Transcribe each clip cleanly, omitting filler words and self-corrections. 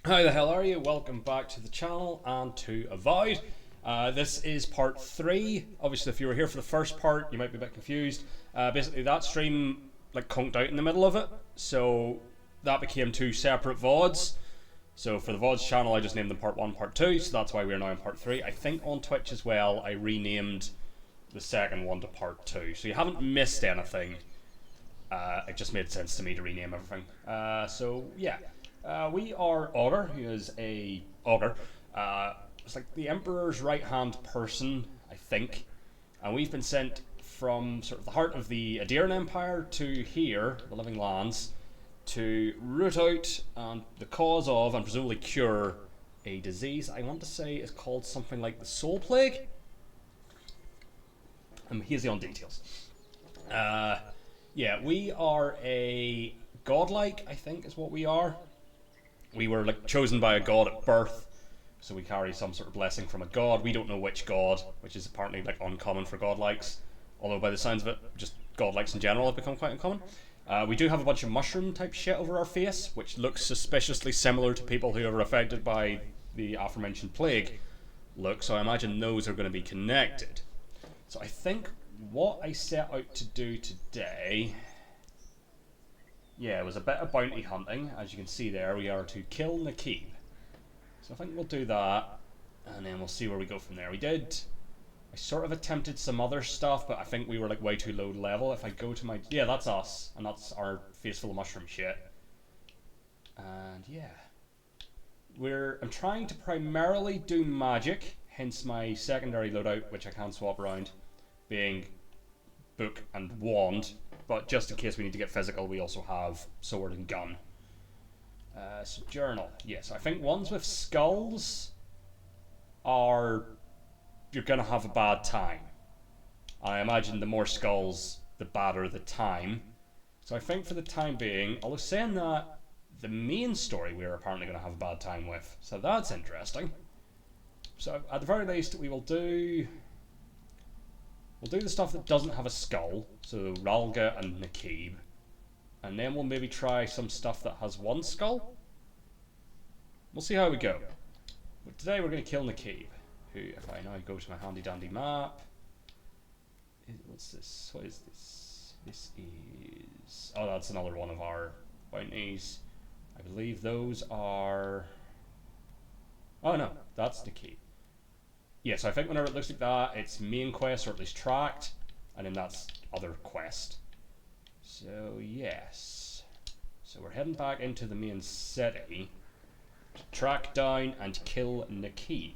How the hell are you? Welcome back to the channel and to Avowed. This is part 3. Obviously, if you were here for the first part, you might be a bit confused. Basically, that stream conked out in the middle of it, so that became two separate VODs. So for the VODs channel, I just named them part 1, part 2, so that's why we're now in part 3. I think on Twitch as well, I renamed the second one to part 2. So you haven't missed anything. It just made sense to me to rename everything. So yeah. We are Augur, who is a Augur. It's like the Emperor's right-hand person, I think. And we've been sent from sort of the heart of the Adirian Empire to here, the Living Lands, to root out the cause of and presumably cure a disease I want to say is called something like the Soul Plague. Here's the on details. Yeah, we are a godlike, I think is what we are. We were chosen by a god at birth, so we carry some sort of blessing from a god. We don't know which god, which is apparently uncommon for godlikes. Although by the sounds of it, just godlikes in general have become quite uncommon. We do have a bunch of mushroom type shit over our face, which looks suspiciously similar to people who are affected by the aforementioned plague look, so I imagine those are going to be connected. So I think what I set out to do today, yeah, it was a bit of bounty hunting. As you can see there, we are to kill Nakib. So I think we'll do that, and then we'll see where we go from there. I sort of attempted some other stuff, but I think we were way too low level. If I go to yeah, that's us, and that's our face full of mushroom shit. And yeah. I'm trying to primarily do magic, hence my secondary loadout, which I can swap around, being book and wand. But just in case we need to get physical, we also have sword and gun. So journal. Yes, I think ones with skulls are... you're going to have a bad time. I imagine the more skulls, the badder the time. So I think for the time being, although saying that, the main story we're apparently going to have a bad time with. So that's interesting. So at the very least, we'll do the stuff that doesn't have a skull, so Ralga and Nakib. And then we'll maybe try some stuff that has one skull. We'll see how we go. But today we're going to kill Nakib, who, if I now go to my handy dandy map... what's this? What is this? This is... oh, that's another one of our bounties. I believe those are... oh no, that's Nakib. Yeah, so I think whenever it looks like that, it's main quest, or at least tracked, and then that's other quest. So, yes. So we're heading back into the main city to track down and kill Nakib.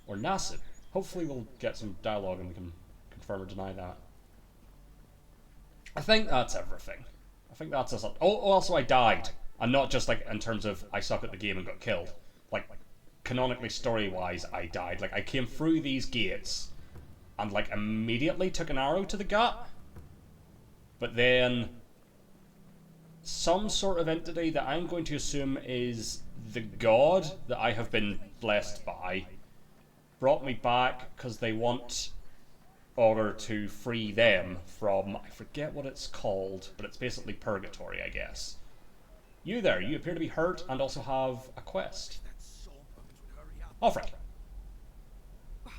Or Nasib. Hopefully we'll get some dialogue and we can confirm or deny that. I think that's everything. I think that's us. Oh, also I died. And not just in terms of I suck at the game and got killed. Canonically, story-wise, I died. I came through these gates and, immediately took an arrow to the gut. But then some sort of entity that I'm going to assume is the god that I have been blessed by brought me back because they want order to free them from, I forget what it's called, but it's basically purgatory, I guess. You there, you appear to be hurt and also have a quest. Off right. Wow,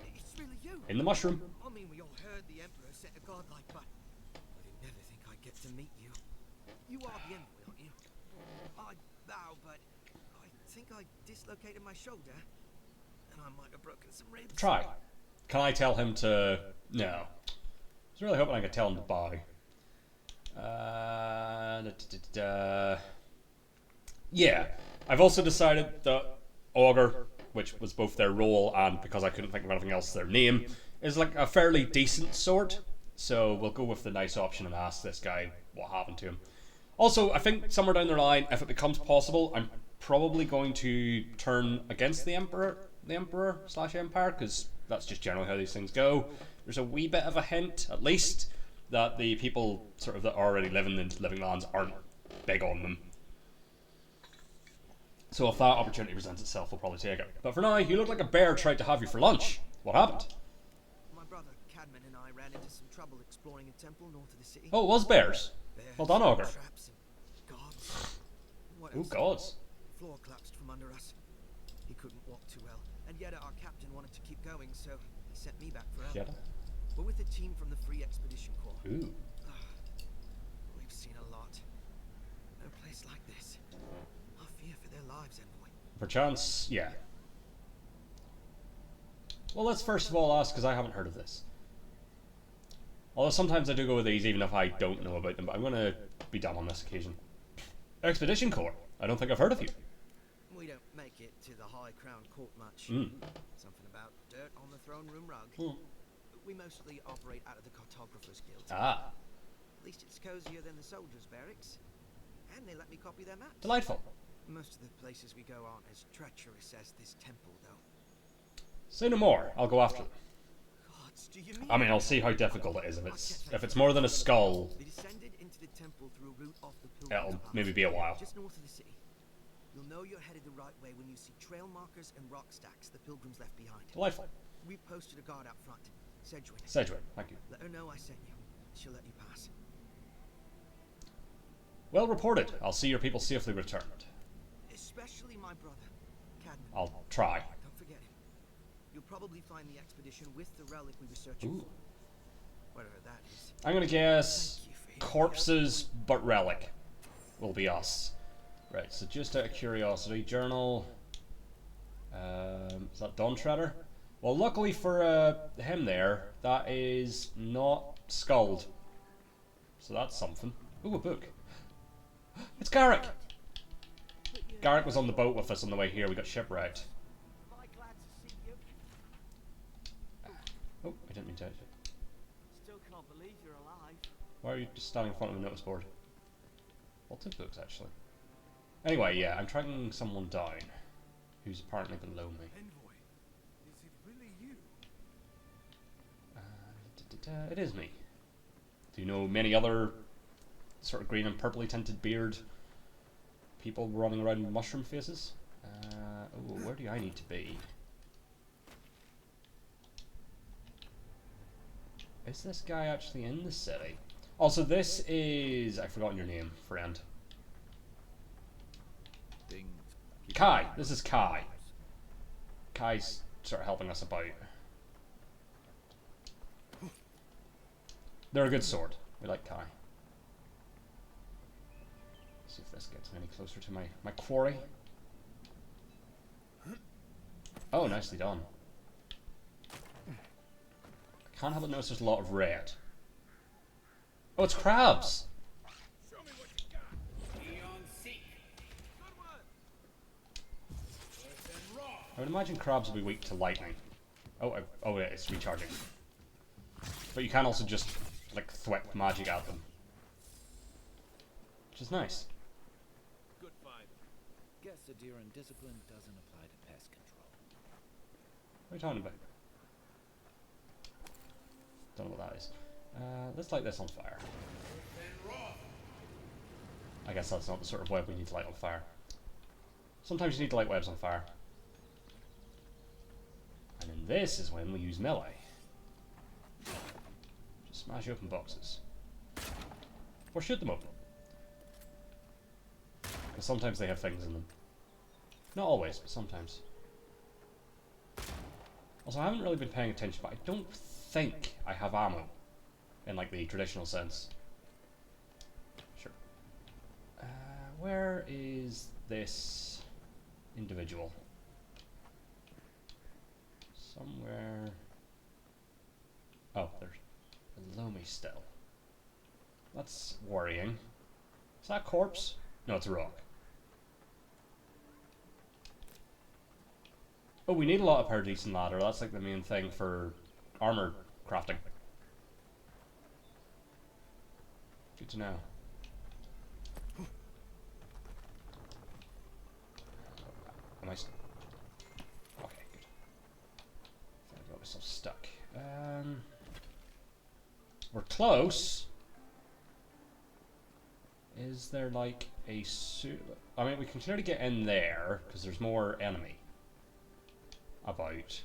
it's really you. In the mushroom. I mean, we all heard the Emperor set a godlike, but I didn't never think I'd get to meet you. You are the Envoy, aren't you? I bow, but I think I dislocated my shoulder, and I might have broken some ribs. Try. Can I tell him to... no. I was really hoping I could tell him to bow. Yeah. I've also decided that Augur, which was both their role and, because I couldn't think of anything else, their name, is a fairly decent sort. So we'll go with the nice option and ask this guy what happened to him. Also, I think somewhere down the line, if it becomes possible, I'm probably going to turn against the Emperor/Empire, because that's just generally how these things go. There's a wee bit of a hint, at least, that the people that already live in the Living Lands aren't big on them. So if that opportunity presents itself, we'll probably take it. But for now, you look like a bear tried to have you for lunch. What happened? My brother Cadman and I ran into some trouble exploring a temple north of the city. Oh, it was bears. Well done, Augur. Traps and gods. What Ooh, else? gods. floor collapsed from under us. He couldn't walk too well, and yet our captain wanted to keep going, so he sent me back for help. Yeta? We're with a team from the Free Expedition Corps. Ooh. We've seen a lot. No place like this. I fear for their lives, envoy. Perchance, yeah. Well, let's first of all ask, because I haven't heard of this. Although sometimes I do go with these even if I don't know about them, but I'm going to be dumb on this occasion. Expedition Corps. I don't think I've heard of you. We don't make it to the High Crown Court much. Something about dirt on the throne room rug. We mostly operate out of the Cartographers Guild. Ah. At least it's cozier than the soldiers' barracks. And they let me copy their maps. Delightful. Most of the places we go aren't as treacherous as this temple, though. Say no more. I'll go after them. Gods, do you mean? I mean, I'll see how difficult it is. If it's more than a skull, They descended into the temple through a route off the it'll pilgrim maybe path, be a while. just north of the city. You'll know you're headed the right way when you see trail markers and rock stacks the pilgrims left behind. Delightful. We posted a guard out front. Sedgwick. Sedgwick, thank you. Let her know I sent you. She'll let you pass. Well reported. I'll see your people safely returned. Especially my brother, Cadman. I'll try. Don't forget him. You'll probably find the expedition with the relic we were searching for. Whatever that is. I'm gonna guess Thank you for your corpses, but relic will be us. Right, so just out of curiosity, journal. Is that Dawn Treader? Well, luckily for him there, that is not skulled. So that's something. Ooh, a book. It's Garrick! Garrick was on the boat with us on the way here. We got shipwrecked. Am I glad to see you? Oh, I didn't mean to. Still can't believe you're alive. Why are you just standing in front of a notice board? Lots of books, actually. Anyway, yeah, I'm tracking someone down who's apparently below me. Envoy, is it really you? It is me. Do you know many other sort of green and purpley tinted beard people running around with mushroom faces? Oh, where do I need to be? Is this guy actually in the city? Also, this is... I've forgotten your name, friend. Kai! This is Kai. Kai's sort of helping us about. They're a good sword. We like Kai. See if this gets me any closer to my quarry. Oh, nicely done. I can't help but notice there's a lot of red. Oh, it's crabs! Show me what you got. Eon Seek. Good one. First and raw. I would imagine crabs will be weak to lightning. Oh, oh yeah, it's recharging. But you can also just, like, thwack magic at them. Which is nice. Good find. Guess Adiran discipline doesn't apply to pest control. What are you talking about? Don't know what that is. Let's light this on fire. I guess that's not the sort of web we need to light on fire. Sometimes you need to light webs on fire. And then this is when we use melee. Just smash open boxes. Or shoot them open. Because sometimes they have things in them. Not always, but sometimes. Also, I haven't really been paying attention, but I don't think I have ammo. In, like, the traditional sense. Sure. Where is this individual? Somewhere... Oh, they're below me still. That's worrying. Is that a corpse? No, it's a rock. Oh, we need a lot of Paradise and ladder. That's like the main thing for armor crafting. Good to know. Am I... Okay, good. I got myself stuck. We're close. Is there like a suit? I mean, we can clearly get in there because there's more enemy about.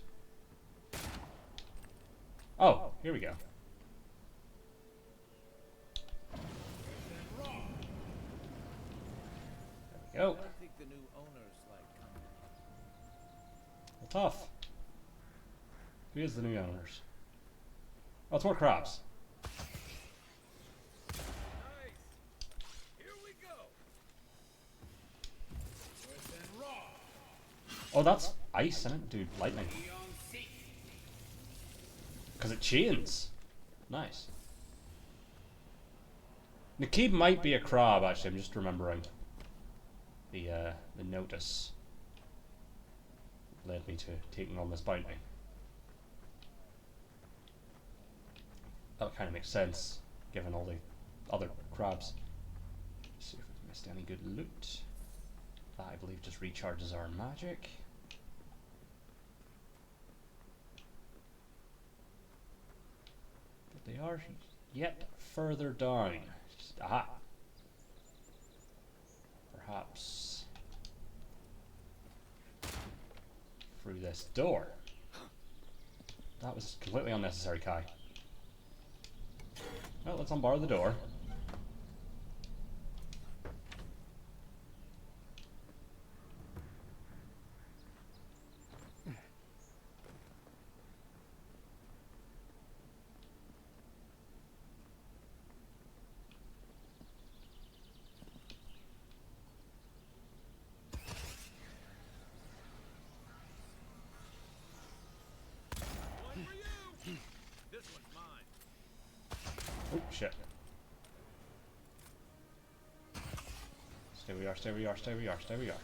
Oh, here we go. There we I go. don't think the new owners Well, tough. Who is the new owners? Oh, it's more crabs. Nice. Here we go. Earth and raw. Oh, that's ice, isn't it? Dude, lightning. Beyond seek. Because it chains. Nice. Nakib might be a crab, actually. I'm just remembering. The notice led me to taking on this bounty. That kind of makes sense, given all the other crabs. Let's see if we've missed any good loot. That, I believe, just recharges our magic. But they are yet further down. Aha! Perhaps through this door. That was completely unnecessary, Kai. Well, let's unbar the door. One for you. This one's mine. Oh, shit. Stay where we are, stay where we are, stay where we are, stay where we are.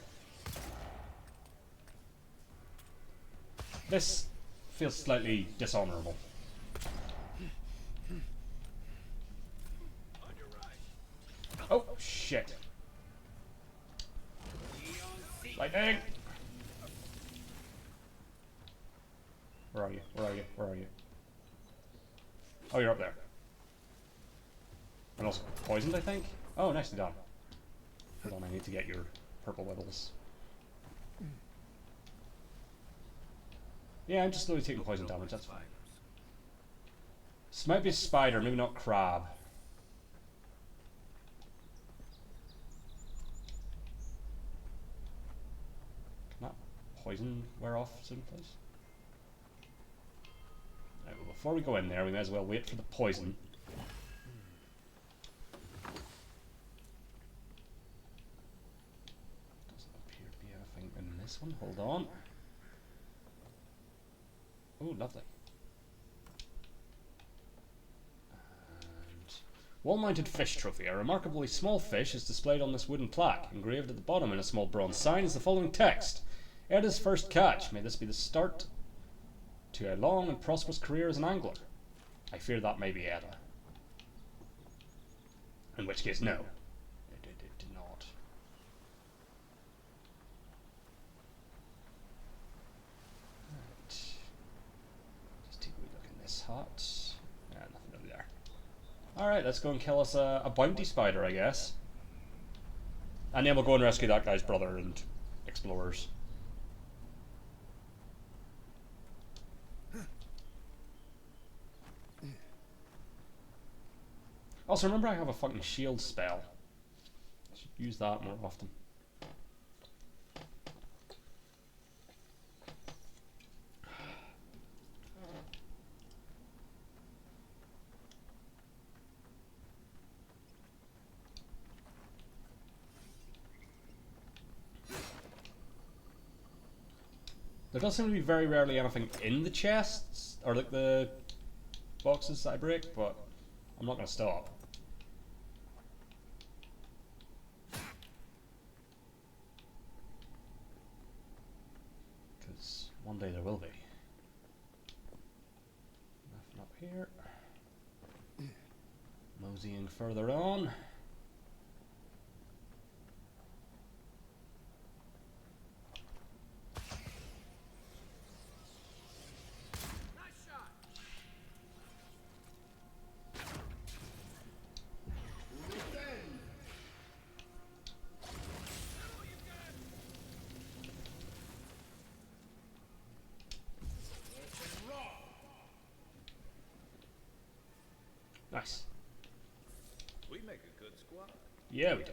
This feels slightly dishonorable. On your right. Oh, shit. Beyond seek. Lightning! Where are you? Where are you? Where are you? Oh, you're up there. And also poisoned, I think? Oh, nicely done. Hold on, I need to get your purple whittles. Yeah, I'm just slowly taking poison damage, that's fine. This might be a spider, maybe not crab. Can that poison wear off soon, please? Right, well, before we go in there, we may as well wait for the poison. Doesn't appear to be anything in this one. Hold on. Oh, lovely. And wall-mounted fish trophy. A remarkably small fish is displayed on this wooden plaque. Engraved at the bottom in a small bronze sign is the following text. Edda's first catch. May this be the start to a long and prosperous career as an angler. I fear that may be Edda. In which case, no. It did not. Right. Just take a wee look in this hut. Yeah, nothing over there. Alright, let's go and kill us a bounty spider, I guess. And then we'll go and rescue that guy's brother and explorers. Also, remember I have a fucking shield spell. I should use that more often. There does seem to be very rarely anything in the chests, or like the boxes that I break, but I'm not going to stop. Because one day there will be. Nothing up here. Moseying further on. Nice shot. Earth and raw. Nice. We make a good squad. Yeah, we do.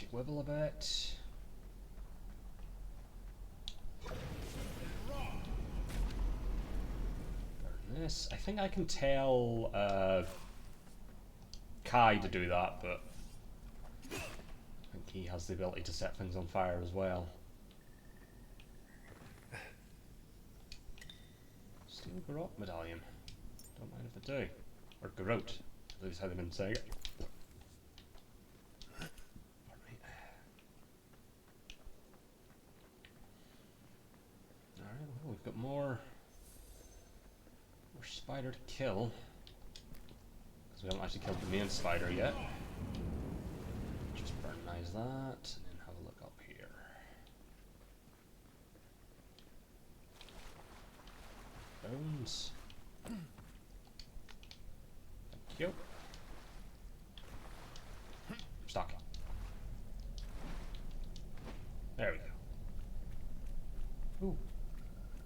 magic wibble a bit. Burn this. I think I can tell Kai to do that, but I think he has the ability to set things on fire as well. Steel Garot medallion. Don't mind if I do. Or Garot. I believe is how they've been saying it. Pardon me. Alright, well, we've got more spider to kill. Because we haven't actually killed the main spider yet. Just burnize that, and then have a look up here. Bones. Thank you. Stuck. There we go. Ooh.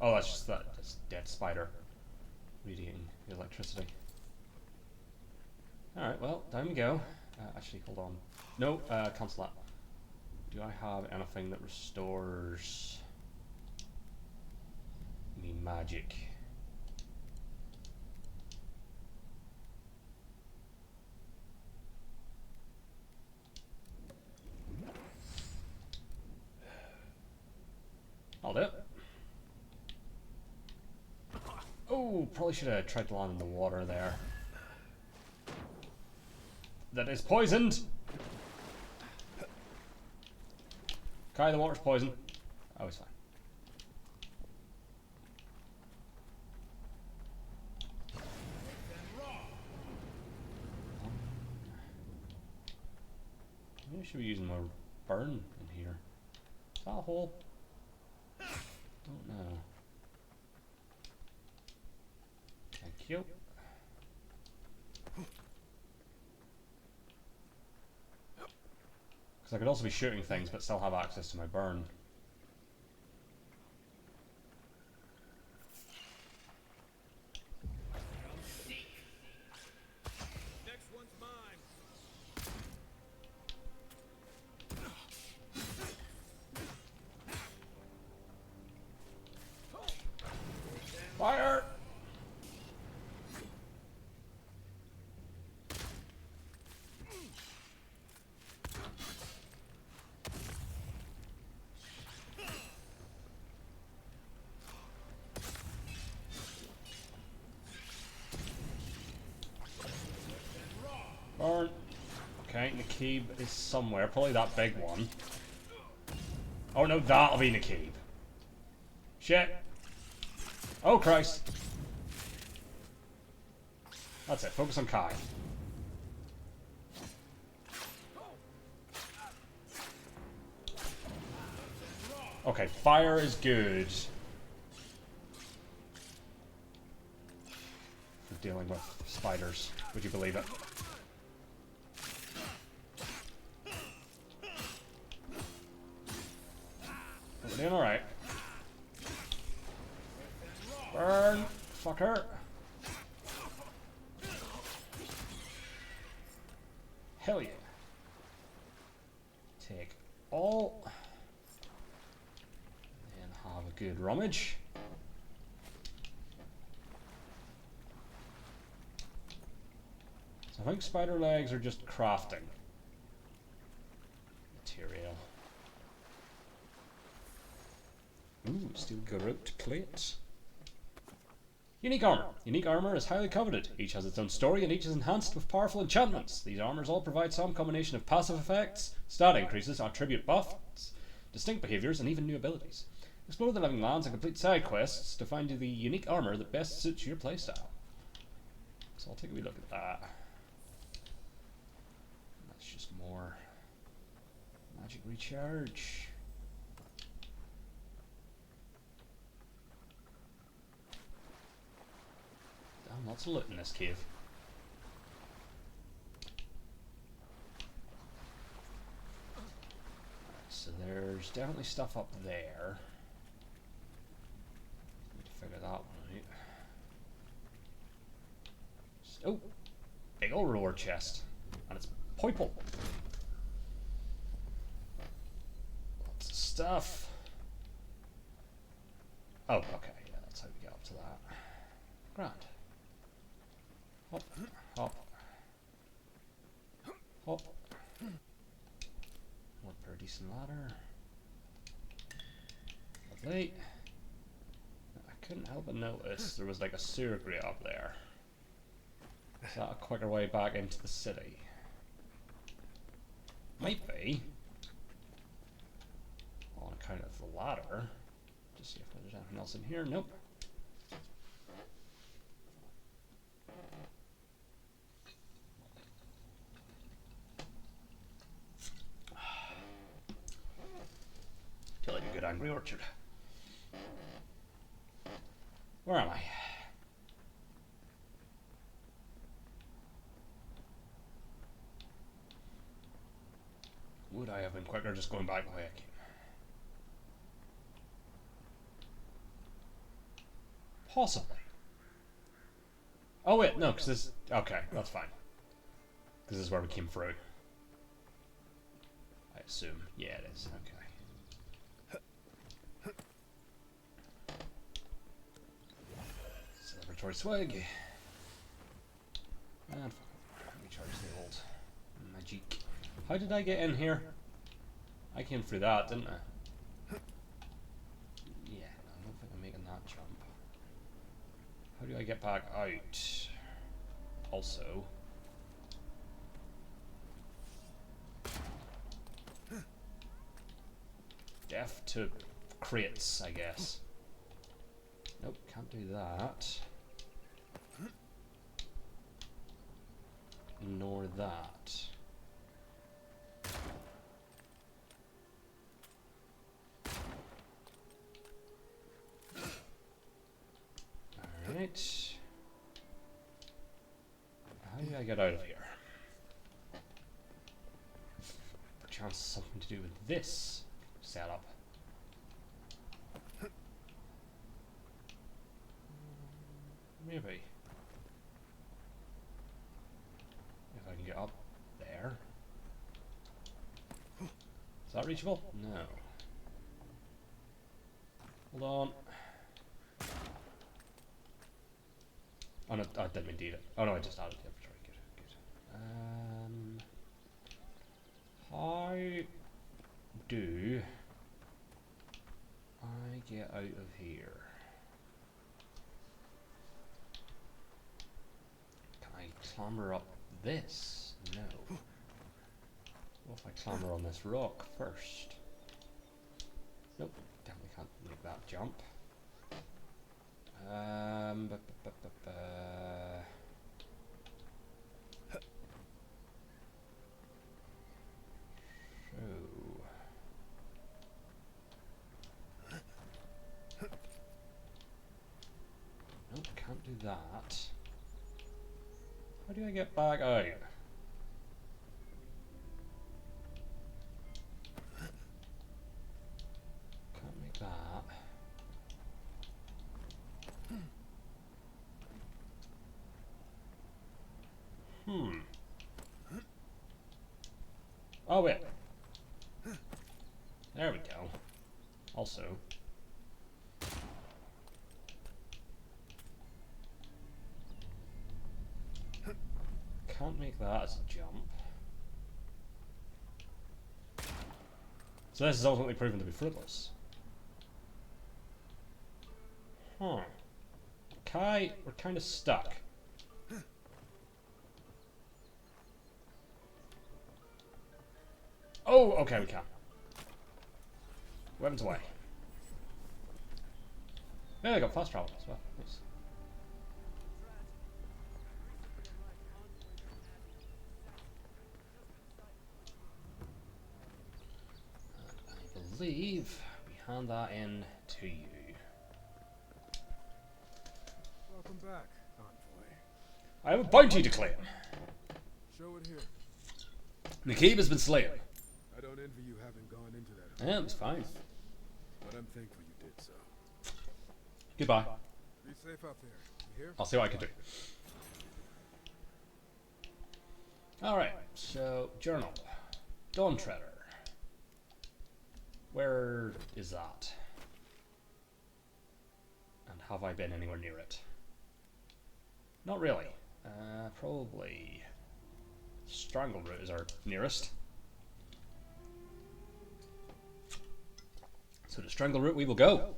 Oh, that's just that. That's dead spider radiating the electricity. Alright, well, down we go. Actually, hold on. No, cancel that. Do I have anything that restores me magic? I'll do it. Oh, probably should have tried to land in the water there. That is poisoned! Kai, the water's poison. Oh, it's fine. Maybe I should be using more burn in here. Is that a hole? Don't know. Thank you. Because I could also be shooting things but still have access to my burn. Next one's mine. Fire! Burn. Okay, Nakib is somewhere. Probably that big one. Oh no, that'll be Nakib. Shit. Oh Christ. That's it, focus on Kai. Okay, fire is good for dealing with spiders. Would you believe it? We're doing alright. Burn! Fucker! Hell yeah. Take all. And have a good rummage. So I think spider legs are just crafting material. Ooh, steel garrote plates. Unique armor. Unique armor is highly coveted. Each has its own story and each is enhanced with powerful enchantments. These armors all provide some combination of passive effects, stat increases, attribute buffs, distinct behaviors, and even new abilities. Explore the living lands and complete side quests to find the unique armor that best suits your playstyle. So I'll take a wee look at that. That's just more magic recharge. Damn, lots of loot in this cave. Alright, so there's definitely stuff up there. Need to figure that one out. Oh! Big ol' roar chest. And it's purple. stuff. Oh, okay, yeah, that's how we get up to that. Grand. Hop, hop, hop. More for a decent ladder. Lovely. I couldn't help but notice there was like a sewer grate up there. Is that a quicker way back into the city? Might be. On account of the ladder. Just see if there's anything else in here. Nope. Feel like a good angry orchard. Where am I? Would I have been quicker just going back the way I came? Possibly. Oh wait, no, because this... Okay, that's fine. Because this is where we came through. I assume. Yeah, it is. Okay. Celebratory swag. And let me charge the old magic. How did I get in here? I came through that, didn't I? Yeah, no, I don't think I'm making that jump. How do I get back out? Also... F to crates, I guess. Nope, can't do that. Nor that. Alright. How do I get out of here? Perchance something to do with this setup. Maybe. If I can get up there. Is that reachable? No. Hold on. Oh no, I didn't indeed it. Oh no, I just added the inventory. Good, good. How do I get out of here? Can I clamber up this? No. What if I clamber on this rock first? Nope, definitely can't make that jump. Nope, can't do that. How do I get back out? Can't make that. Oh wait. There we go. Also. Can't make that as a jump. So this is ultimately proven to be fruitless. Huh. Kai, we're kind of stuck. Oh, okay, we can. Weapons away. Yeah, I got fast travel as well. Nice. And I believe we hand that in to you. Welcome back, envoy. I have a bounty to claim. Show it here. Nakib has been slain. I don't envy you having gone into that. Yeah, it's fine. But I'm thankful you did so. Goodbye. Be safe out there. You hear? I'll see what I can do. Alright, so, journal. Dawn Treader. Where is that? And have I been anywhere near it? Not really. Probably Strangleroot is our nearest. So to Strangleroot we will go.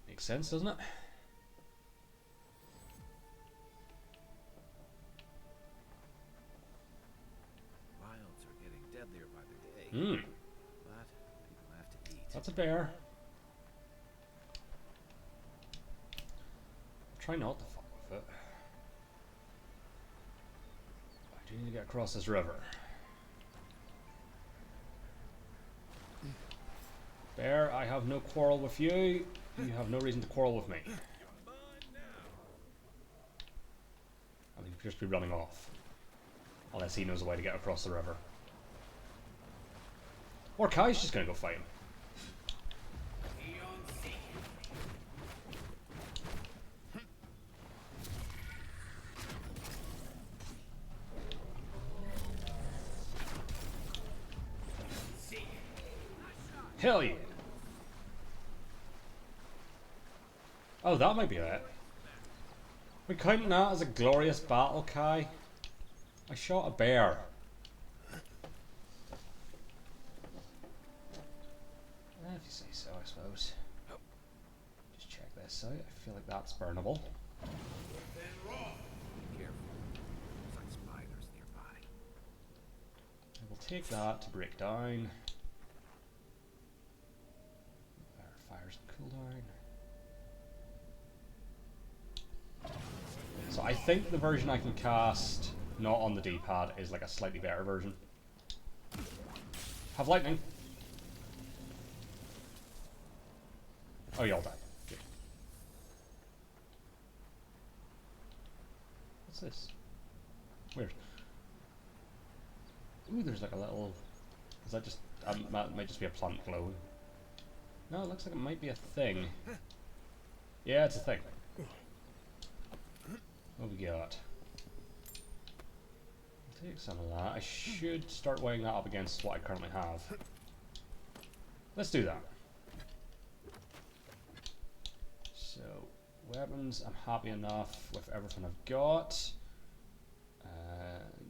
Makes sense, doesn't it? Wilds are getting deadlier by the day. Hmm. But people have to eat. That's a bear. Try not to fuck with it. I do need to get across this river. Bear, I have no quarrel with you. You have no reason to quarrel with me. I mean, he'll just be running off. Unless he knows a way to get across the river. Or Kai's just gonna go fight him. Hell yeah. Oh, that might be it. We're counting that as a glorious battle, Kai. I shot a bear. If you say so, I suppose. Just check this out. I feel like that's burnable. Be careful. There's like spiders nearby. I will take that to break down. Fires and cooldown. So I think the version I can cast not on the D-pad is like a slightly better version. Have lightning. Oh, y'all died. Good. What's this? Weird. Ooh, there's like a little... Is that just... that might just be a plant glowing. No, it looks like it might be a thing. Yeah, it's a thing. What we got? I'll take some of that. I should start weighing that up against what I currently have. Let's do that. So, weapons, I'm happy enough with everything I've got.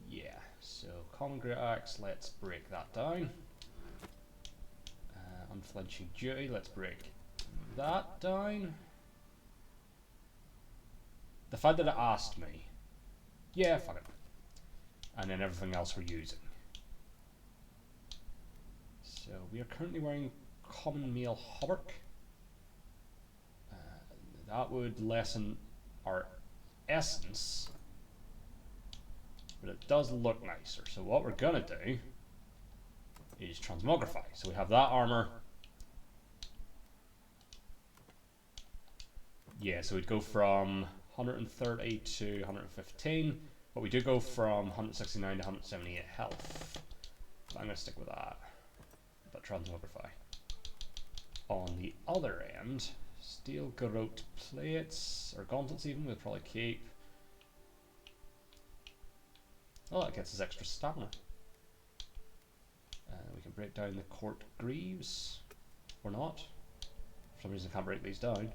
Yeah, so common great axe, let's break that down. Unflinching duty, let's break that down. The fact that it asked me, yeah, fuck it. And then everything else we're using. So we are currently wearing common mail hauberk. That would lessen our essence, but it does look nicer. So what we're gonna do is transmogrify. So we have that armor. Yeah, so we'd go from 130 to 115, but we do go from 169 to 178 health. So I'm going to stick with that. But transmogrify. On the other end, steel garrote plates, or gauntlets even, we'll probably keep. Oh, that gets us extra stamina. We can break down the court greaves, or not. For some reason I can't break these down.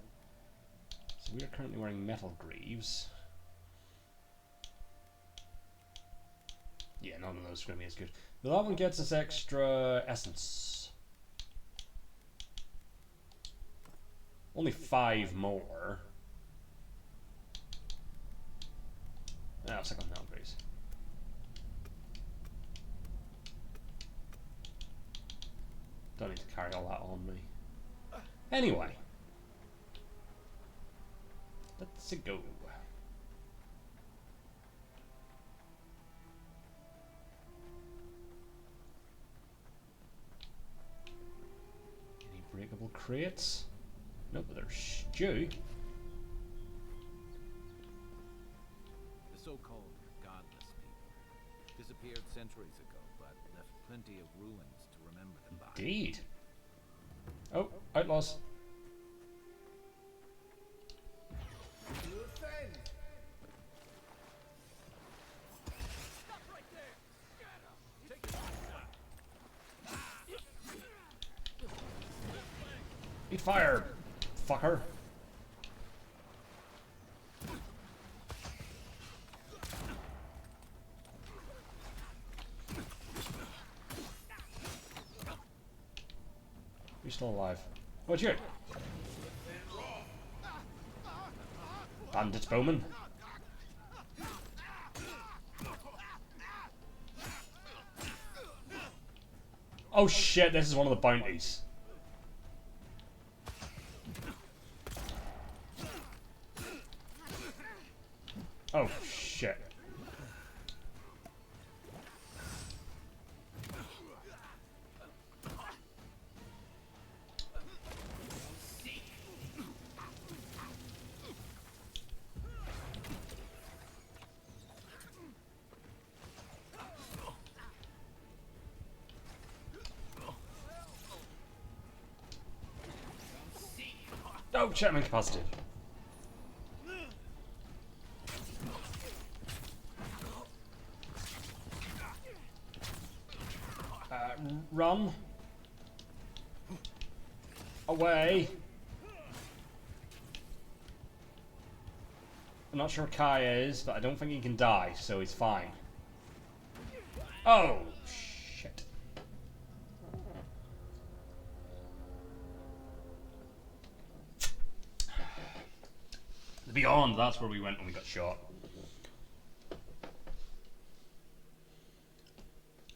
So we are currently wearing metal greaves. Yeah, none of those are going to be as good. But that one gets us extra essence. Only 5 more. Ah, I'll stick on metal greaves. Don't need to carry all that on me. Anyway. Let's go. Any breakable crates? Nope, but there's stew. The so-called godless people disappeared centuries ago, but left plenty of ruins to remember them by. Indeed. Oh, outlaws. Be fired, fucker. You're still alive. What's you? Bandits Bowman. Oh shit, this is one of the bounties. Oh shit. Oh shit, I'm incapacitated. Run. Away. I'm not sure Kai is, but I don't think he can die, so he's fine. Oh, shit. The Beyond, that's where we went when we got shot.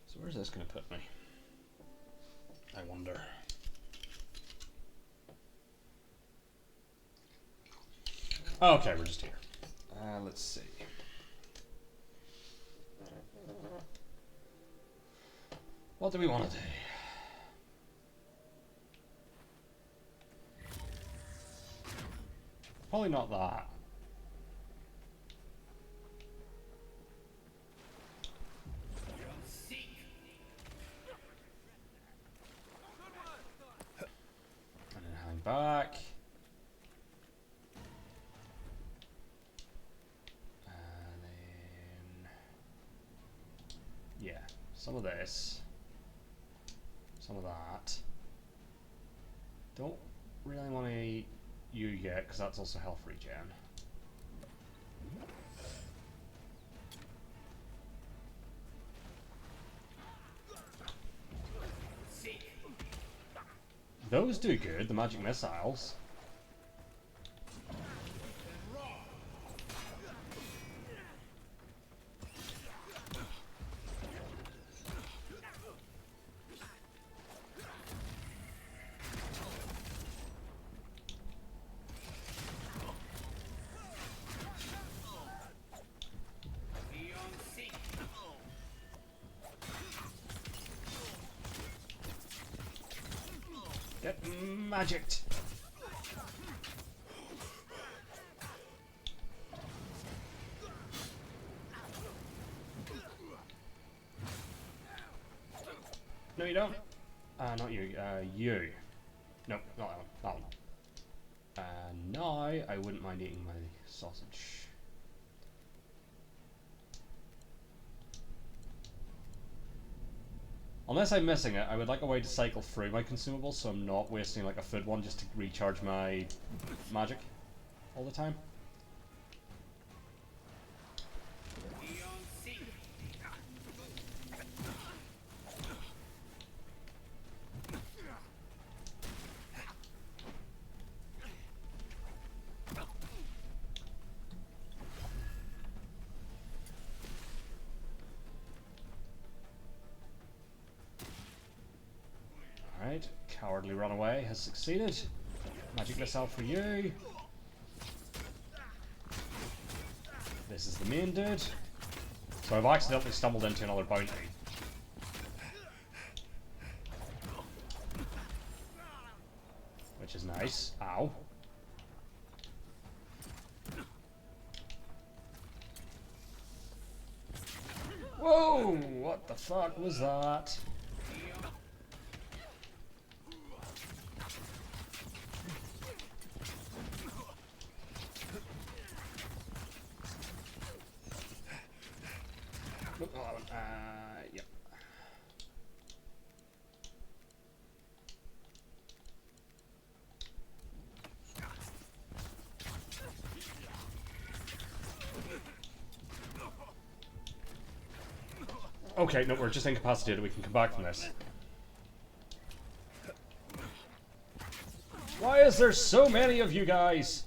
So where's this going to put me? I wonder. Okay, we're just here. Let's see. What do we want to do? Probably not that. And then hang back. And then... yeah, some of this. Some of that. Don't really want to eat you yet, because that's also health regen. Those do good, the magic missiles. Get magicked. No, you don't. Not you. You. Nope, not that one. That one. Now I wouldn't mind eating my sausage. Unless I'm missing it, I would like a way to cycle through my consumables so I'm not wasting like a food one just to recharge my magic all the time. Alright, cowardly runaway has succeeded. Magic missile for you. This is the main dude. So I've accidentally stumbled into another bounty. Which is nice. Ow. Whoa! What the fuck was that? Yep. Okay, no, we're just incapacitated. We can come back from this. Why is there so many of you guys?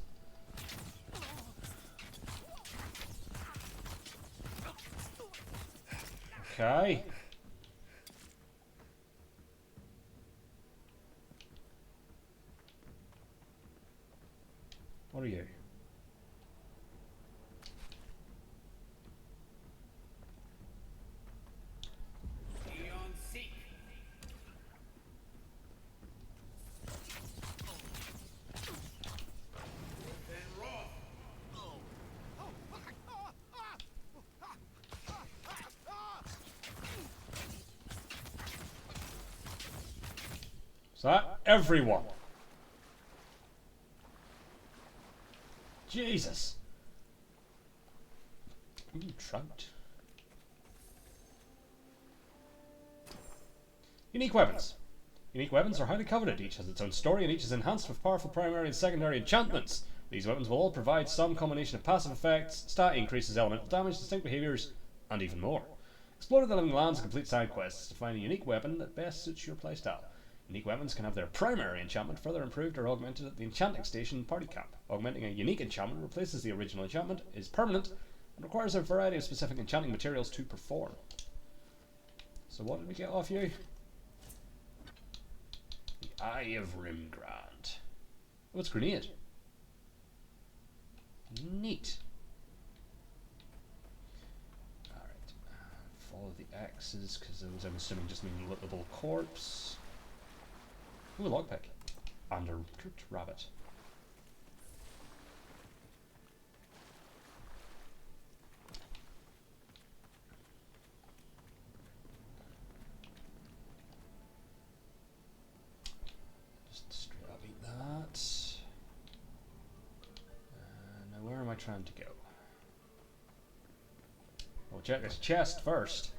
Okay. What are you? Eon Seek. Then Roth. Is that everyone? Jesus. Ooh, trout. Unique weapons. Unique weapons are highly coveted. Each has its own story, and each is enhanced with powerful primary and secondary enchantments. These weapons will all provide some combination of passive effects, stat increases, elemental damage, distinct behaviors, and even more. Explore the living lands and complete side quests to find a unique weapon that best suits your playstyle. Unique weapons can have their primary enchantment further improved or augmented at the enchanting station party camp. Augmenting a unique enchantment replaces the original enchantment, is permanent, and requires a variety of specific enchanting materials to perform. So what did we get off you? The Eye of Rimgrand. Oh, it's grenade. Neat. Alright. Follow the X's, because those I'm assuming just mean lootable corpse. Ooh, a lockpick. And a cooked rabbit. Just straight up eat that. Now where am I trying to go? We'll check this chest first.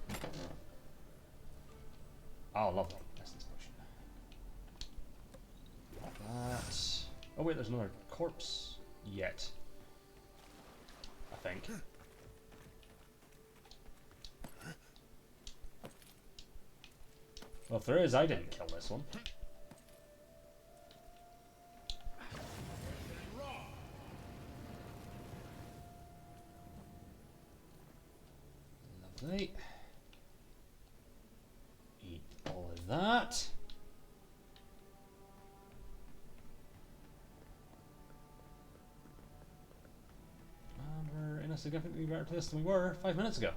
Oh, lovely. Essence potion. That. Oh wait, there's another corpse yet. I think. Well, if there is, I didn't kill this one. Lovely. Eat all of that. And we're in a significantly better place than we were 5 minutes ago.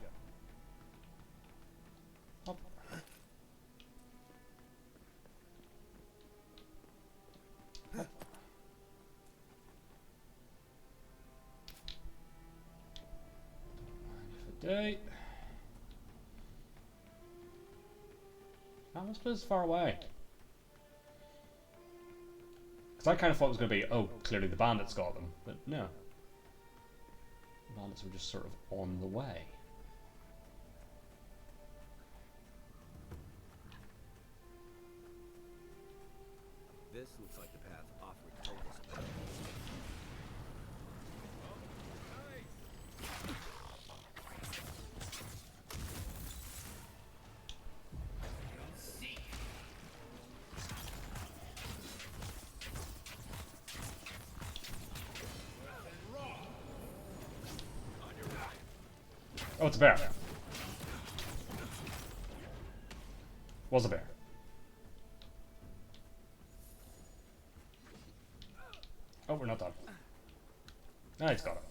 Up. Up. Date. This place is far away. Because I kind of thought it was going to be, oh, clearly the bandits got them, but no. The bandits were just sort of on the way. This looks like the path Offred told us about. Eon Seek. Then Roth. Oh, it's a bear. Was a bear. Oh, we're not done. Ah, it's got it.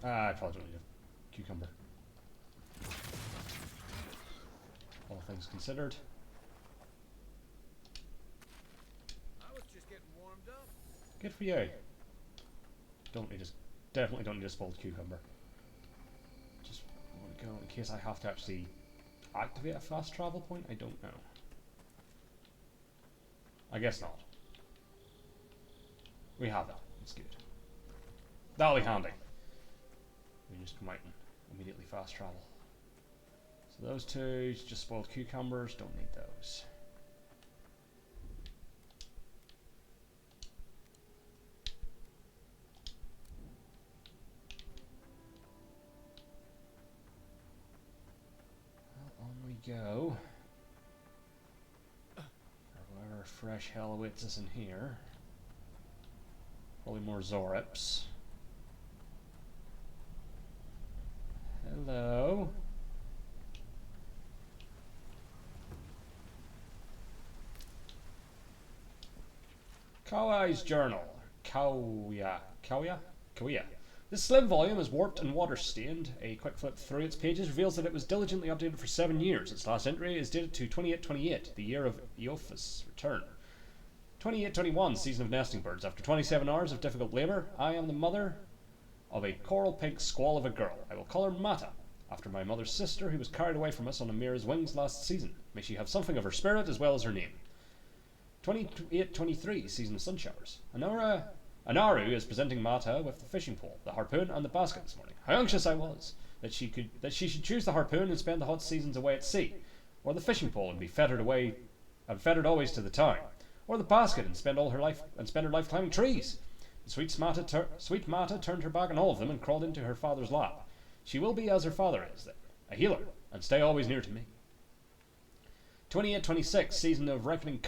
Ah, I probably don't need a cucumber. All things considered. I was just getting warmed up. Good for you. Don't need a, definitely don't need a spoiled cucumber. Just want to go in case I have to actually activate a fast travel point. I don't know. I guess not. We have that. It's good. That'll be handy. We just come out and immediately fast travel. So those two, just spoiled cucumbers, don't need those. fresh hell awaits us in here. Probably more Zorips. Hello. Kauai's journal. Kauia. This slim volume is warped and water-stained. A quick flip through its pages reveals that it was diligently updated for 7 years. Its last entry is dated to 2828, the year of Eophus' return. 2821, season of nesting birds. After 27 hours of difficult labour, I am the mother of a coral pink squall of a girl. I will call her Mata, after my mother's sister, who was carried away from us on Amira's wings last season. May she have something of her spirit as well as her name. 2823, season of sun showers. Anaru is presenting Mata with the fishing pole, the harpoon, and the basket this morning. How anxious I was that she should choose the harpoon and spend the hot seasons away at sea, or the fishing pole and be fettered always to the town, or the basket and spend her life climbing trees. The sweet Mata turned her back on all of them and crawled into her father's lap. She will be as her father is, then, a healer, and stay always near to me. 2826, season of reckoning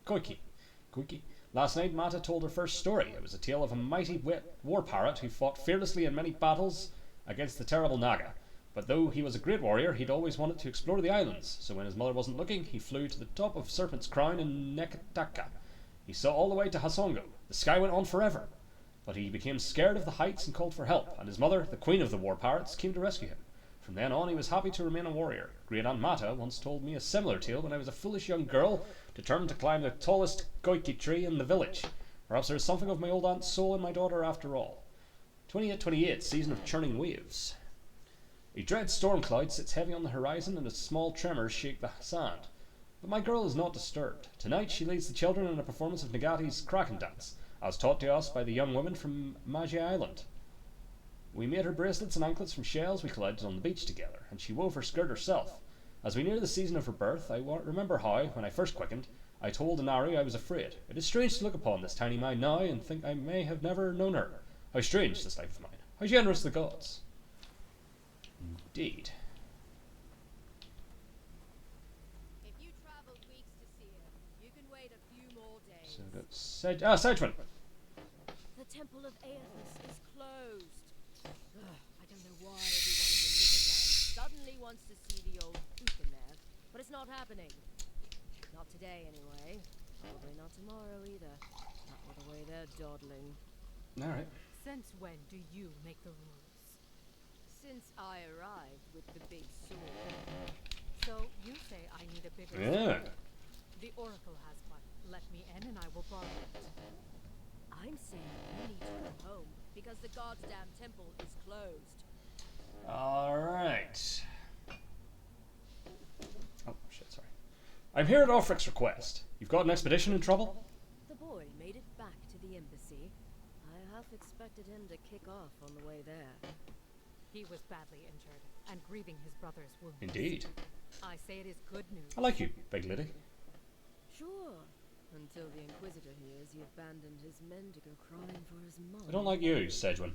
Koiki. Last night, Mata told her first story. It was a tale of a mighty war pirate who fought fearlessly in many battles against the terrible Naga. But though he was a great warrior, he'd always wanted to explore the islands, so when his mother wasn't looking, he flew to the top of Serpent's Crown in Nekataka. He saw all the way to Hasongo. The sky went on forever. But he became scared of the heights and called for help, and his mother, the queen of the war pirates, came to rescue him. From then on, he was happy to remain a warrior. Great Aunt Mata once told me a similar tale when I was a foolish young girl determined to climb the tallest Koiki tree in the village. Perhaps there is something of my old aunt's soul in my daughter after all. 2828, season of churning waves. A dread storm cloud sits heavy on the horizon, and its small tremors shake the sand. But my girl is not disturbed. Tonight she leads the children in a performance of Nagati's Kraken Dance, as taught to us by the young women from Magi Island. We made her bracelets and anklets from shells we collected on the beach together, and she wove her skirt herself. As we near the season of her birth, I remember how, when I first quickened, I told Inari I was afraid. It is strange to look upon this tiny mind now and think I may have never known her. How strange, this life of mine. How generous the gods. Indeed. If you traveled weeks to see him, you can wait a few more days. So that's Sedgman. The Temple of Aethys is closed. I don't know why everyone in the living land suddenly wants to see the old poop in there, but it's not happening. Not today, anyway. Probably not tomorrow either. Not with the way they're dawdling. Alright. Since when do you make the rules? Since I arrived with the big sword. So you say I need a bigger Yeah. sword. The Oracle has one. Let me in and I will borrow it. I'm saying you need to go home because the goddamn temple is closed. Alright. Oh, shit, sorry. I'm here at Offrick's request. You've got an expedition in trouble? The boy made it back to the embassy. I half expected him to kick off on the way there. He was badly injured and grieving his brother's wounds. Indeed. I say it is good news. I like you, big lady. Sure. Until the Inquisitor hears he abandoned his men to go crying for his mom. I don't like you, Sedgman.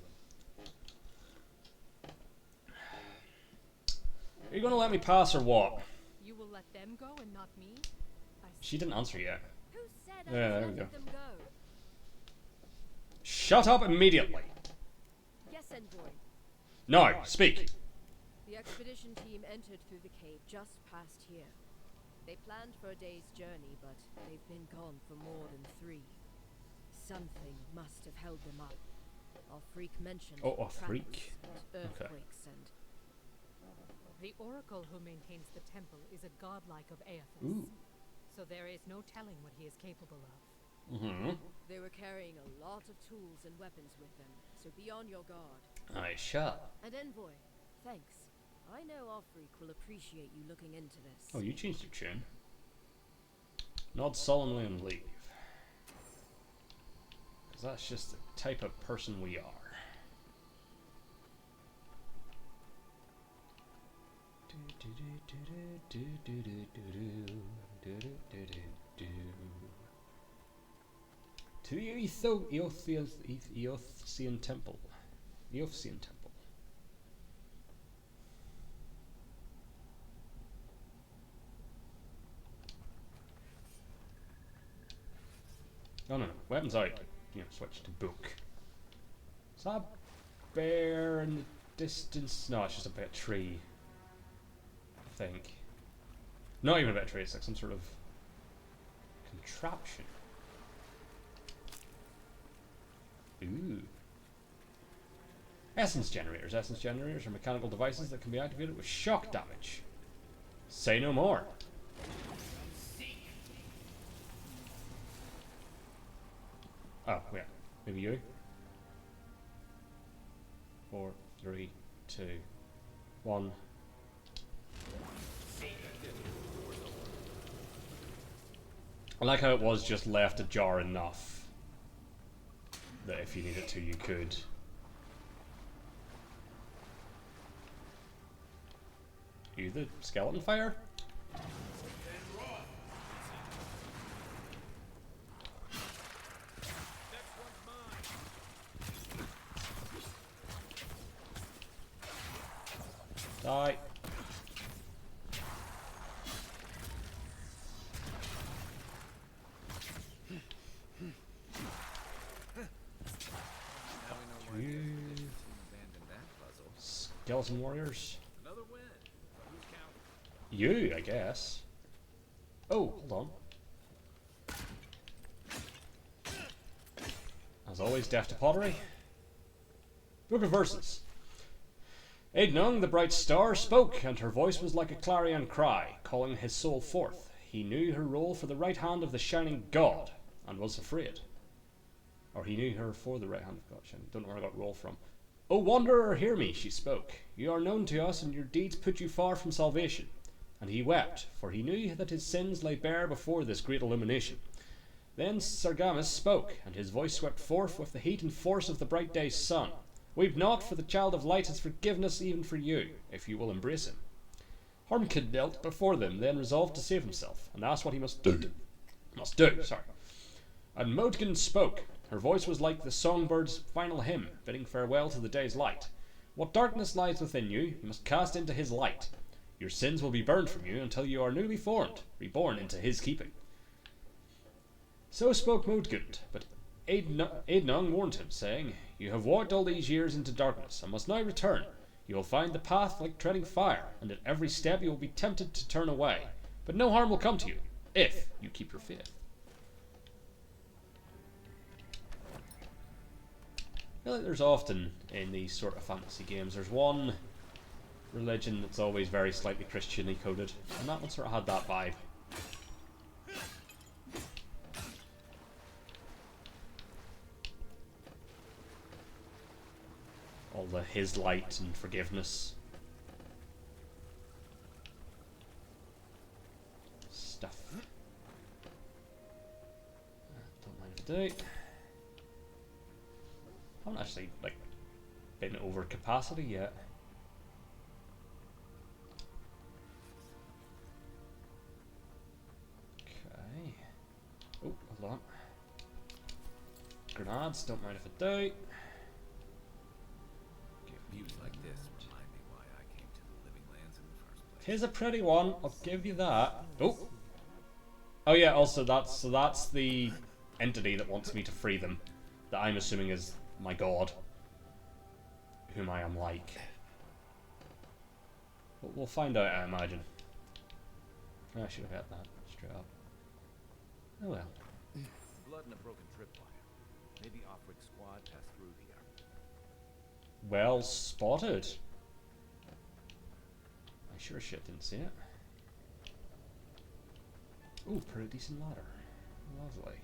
Are you going to let me pass or what? You will let them go and not me? She didn't answer yet. Who said Yeah, I there was we letting go. them go? Shut up immediately. Yes, Envoy. No, speak. The expedition team entered through the cave just past here. They planned for a day's journey, but they've been gone for more than 3. Something must have held them up. Our freak mentioned Freak. traps and earthquakes and... The Oracle who maintains the temple is a godlike of Aethys. Ooh. So there is no telling what he is capable of. Mm-hmm. They were carrying a lot of tools and weapons with them, so be on your guard. I shall. And Envoy, thanks. I know our freak will appreciate you looking into this. Oh, you changed your tune. Nod sullenly and leave. Because that's just the type of person we are. To the Eothsian Temple. Eothsian Temple. Oh no, weapons out. Switch to book. Is that a bear in the distance? No, it's just a bit of tree. I think. Not even a bit of tree, it's like some sort of contraption. Ooh. Essence generators. Essence generators are mechanical devices that can be activated with shock damage. Say no more. Oh, yeah. Maybe you? 4, 3, 2, 1. I like how it was just left ajar enough that if you needed to, you could. You the skeleton fire? Die. Skeleton warriors. Another win. Who's counting? You, I guess. Oh, hold on. As always, deaf to pottery. Book of Verses. Eidnung, the bright star, spoke, and her voice was like a clarion cry, calling his soul forth. He knew her role for the right hand of the shining god, and was afraid. Or he knew her for the right hand of God. Don't know where I got role from. O wanderer, hear me, she spoke. You are known to us, and your deeds put you far from salvation. And he wept, for he knew that his sins lay bare before this great illumination. Then Sargamas spoke, and his voice swept forth with the heat and force of the bright day's sun. Weep not, for the child of light has forgiveness even for you, if you will embrace him. Hormkid knelt before them, then resolved to save himself, and asked what he must do. And Modgin spoke. Her voice was like the songbird's final hymn, bidding farewell to the day's light. What darkness lies within you, you must cast into his light. Your sins will be burned from you until you are newly formed, reborn into his keeping. So spoke Modgund, but Eidnung warned him, saying, You have walked all these years into darkness, and must now return. You will find the path like treading fire, and at every step you will be tempted to turn away. But no harm will come to you, if you keep your faith. I feel like there's often, in these sort of fantasy games, there's one religion that's always very slightly Christian-y coded, and that one sort of had that vibe. All the his light and forgiveness stuff. Don't mind if I do. I haven't actually, been over capacity yet. Okay. Oh, hold on. Grenades, don't mind if I do. Views like this remind me why I came to the Living Lands in the first place. Tis a pretty one, I'll give you that. Oh! Oh yeah, also that's the entity that wants me to free them. That I'm assuming is my god. Whom I am like. But we'll find out, I imagine. I should have had that straight up. Oh well. Blood and a broken tripwire. Maybe Offric squad passed through here. Well spotted. I sure as shit didn't see it. Ooh, pretty decent ladder. Lovely.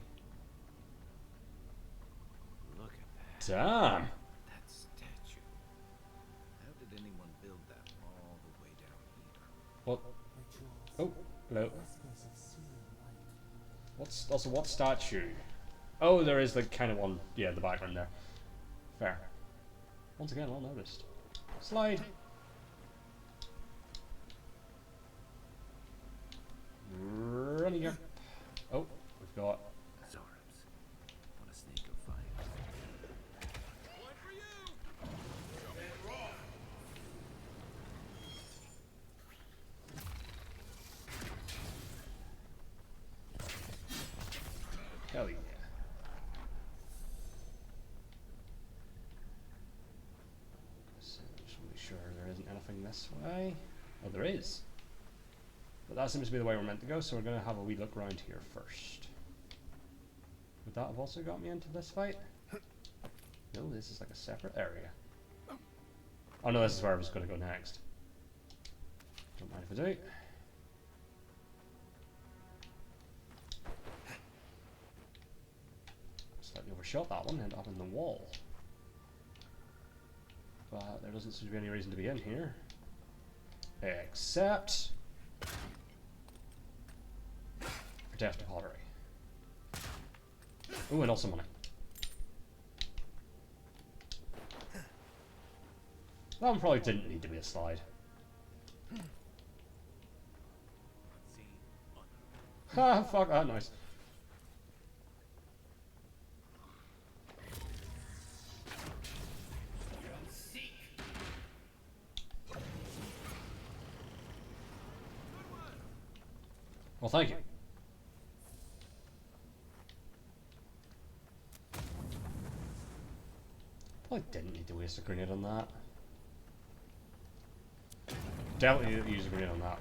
Look at that. Damn! That statue. How did anyone build that all the way down here? What? Oh, hello. What statue? Oh, there is the kind of one, yeah, the background there. Fair. Once again, well noticed. Slide! Running here. Oh, we've got... Zorps. What a snake of fire. Hell yeah. nothing this way. Oh, there is. But that seems to be the way we're meant to go, so we're going to have a wee look around here first. Would that have also got me into this fight? No, this is like a separate area. Oh no, this is where I was going to go next. Don't mind if I do. Slightly overshot that one, ended up in the wall. But there doesn't seem to be any reason to be in here. Except for Death to Pottery. Ooh, and also money. That one probably didn't need to be a slide. Ha, fuck that noise. Well, thank you. Probably didn't need to waste a grenade on that. Definitely didn't use a grenade on that.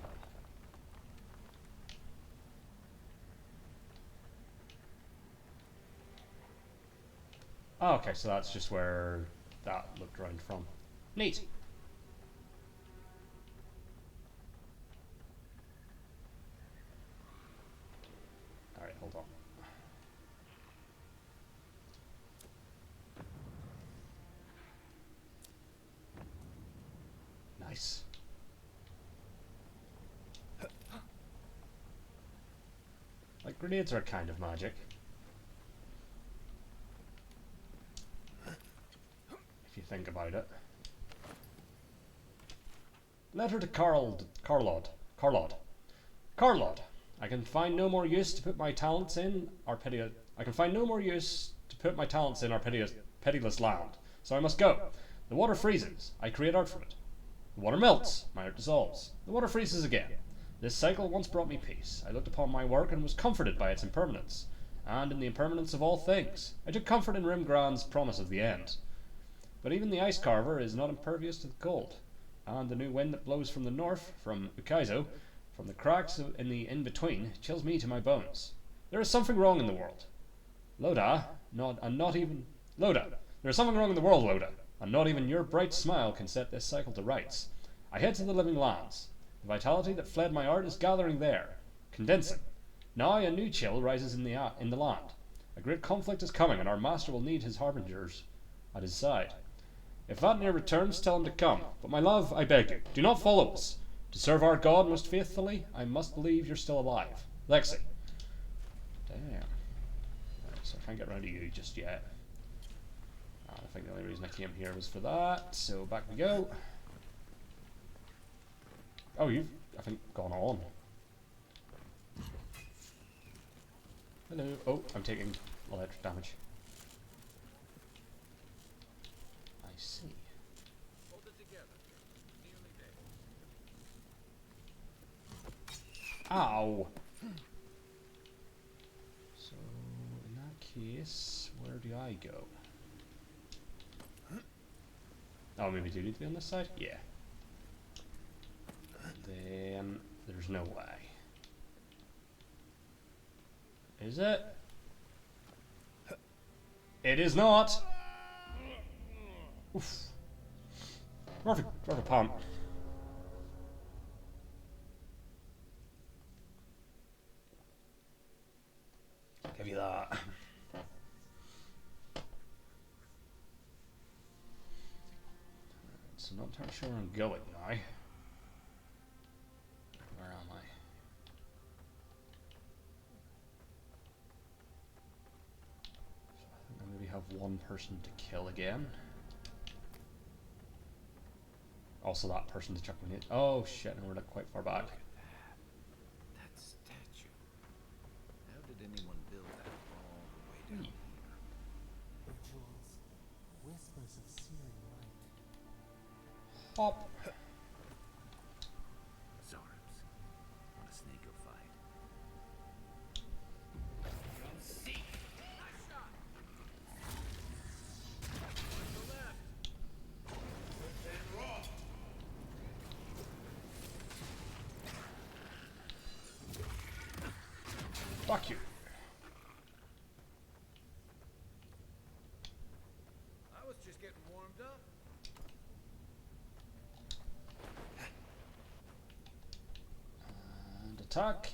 Oh, okay, so that's just where that looked around from. Neat. Alright, hold on. Nice. Like, grenades are kind of magic. If you think about it. Letter to Carlod. I can find no more use to put my talents in our pitiless land. So I must go. The water freezes. I create art from it. The water melts. My art dissolves. The water freezes again. This cycle once brought me peace. I looked upon my work and was comforted by its impermanence, and in the impermanence of all things. I took comfort in Rimgrand's promise of the end. But even the ice carver is not impervious to the cold, and the new wind that blows from the north, from Ukaizo, from the cracks in the in-between, chills me to my bones. There is something wrong in the world. Loda, there is something wrong in the world, Loda, and not even your bright smile can set this cycle to rights. I head to the living lands. The vitality that fled my art is gathering there, condensing. Now a new chill rises in the land. A great conflict is coming, and our master will need his harbingers at his side. If Vatnir returns, tell him to come. But my love, I beg you, do not follow us. To serve our god most faithfully, I must believe you're still alive. Lexi. Damn. Right, so I can't get around to you just yet. I think the only reason I came here was for that, so back we go. Oh, you've, I think, gone on. Hello. Oh, I'm taking electric damage. I see. Hold it together. Nearly there. Ow! So, in that case, where do I go? Oh, maybe do you need to be on this side? Yeah. Then there's no way. Is it? It is not! Oof. Perfect pump. Give you that. So I'm not entirely sure where I'm going now. Where am I? So I think I maybe have one person to kill again. Also that person to chuck me in. Oh shit, no, we're not quite far back. Look at that. That statue. How did anyone build that all the way down here? It was whispers of searing light. Hop. Zarms. Want a snake or fight? You'll seek. Nice shot. To the left. Good and raw. Fuck you. I was just getting warmed up. And attack.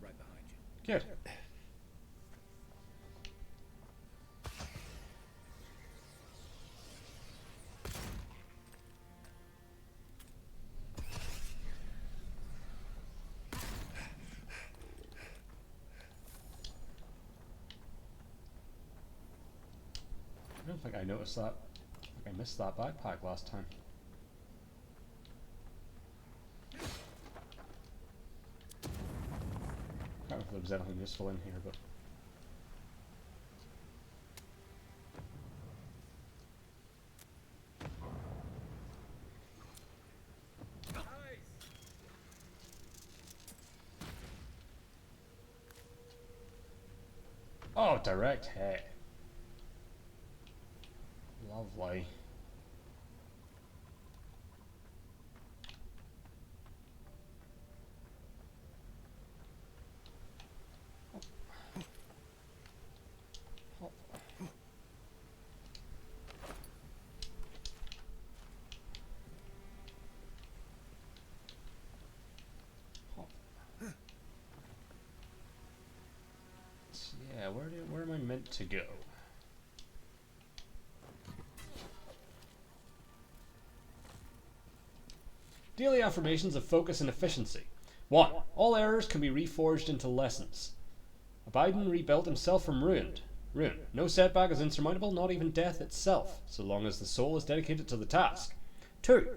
Right behind you. Good. I don't think I noticed that. I think I missed that backpack last time. I don't know if there was anything useful in here, but... Oh, direct hit. Lovely. Yeah, where am I meant to go? Daily affirmations of focus and efficiency. 1. All errors can be reforged into lessons. Abiden rebuilt himself from ruin. No setback is insurmountable, not even death itself, so long as the soul is dedicated to the task. 2.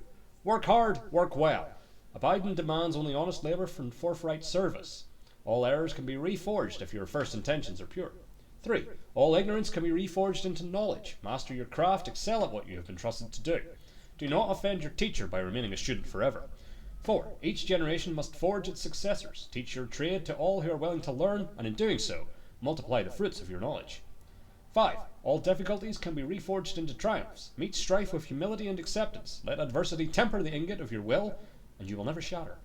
Work hard, work well. Abiden demands only honest labour from forthright service. All errors can be reforged if your first intentions are pure. 3. All ignorance can be reforged into knowledge. Master your craft, excel at what you have been trusted to do. Do not offend your teacher by remaining a student forever. 4. Each generation must forge its successors. Teach your trade to all who are willing to learn, and in doing so, multiply the fruits of your knowledge. 5. All difficulties can be reforged into triumphs. Meet strife with humility and acceptance. Let adversity temper the ingot of your will, and you will never shatter.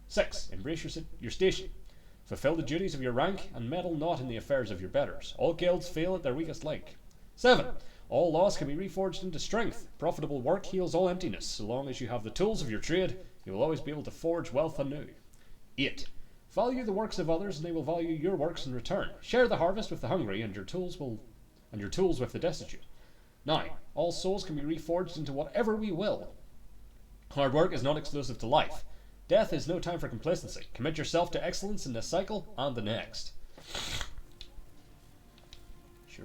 6. Embrace your station. Fulfill the duties of your rank, and meddle not in the affairs of your betters. All guilds fail at their weakest link. 7. All loss can be reforged into strength. Profitable work heals all emptiness. So long as you have the tools of your trade, you will always be able to forge wealth anew. 8. Value the works of others, and they will value your works in return. Share the harvest with the hungry, and your tools with the destitute. 9. All souls can be reforged into whatever we will. Hard work is not exclusive to life. Death is no time for complacency. Commit yourself to excellence in this cycle and the next. Sure.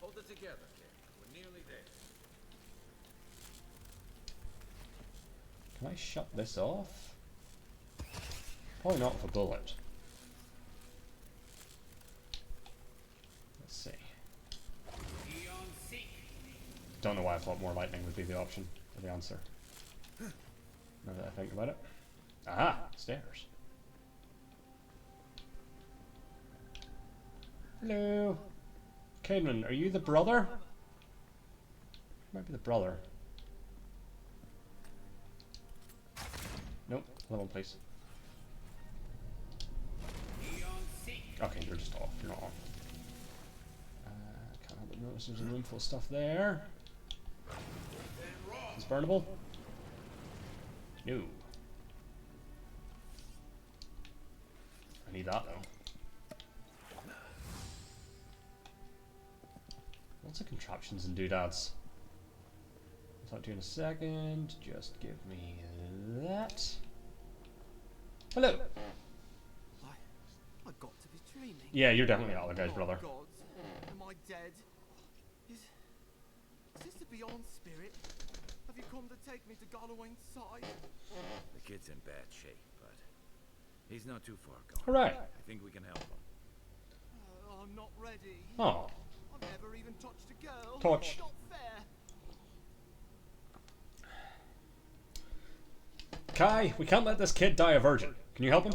Hold it together, kid. We're nearly there. Can I shut this off? Probably not with a bullet. Let's see. Don't know why I thought more lightning would be the option or the answer. Now that I think about it. Aha! Stairs. Hello. Caedmon, are you the brother? Might be the brother. Nope. Level, please. Okay, you're just off. You're not on. Can't help but notice there's a room full of stuff there. Is this burnable? No. I need that though. Lots of contraptions and doodads. I'll talk to you in a second. Just give me that. Hello. I got to be dreaming. Yeah, you're definitely the other guy's brother. Gods, am I dead? Is this the Beyond Spirit? Have you come to take me to Garlowain's side? The kid's in bad shape, but he's not too far gone. Alright. I think we can help him. I'm not ready. Oh. I've never even touched a girl. Touch. It's not fair. Kai, we can't let this kid die a virgin. Can you help him?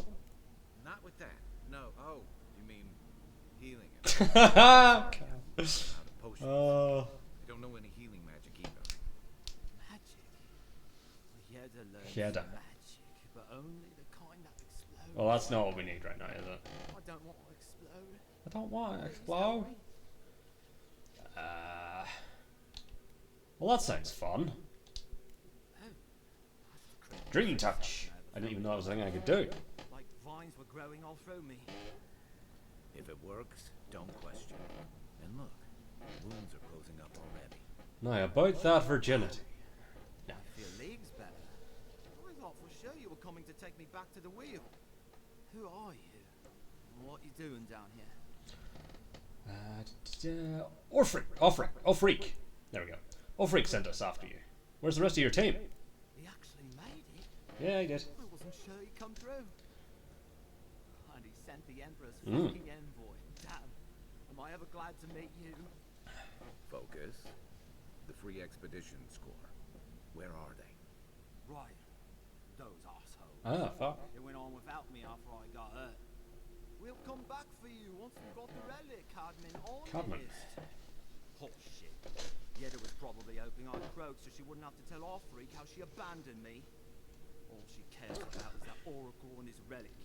Healing it. Oh. Out of potions. I don't know any healing magic either. Magic? Yeah, to learn Yeah, some magic, but only the kind that explodes. Well, that's not what we need right now, is it? I don't want to explode. I don't want to Please explode. help me. Well, that sounds fun. Oh, that's the crazy Dream stuff touch. I've I never didn't even know that was a thing I could do. Like vines were growing all through me. If it works, don't question. And look, wounds are closing up already. Now, about that virginity. I feel leagues better. I thought for sure you were coming to take me back to the wheel. Who are you? And what you doing down here? Freak. There we go. Freak sent us after you. Where's the rest of your team? He actually made it. Yeah, he did. I wasn't sure he'd come through. And he sent the Emperor's Mm. fucking envoy. Damn. Am I ever glad to meet you? Focus. The free expedition score. Where are they? Right. Those assholes. Ah, fuck. They went on without me after I got hurt. We'll come back for you once we've got the relic, Cadman, on Cadman. the list. Oh shit. Yeda was probably hoping I'd croak so she wouldn't have to tell our freak how she abandoned me. All she cares about is that oracle and his relic,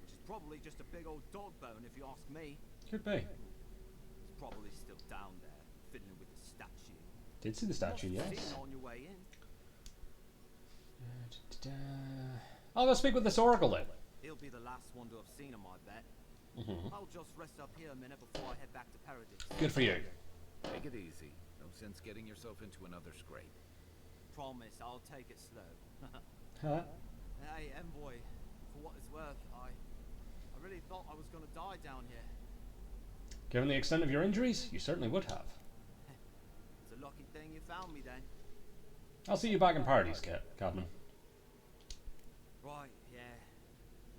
which is probably just a big old dog bone if you ask me. Could be. It's probably still down there, fiddling with the statue. Did see the statue, Must have yes. seen it on your way in. I'll go speak with this oracle then. He'll be the last one to have seen him, I bet. Mhm. I'll just rest up here a minute before I head back to Paradise. Good for you. Take it easy. No sense getting yourself into another scrape. Promise, I'll take it slow. Huh? Hey, Envoy, for what it's worth, I really thought I was gonna die down here. Given the extent of your injuries, you certainly would have. It's a lucky thing you found me then. I'll see you back in Paradise, Cadman. Right, yeah.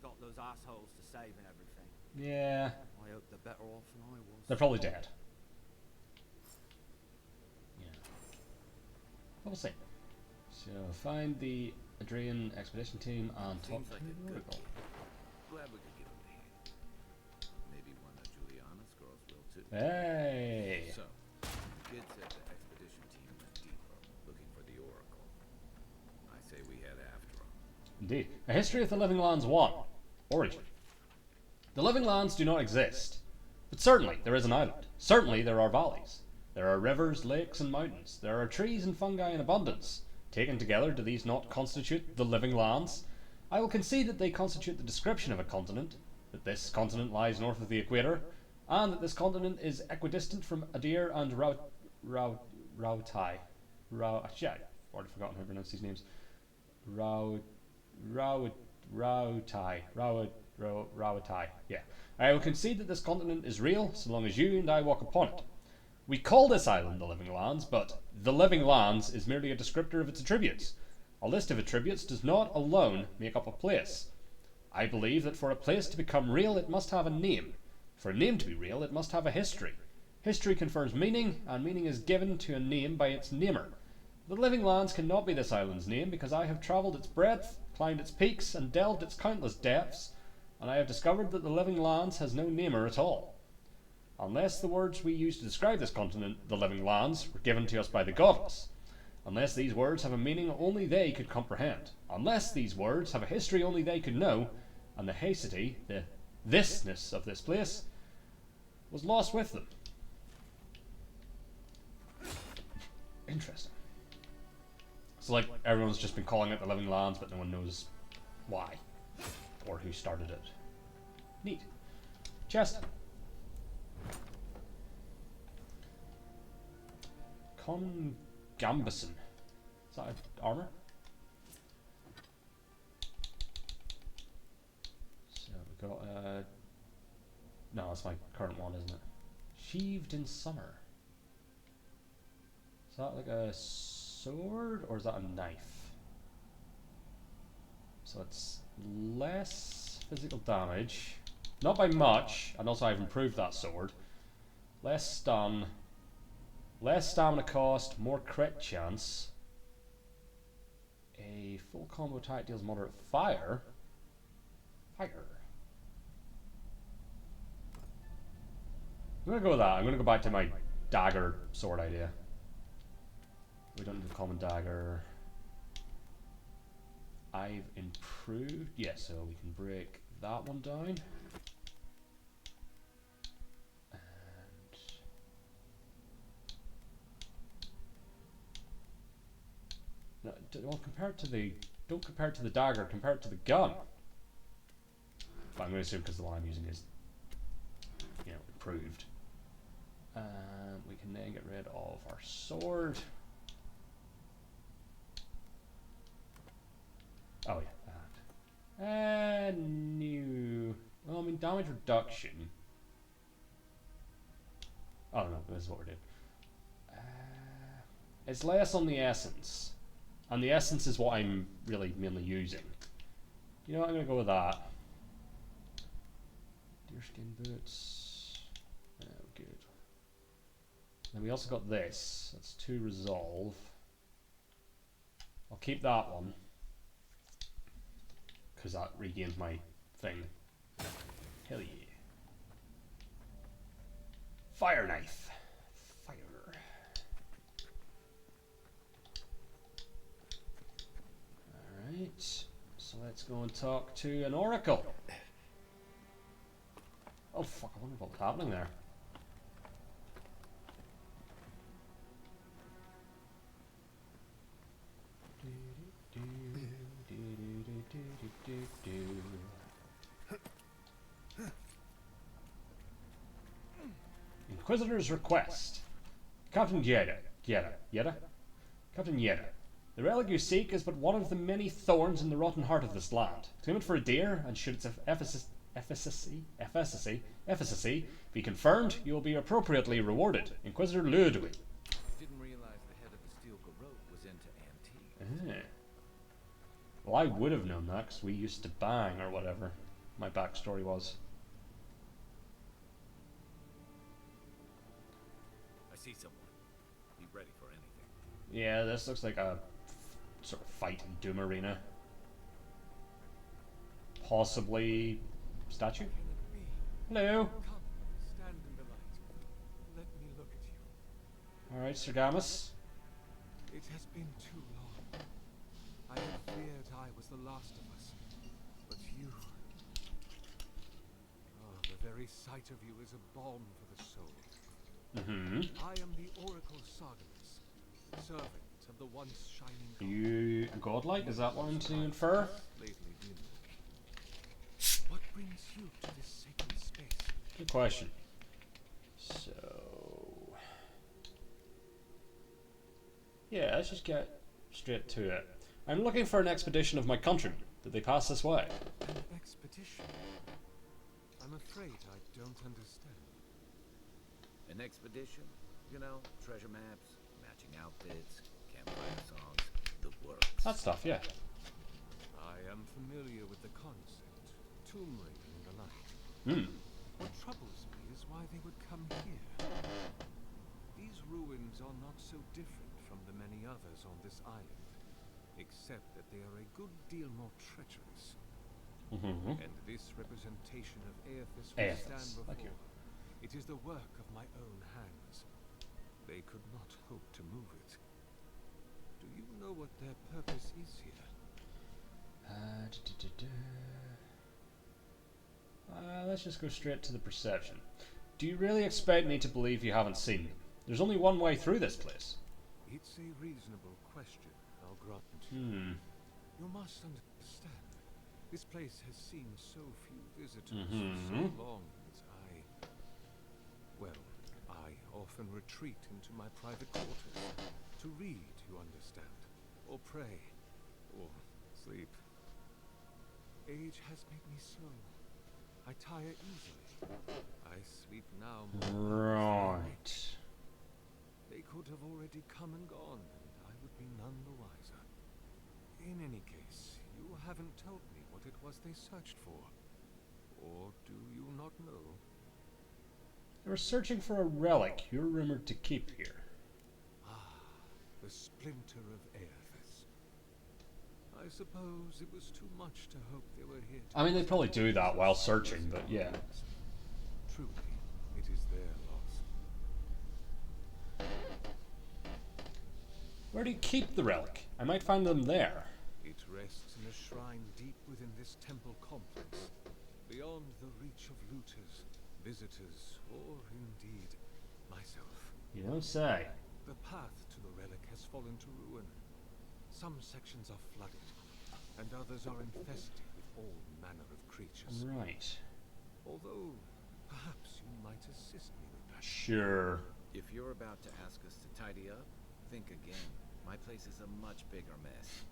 Got those assholes to save and everything. Yeah, I hope they're better off than I was. they're probably dead. Yeah. But we'll see. So, find the Adrian expedition team and talk Seems to like a the good oracle. kid. Glad we could give him a hand. Maybe one of Juliana's girls will too. Hey! So, the kid said the expedition team went deeper, looking for the oracle. I say we head after him. Indeed. A History of the Living Lands 1. Origin. The Living Lands do not exist. But certainly there is an island. Certainly there are valleys. There are rivers, lakes, and mountains. There are trees and fungi in abundance. Taken together, do these not constitute the Living Lands? I will concede that they constitute the description of a continent, that this continent lies north of the equator, and that this continent is equidistant from Adir and Rautai. I've already forgotten how to pronounce these names. Rautai. Yeah. I will concede that this continent is real, so long as you and I walk upon it. We call this island the Living Lands, but the Living Lands is merely a descriptor of its attributes. A list of attributes does not alone make up a place. I believe that for a place to become real, it must have a name. For a name to be real, it must have a history. History confers meaning, and meaning is given to a name by its namer. The Living Lands cannot be this island's name, because I have travelled its breadth, climbed its peaks, and delved its countless depths, and I have discovered that the Living Lands has no namer at all. Unless the words we use to describe this continent, the Living Lands, were given to us by the godless. Unless these words have a meaning only they could comprehend. Unless these words have a history only they could know, and the haecity, the thisness of this place, was lost with them. Interesting. So like, everyone's just been calling it the Living Lands, but no one knows why. Or who started it. Neat. Chest. Gambison. Is that armor? So we got no, that's my current one, isn't it? Sheathed in summer. Is that like a sword or is that a knife? So it's less physical damage. Not by much, and also I've improved that sword. Less stun. Less stamina cost, more crit chance. A full combo attack deals moderate fire. Fire. gonna go with that. I'm gonna go back to my dagger sword idea. We don't need a common dagger. I've improved. Yeah, so we can break that one down. No, well, compare it to the. Don't compare it to the dagger. Compare it to the gun. But I'm going to assume because the one I'm using is, you know, improved. We can then get rid of our sword. Oh yeah, that. New. Well, I mean, damage reduction. Oh no, this is what we're doing. It's less on the essence. And the essence is what I'm really mainly using. You know what, I'm going to go with that. Deerskin boots. Oh, good. Then we also got this. That's 2 resolve. I'll keep that one. Because that regains my thing. Hell yeah. Fire knife. Fire. Alright. So let's go and talk to an oracle. Oh fuck, I wonder what was happening there. Inquisitor's request. Captain Yeda. Captain Yeda. The relic you seek is but one of the many thorns in the rotten heart of this land. Claim it for a deer, and should its efficacy be confirmed, you will be appropriately rewarded. Inquisitor Ludwig. Didn't realize the head of the steel garrote was into antiques. Well, I would have known that because we used to bang or whatever my backstory was. I see someone. Be ready for anything. Yeah, this looks like a sort of fight in Doom Arena. Possibly statue? Hello. Come, stand in the light. Let me look at you. Alright, Sir Gamus. It has been too long. I had feared I was the last of us. But you... Oh, the very sight of you is a balm for the soul. I am the Oracle Sargeras, servant of the once shining Are you godlike? Is that what I'm to infer? lately dimmed. What brings you to this sacred space? Good question. So... yeah, let's just get straight to it. I'm looking for an expedition of my countrymen. Did they pass this way? An expedition? I'm afraid I don't understand. An expedition? You know, treasure maps, matching outfits, campfire songs, the works. That stuff, yeah. I am familiar with the concept, tomb raiding and the like. What troubles me is why they would come here. These ruins are not so different from the many others on this island, except that they are a good deal more treacherous. And this representation of Aethys will stand before. Thank you. It is the work of my own hands. They could not hope to move it. Do you know what their purpose is here? Let's just go straight to the perception. Do you really expect me to believe you haven't seen them? There's only one way through this place. It's a reasonable question, I'll grant you. You must understand, this place has seen so few visitors for so long that I often retreat into my private quarters to read, you understand, or pray, or sleep. Age has made me slow. I tire easily. I sleep now more. Right. They could have already come and gone, and I would be none the wiser. In any case, you haven't told me what it was they searched for. Or do you not know? They were searching for a relic you're rumored to keep here. The splinter of Aethys. I suppose it was too much to hope they were here to... I mean, they probably do that while searching, but yeah. Truly, it is their loss. Where do you keep the relic? I might find them there. It rests in a shrine deep within this temple complex, beyond the reach of looters, visitors, or indeed myself. You don't say. The path to the relic has fallen to ruin. Some sections are flooded, and others are infested with all manner of creatures. Right. Although, perhaps you might assist me with that. Sure. If you're about to ask us to tidy up, think again. My place is a much bigger mess.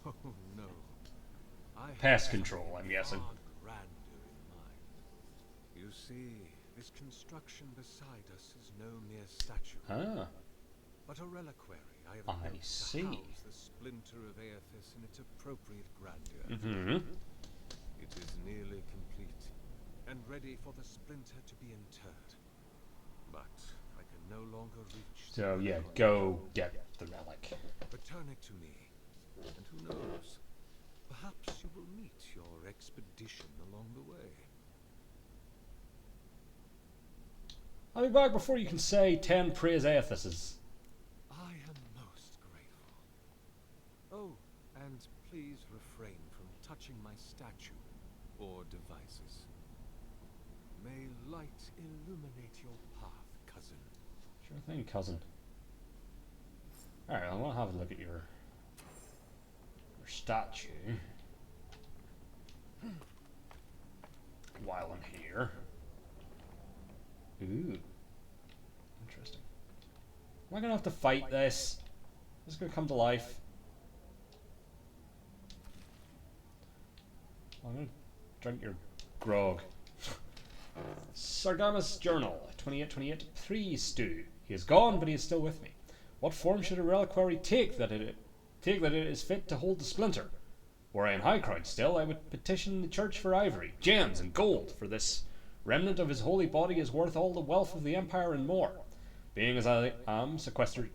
Oh no. I Pest have control, I'm guessing. far grander in mind. You see, this construction beside us is no mere statue, Ah. but a reliquary I have I built see. to house the splinter of Aethys in its appropriate grandeur. Mm-hmm. It is nearly complete, and ready for the splinter to be interred. But I can no longer reach So the yeah, relic. go get the relic. Return it to me, and who knows? Perhaps you will meet your expedition along the way. I'll be back before you can say 10 praise Aethyses. I am most grateful. Oh, and please refrain from touching my statue or devices. May light illuminate your path, cousin. Sure thing, cousin. Alright, I want to have a look at your statue while I'm here. Ooh. Interesting. Am I going to have to fight this? Is this going to come to life? I'm going to drink your grog. Sargamas Journal, 2828, 3 stew. He is gone, but he is still with me. What form should a reliquary take that it is fit to hold the splinter? Were I in High Crown still, I would petition the church for ivory, gems, and gold, for this remnant of his holy body is worth all the wealth of the empire and more. Being as I am sequestered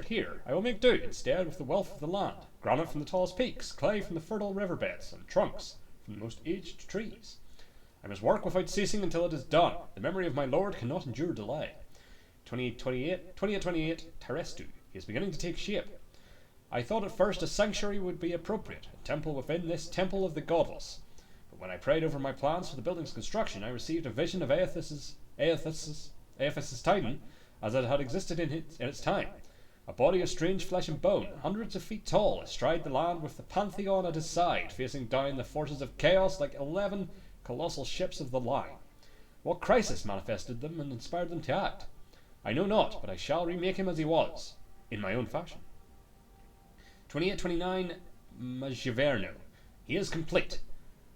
here, I will make do instead with the wealth of the land, granite from the tallest peaks, clay from the fertile riverbeds, and trunks from the most aged trees. I must work without ceasing until it is done. The memory of my lord cannot endure delay. 2828, Terestu. He is beginning to take shape. I thought at first a sanctuary would be appropriate, a temple within this temple of the godless. But when I prayed over my plans for the building's construction, I received a vision of Aethys' Titan as it had existed in its time. A body of strange flesh and bone, hundreds of feet tall, astride the land with the Pantheon at his side, facing down the forces of chaos like 11 colossal ships of the line. What crisis manifested them and inspired them to act? I know not, but I shall remake him as he was, in my own fashion. 2829, Magiverno. He is complete,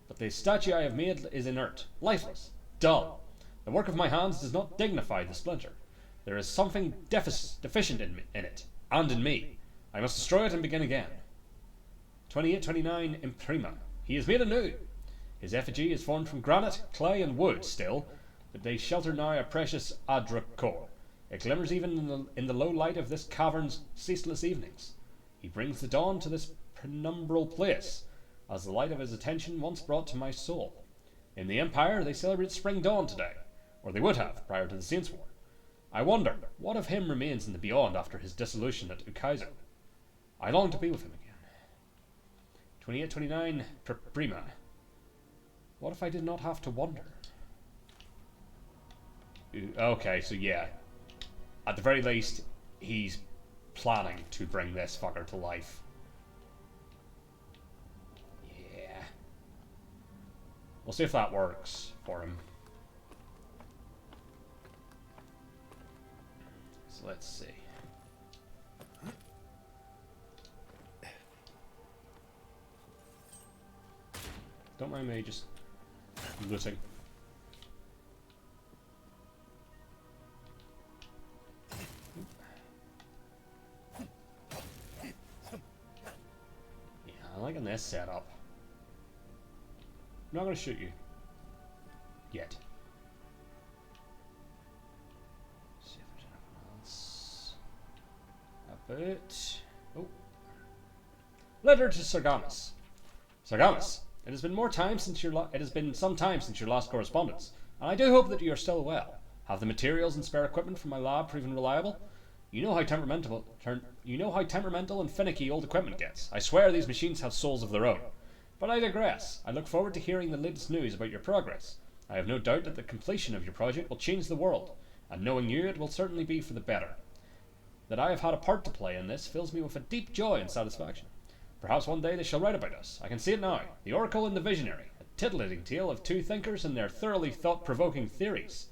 but the statue I have made is inert, lifeless, dull. The work of my hands does not dignify the splinter. There is something deficient in it, and in me. I must destroy it and begin again. 2829, Imprima. He is made anew. His effigy is formed from granite, clay, and wood still, but they shelter now a precious Adracor. It glimmers even in the low light of this cavern's ceaseless evenings. He brings the dawn to this penumbral place, as the light of his attention once brought to my soul. In the Empire, they celebrate Spring Dawn today, or they would have prior to the Saints' War. I wonder, what of him remains in the beyond after his dissolution at Ukaizo? I long to be with him again. 2829, Prima. What if I did not have to wonder? Okay, so yeah. At the very least, he's planning to bring this fucker to life. Yeah. We'll see if that works for him. So let's see. Don't mind me just looting. Yeah, I'm liking this setup. I'm not gonna shoot you. Yet. See if there's anything else. A bit. Oh. Letter to Sargamas. Sargamas, it has been some time since your last correspondence, and I do hope that you are still well. Have the materials and spare equipment from my lab proven reliable? You know how temperamental and finicky old equipment gets. I swear these machines have souls of their own. But I digress. I look forward to hearing the latest news about your progress. I have no doubt that the completion of your project will change the world, and knowing you, it will certainly be for the better. That I have had a part to play in this fills me with a deep joy and satisfaction. Perhaps one day they shall write about us. I can see it now. The Oracle and the Visionary, a titillating tale of two thinkers and their thoroughly thought-provoking theories.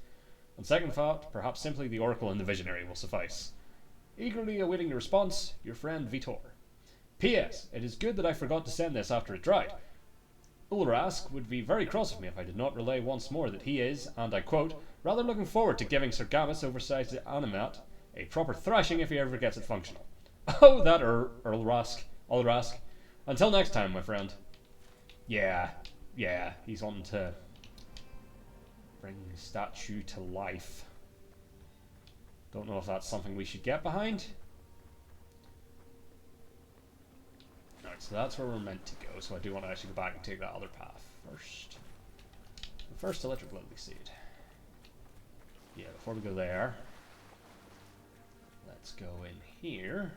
On second thought, perhaps simply the Oracle and the Visionary will suffice. Eagerly awaiting the response, your friend Vitor. P.S. It is good that I forgot to send this after it dried. Ulrask would be very cross of me if I did not relay once more that he is, and I quote, rather looking forward to giving Sir Gamus oversized animat a proper thrashing if he ever gets it functional. Oh, that Ulrask. Until next time, my friend. Yeah, he's wanting to bring the statue to life. Don't know if that's something we should get behind. Alright, so that's where we're meant to go, so I do want to actually go back and take that other path first. The first electric lily seed. Yeah, before we go there, let's go in here.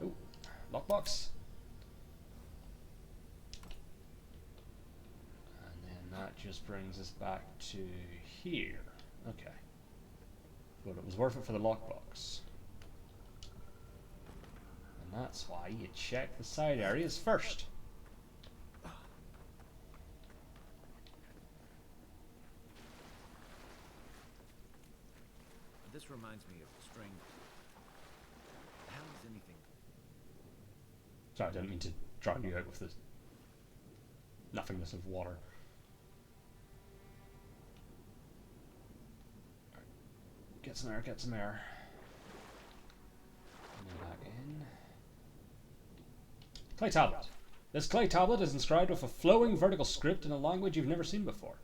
Oh, lockbox. That just brings us back to here. Okay. But it was worth it for the lockbox. And that's why you check the side areas first. This reminds me of the string. How is anything? Sorry, I didn't mean to drown you out with the nothingness of water. Get some air, get some air. And then back in. Clay tablet. This clay tablet is inscribed with a flowing vertical script in a language you've never seen before.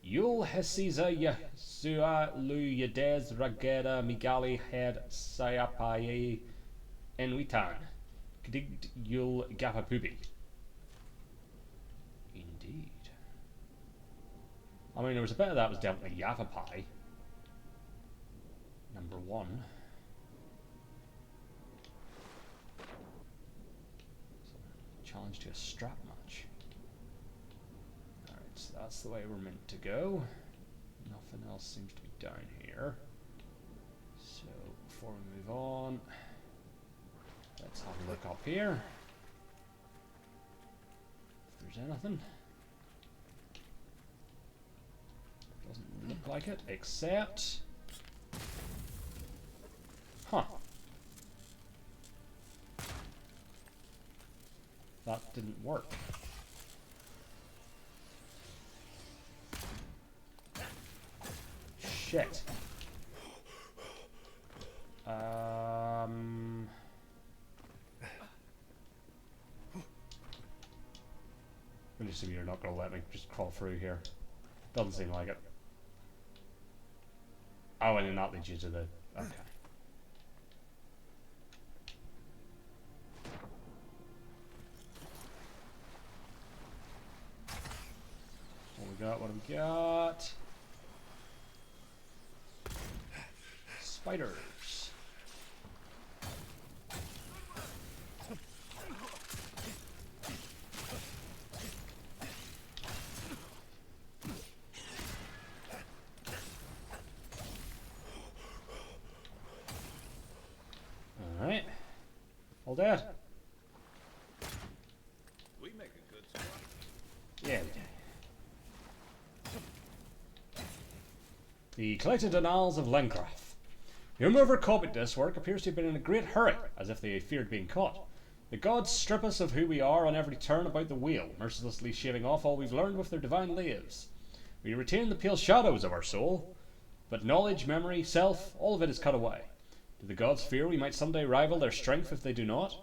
Yul Hesiza Yasua Lu Yadez Rageda Migali Head Sayapaye Enwitan. Kdig Yul Gapapubi. Indeed. I mean, there was a bit of that was definitely Yavapai. Number 1. So, challenge to a strap match. Alright, so that's the way we're meant to go. Nothing else seems to be down here. So, before we move on, let's have a look up here. If there's anything. Doesn't look like it, except... Huh. That didn't work. Shit. I'm assuming you're not going to let me just crawl through here. Doesn't seem like it. Oh, and then that leads you to the... Okay. What have we got? Spiders. Alright. All dead. We make a good squad. Yeah, we do. The collected annals of Lencraft. Whomever copied this work appears to have been in a great hurry, as if they feared being caught. The gods strip us of who we are on every turn about the wheel, mercilessly shaving off all we've learned with their divine leaves. We retain the pale shadows of our soul, but knowledge, memory, self, all of it is cut away. Do the gods fear we might someday rival their strength if they do not?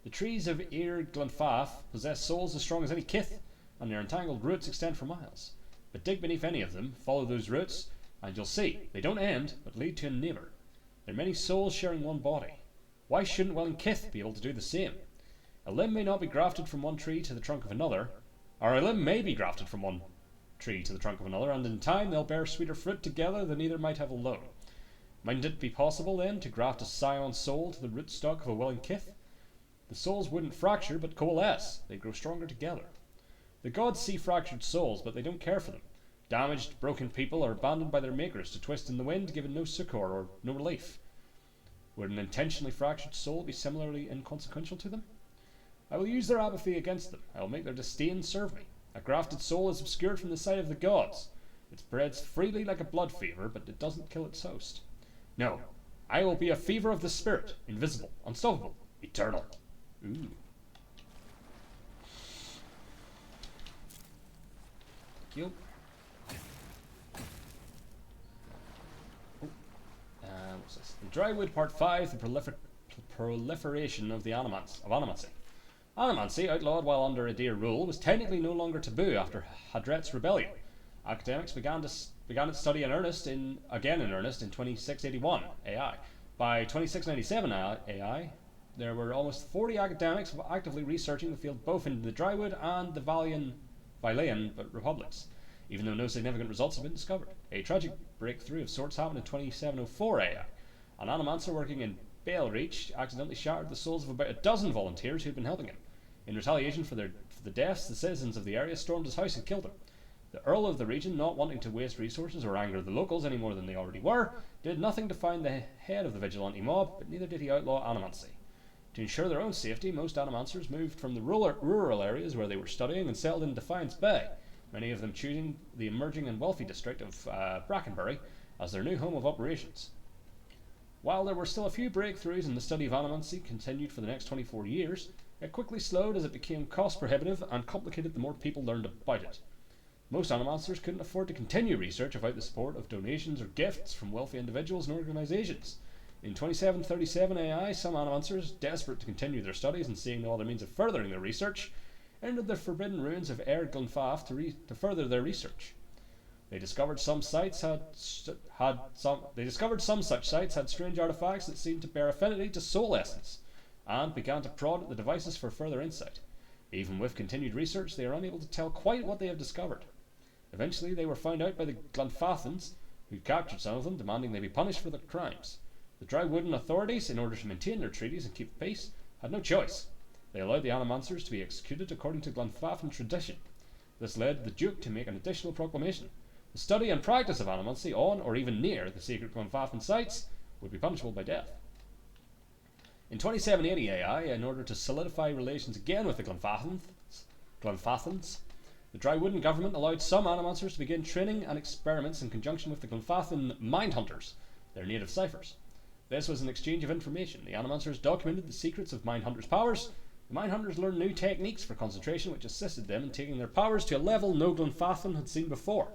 The trees of Ir Glenfath possess souls as strong as any kith, and their entangled roots extend for miles. But dig beneath any of them, follow those roots, and you'll see, they don't end, but lead to a neighbour. There are many souls sharing one body. Why shouldn't willing kith be able to do the same? A limb may not be grafted from one tree to the trunk of another, or a limb may be grafted from one tree to the trunk of another, and in time they'll bear sweeter fruit together than either might have alone. Mightn't it be possible, then, to graft a scion soul to the rootstock of a willing kith? The souls wouldn't fracture, but coalesce. They grow stronger together. The gods see fractured souls, but they don't care for them. Damaged, broken people are abandoned by their makers to twist in the wind, given no succour or no relief. Would an intentionally fractured soul be similarly inconsequential to them? I will use their apathy against them. I will make their disdain serve me. A grafted soul is obscured from the sight of the gods. It spreads freely like a blood fever, but it doesn't kill its host. No, I will be a fever of the spirit, invisible, unstoppable, eternal. Ooh. Thank you. What's this? In Drywood Part 5, the proliferation of the animancy. Animancy, outlawed while under Adair rule, was technically no longer taboo after Hadret's rebellion. Academics began its study in earnest in 2681 AI. By 2697 AI, there were almost 40 academics actively researching the field both in the Drywood and the Vailian republics, even though no significant results have been discovered. A tragic breakthrough of sorts happened in 2704 AI. An animancer working in Balereach accidentally shattered the souls of about a dozen volunteers who had been helping him. In retaliation for the deaths, the citizens of the area stormed his house and killed him. The Earl of the region, not wanting to waste resources or anger the locals any more than they already were, did nothing to find the head of the vigilante mob, but neither did he outlaw animancy. To ensure their own safety, most animancers moved from the rural areas where they were studying and settled in Defiance Bay, many of them choosing the emerging and wealthy district of Brackenbury as their new home of operations. While there were still a few breakthroughs in the study of animancy continued for the next 24 years, it quickly slowed as it became cost prohibitive and complicated the more people learned about it. Most animancers couldn't afford to continue research without the support of donations or gifts from wealthy individuals and organisations. In 2737 AI, some animancers, desperate to continue their studies and seeing no other means of furthering their research, entered the forbidden ruins of Air Glenfath to further their research. They discovered some such sites had strange artifacts that seemed to bear affinity to soul essence, and began to prod at the devices for further insight. Even with continued research, they are unable to tell quite what they have discovered. Eventually, they were found out by the Glenfathans, who captured some of them, demanding they be punished for their crimes. The Drywooden authorities, in order to maintain their treaties and keep the peace, had no choice. They allowed the animancers to be executed according to Glenfathan tradition. This led the Duke to make an additional proclamation. The study and practice of animancy on or even near the sacred Glenfathan sites would be punishable by death. In 2780 AI, in order to solidify relations again with the Glenfathans, the Drywooden government allowed some animancers to begin training and experiments in conjunction with the Glenfathan Mindhunters, their native ciphers. This was an exchange of information. The animancers documented the secrets of Mindhunters' powers. The Mindhunters learned new techniques for concentration which assisted them in taking their powers to a level no Glenfathan had seen before.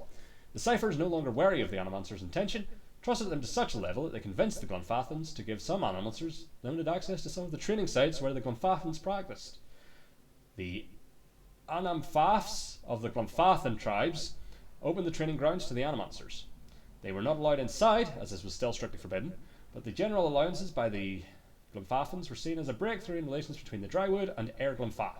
The ciphers, no longer wary of the animancers' intention, trusted them to such a level that they convinced the Glenfathans to give some animancers limited access to some of the training sites where the Glenfathans practiced. The Anamphafs of the Glenfathan tribes opened the training grounds to the animancers. They were not allowed inside, as this was still strictly forbidden, but the general allowances by the Glenfathans were seen as a breakthrough in relations between the Drywood and Air Glenfath.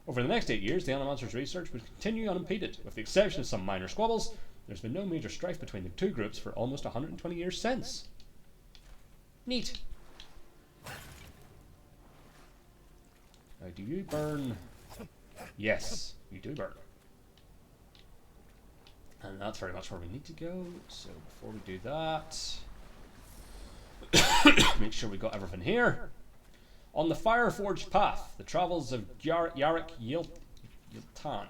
Over the next 8 years, the animancers' research would continue unimpeded. With the exception of some minor squabbles, there's been no major strife between the two groups for almost 120 years since. Neat. Now, do you burn? Yes, you do burn. And that's very much where we need to go. So before we do that, make sure we got everything here. On the fire-forged path, the travels of Yarrick Yiltan.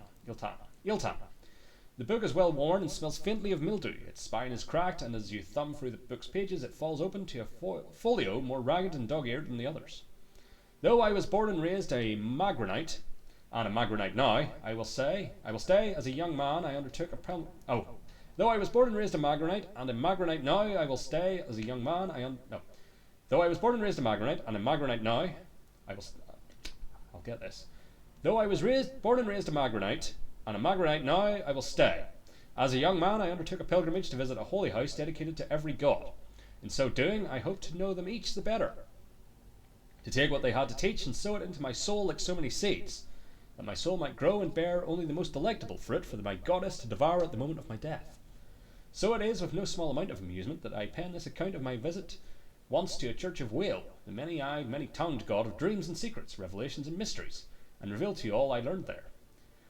The book is well worn and smells faintly of mildew. Its spine is cracked, and as you thumb through the book's pages, it falls open to a folio more ragged and dog-eared than the others. Though I was born and raised a Magronite, and a Magronite now, I will stay as a young man. I undertook a Though I was born and raised a Magronite, and a Magronite now, I will stay as a young man. Though I was born and raised a Magronite, and a Magronite now, I'll get this. Though I was born and raised a Magronite, and a Magronite now, I will stay. As a young man, I undertook a pilgrimage to visit a holy house dedicated to every god. In so doing, I hoped to know them each the better, to take what they had to teach and sow it into my soul like so many seeds. that my soul might grow and bear only the most delectable fruit for my goddess to devour at the moment of my death. So it is with no small amount of amusement that I pen this account of my visit once to a church of Whale, the many-eyed, many-tongued god of dreams and secrets, revelations and mysteries, and reveal to you all I learned there.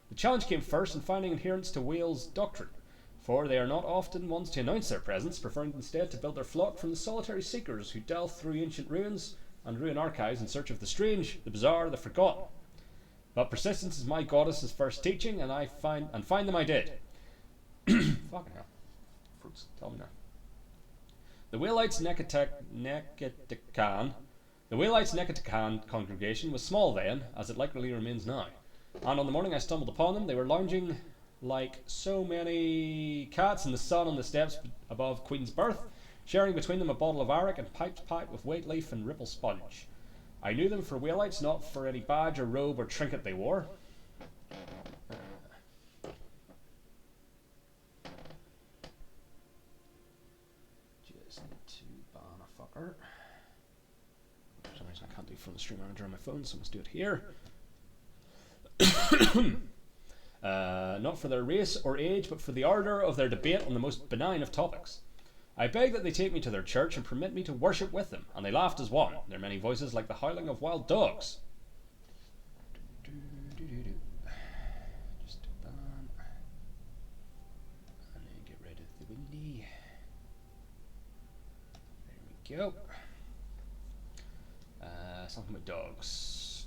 The challenge came first in finding adherents to Whale's doctrine, for they are not often ones to announce their presence, preferring instead to build their flock from the solitary seekers who delve through ancient ruins and ruin archives in search of the strange, the bizarre, the forgotten. But persistence is my goddess's first teaching, and find them I did. Fucking hell. Fruits, tell me now. The Whaleites' Nekatakan congregation was small then, as it likely remains now. And on the morning I stumbled upon them, they were lounging like so many cats in the sun on the steps above Queen's Berth, sharing between them a bottle of arrack and pipes packed with wheat leaf and ripple sponge. I knew them for Whaleites, not for any badge or robe or trinket they wore. Just need to ban a fucker. For some reason I can't do from the stream manager on my phone, so let's do it here. Not for their race or age, but for the ardour of their debate on the most benign of topics. I begged that they take me to their church and permit me to worship with them, and they laughed as one, their many voices like the howling of wild dogs. Just ban. And then get rid of the windy. There we go. Something with dogs.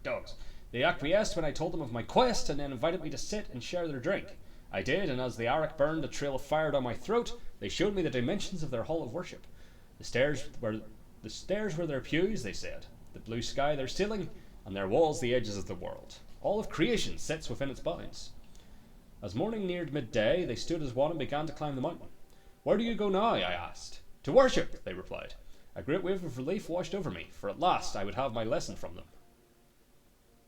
Dogs. They acquiesced when I told them of my quest and then invited me to sit and share their drink. I did, and as the arrack burned a trail of fire down my throat, they showed me the dimensions of their hall of worship. The stairs were their pews, they said, the blue sky their ceiling, and their walls the edges of the world. All of creation sits within its bounds. As morning neared midday, they stood as one and began to climb the mountain. Where do you go now? I asked. To worship, they replied. A great wave of relief washed over me, for at last I would have my lesson from them.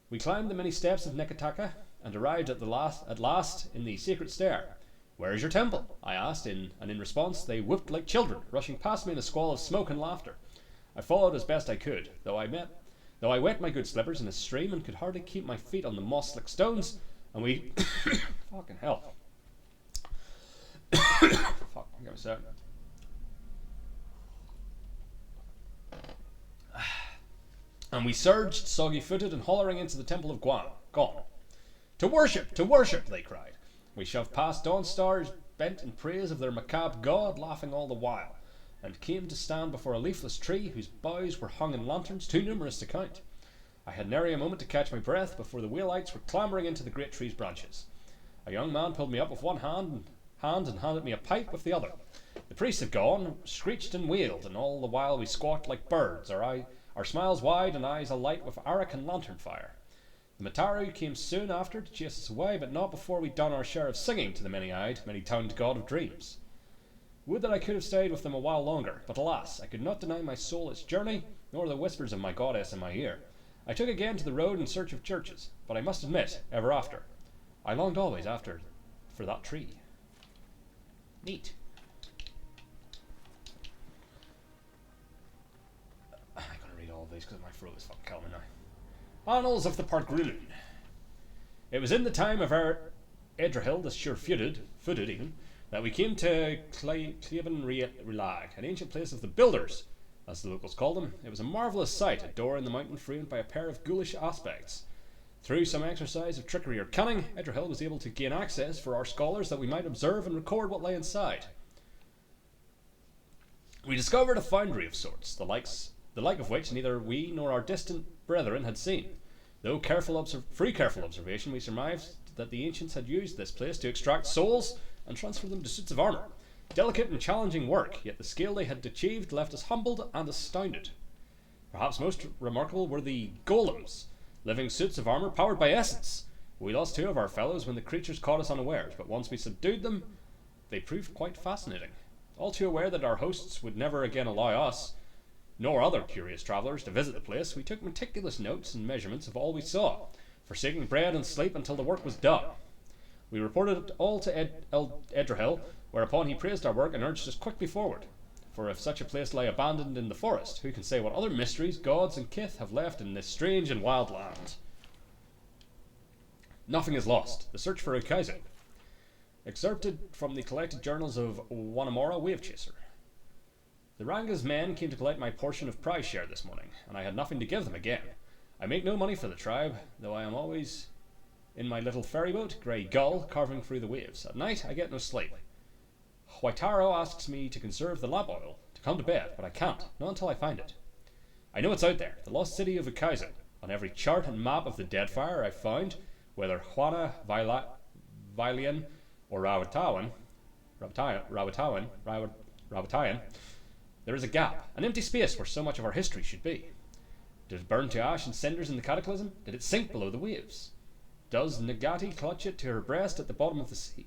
We climbed the many steps of Nekataka, and arrived at last in the sacred stair. Where is your temple? I asked, and in response they whooped like children, rushing past me in a squall of smoke and laughter. I followed as best I could, though I wet my good slippers in a stream and could hardly keep my feet on the moss-slick stones, and we... Fucking hell. Fuck, give me a second. And we surged, soggy-footed and hollering into the temple of Guan. Gone. To worship, they cried. We shoved past dawn stars bent in praise of their macabre god, laughing all the while, and came to stand before a leafless tree whose boughs were hung in lanterns too numerous to count. I had nary a moment to catch my breath before the Whaleites were clambering into the great tree's branches. A young man pulled me up with one hand and handed me a pipe with the other. The priests had gone, screeched and wailed, and all the while we squawked like birds, our smiles wide and eyes alight with arrack and lantern fire. The Mataru came soon after to chase us away, but not before we'd done our share of singing to the many-eyed, many-tongued god of dreams. Would that I could have stayed with them a while longer, but alas, I could not deny my soul its journey, nor the whispers of my goddess in my ear. I took again to the road in search of churches, but I must admit, ever after, I longed always for that tree. Neat. I'm gonna read all of these because my throat is fucking killing me now. Annals of the Pargrulin. It was in the time of our Edrahil, the sure-footed even, that we came to Cleaven Relag, an ancient place of the builders, as the locals called them. It was a marvellous sight, a door in the mountain framed by a pair of ghoulish aspects. Through some exercise of trickery or cunning, Edrahil was able to gain access for our scholars that we might observe and record what lay inside. We discovered a foundry of sorts, the like of which neither we nor our distant brethren had seen. Though through careful observation, we surmised that the ancients had used this place to extract souls and transfer them to suits of armour. Delicate and challenging work, yet the scale they had achieved left us humbled and astounded. Perhaps most remarkable were the golems, living suits of armour powered by essence. We lost 2 of our fellows when the creatures caught us unawares, but once we subdued them, they proved quite fascinating. All too aware that our hosts would never again allow us, nor other curious travellers, to visit the place, we took meticulous notes and measurements of all we saw, forsaking bread and sleep until the work was done. We reported it all to Edrahil, whereupon he praised our work and urged us quickly forward. For if such a place lay abandoned in the forest, who can say what other mysteries gods and kith have left in this strange and wild land? Nothing is lost. The search for a Kaiser. Excerpted from the collected journals of Wanamora Wavechaser. The Ranga's men came to collect my portion of prize share this morning, and I had nothing to give them again. I make no money for the tribe, though I am always in my little ferryboat, Grey Gull, carving through the waves. At night, I get no sleep. Huaytaro asks me to conserve the lamp oil, to come to bed, but I can't, not until I find it. I know it's out there, the lost city of Ukaizen. On every chart and map of the Deadfire I've found, whether Juana, Vilian, or Rawatayan, there is a gap, an empty space where so much of our history should be. Did it burn to ash and cinders in the cataclysm? Did it sink below the waves? Does Nagati clutch it to her breast at the bottom of the sea?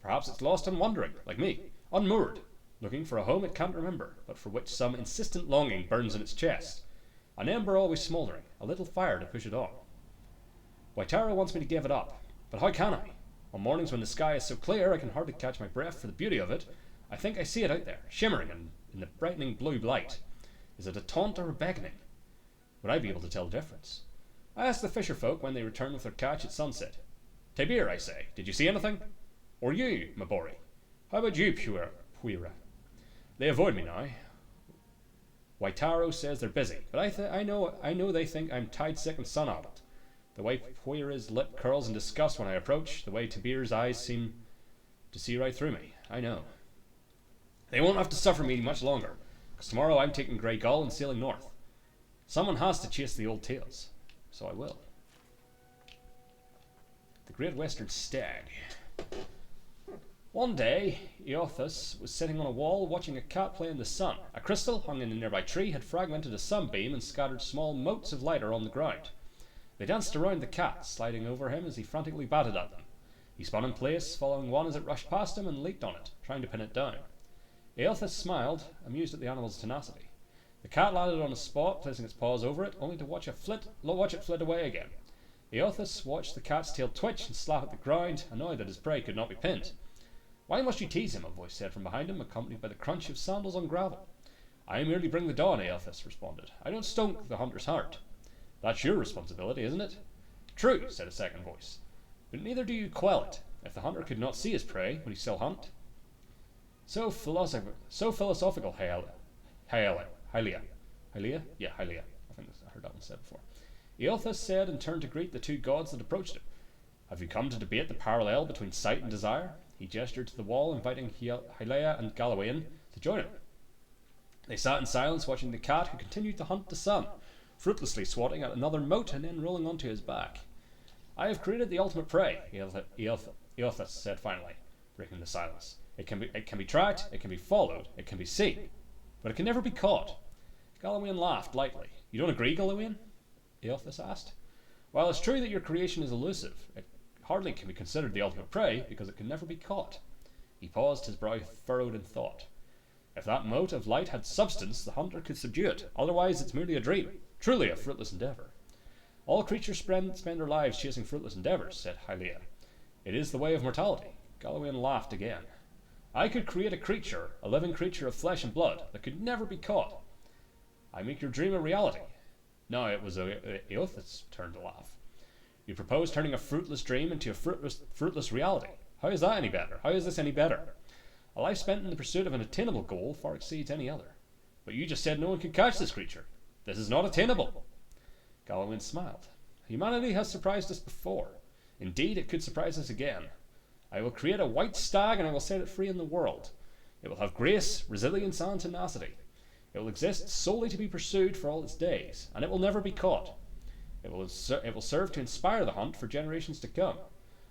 Perhaps it's lost and wandering, like me, unmoored, looking for a home it can't remember, but for which some insistent longing burns in its chest. An ember always smouldering, a little fire to push it on. Waitara wants me to give it up, but how can I? On mornings when the sky is so clear I can hardly catch my breath for the beauty of it, I think I see it out there, shimmering in the brightening blue light. Is it a taunt or a beckoning? Would I be able to tell the difference? I ask the fisher folk when they return with their catch at sunset. Tabir, I say, did you see anything? Or you, Mabori? How about you, Puira? They avoid me now. Waitaro says they're busy, but I know they think I'm tide sick and sun-addled. The way Puira's lip curls in disgust when I approach, the way Tabir's eyes seem to see right through me. I know. They won't have to suffer me much longer, because tomorrow I'm taking Grey Gull and sailing north. Someone has to chase the old tales, so I will. The Great Western Stag. One day, Eothas was sitting on a wall watching a cat play in the sun. A crystal hung in a nearby tree had fragmented a sunbeam and scattered small motes of light around the ground. They danced around the cat, sliding over him as he frantically batted at them. He spun in place, following one as it rushed past him, and leaped on it, trying to pin it down. Eothas smiled, amused at the animal's tenacity. The cat landed on a spot, placing its paws over it, only to watch it flit away again. Eothas watched the cat's tail twitch and slap at the ground, annoyed that his prey could not be pinned. Why must you tease him? A voice said from behind him, accompanied by the crunch of sandals on gravel. I merely bring the dawn, Eothas responded. I don't stoke the hunter's heart. That's your responsibility, isn't it? True, said a second voice. But neither do you quell it. If the hunter could not see his prey, would he still hunt? So philosophical, Hylia. Yeah, Hylia. I think I heard that one said before. Eothas said and turned to greet the two gods that approached him. Have you come to debate the parallel between sight and desire? He gestured to the wall, inviting Hylia and Galawain to join him. They sat in silence, watching the cat, who continued to hunt the sun, fruitlessly swatting at another mote and then rolling onto his back. I have created the ultimate prey, Eothas said finally, breaking the silence. It can be tracked, it can be followed, it can be seen, but it can never be caught. Galawain laughed lightly. You don't agree, Galawain? Eothas asked. While it's true that your creation is elusive, it hardly can be considered the ultimate prey because it can never be caught. He paused, his brow furrowed in thought. If that mote of light had substance, the hunter could subdue it. Otherwise, it's merely a dream, truly a fruitless endeavour. All creatures spend their lives chasing fruitless endeavours, said Hylia. It is the way of mortality. Galawain laughed again. I could create a creature, a living creature of flesh and blood, that could never be caught. I make your dream a reality. Now it was Eothas' turn to laugh. You propose turning a fruitless dream into a fruitless reality. How is that any better? How is this any better? A life spent in the pursuit of an attainable goal far exceeds any other. But you just said no one could catch this creature. This is not attainable. Galawain smiled. Humanity has surprised us before. Indeed, it could surprise us again. I will create a white stag and I will set it free in the world. It will have grace, resilience, and tenacity. It will exist solely to be pursued for all its days, and it will never be caught. It will serve to inspire the hunt for generations to come.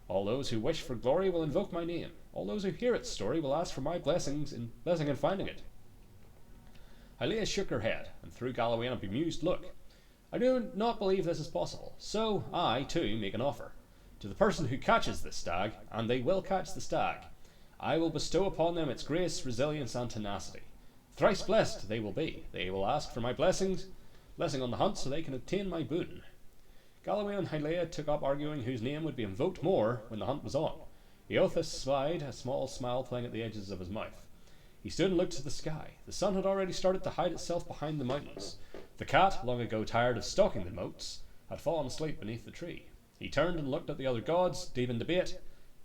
All those who wish for glory will invoke my name. All those who hear its story will ask for my blessing in finding it. Hylia shook her head and threw Galawain a bemused look. I do not believe this is possible, so I, too, make an offer. To the person who catches this stag, and they will catch the stag, I will bestow upon them its grace, resilience, and tenacity. Thrice blessed they will be. They will ask for my blessing on the hunt so they can obtain my boon. Galawain and Hylia took up arguing whose name would be invoked more when the hunt was on. Eothas spied a small smile playing at the edges of his mouth. He stood and looked to the sky. The sun had already started to hide itself behind the mountains. The cat, long ago tired of stalking the moats, had fallen asleep beneath the tree. He turned and looked at the other gods, deep in debate,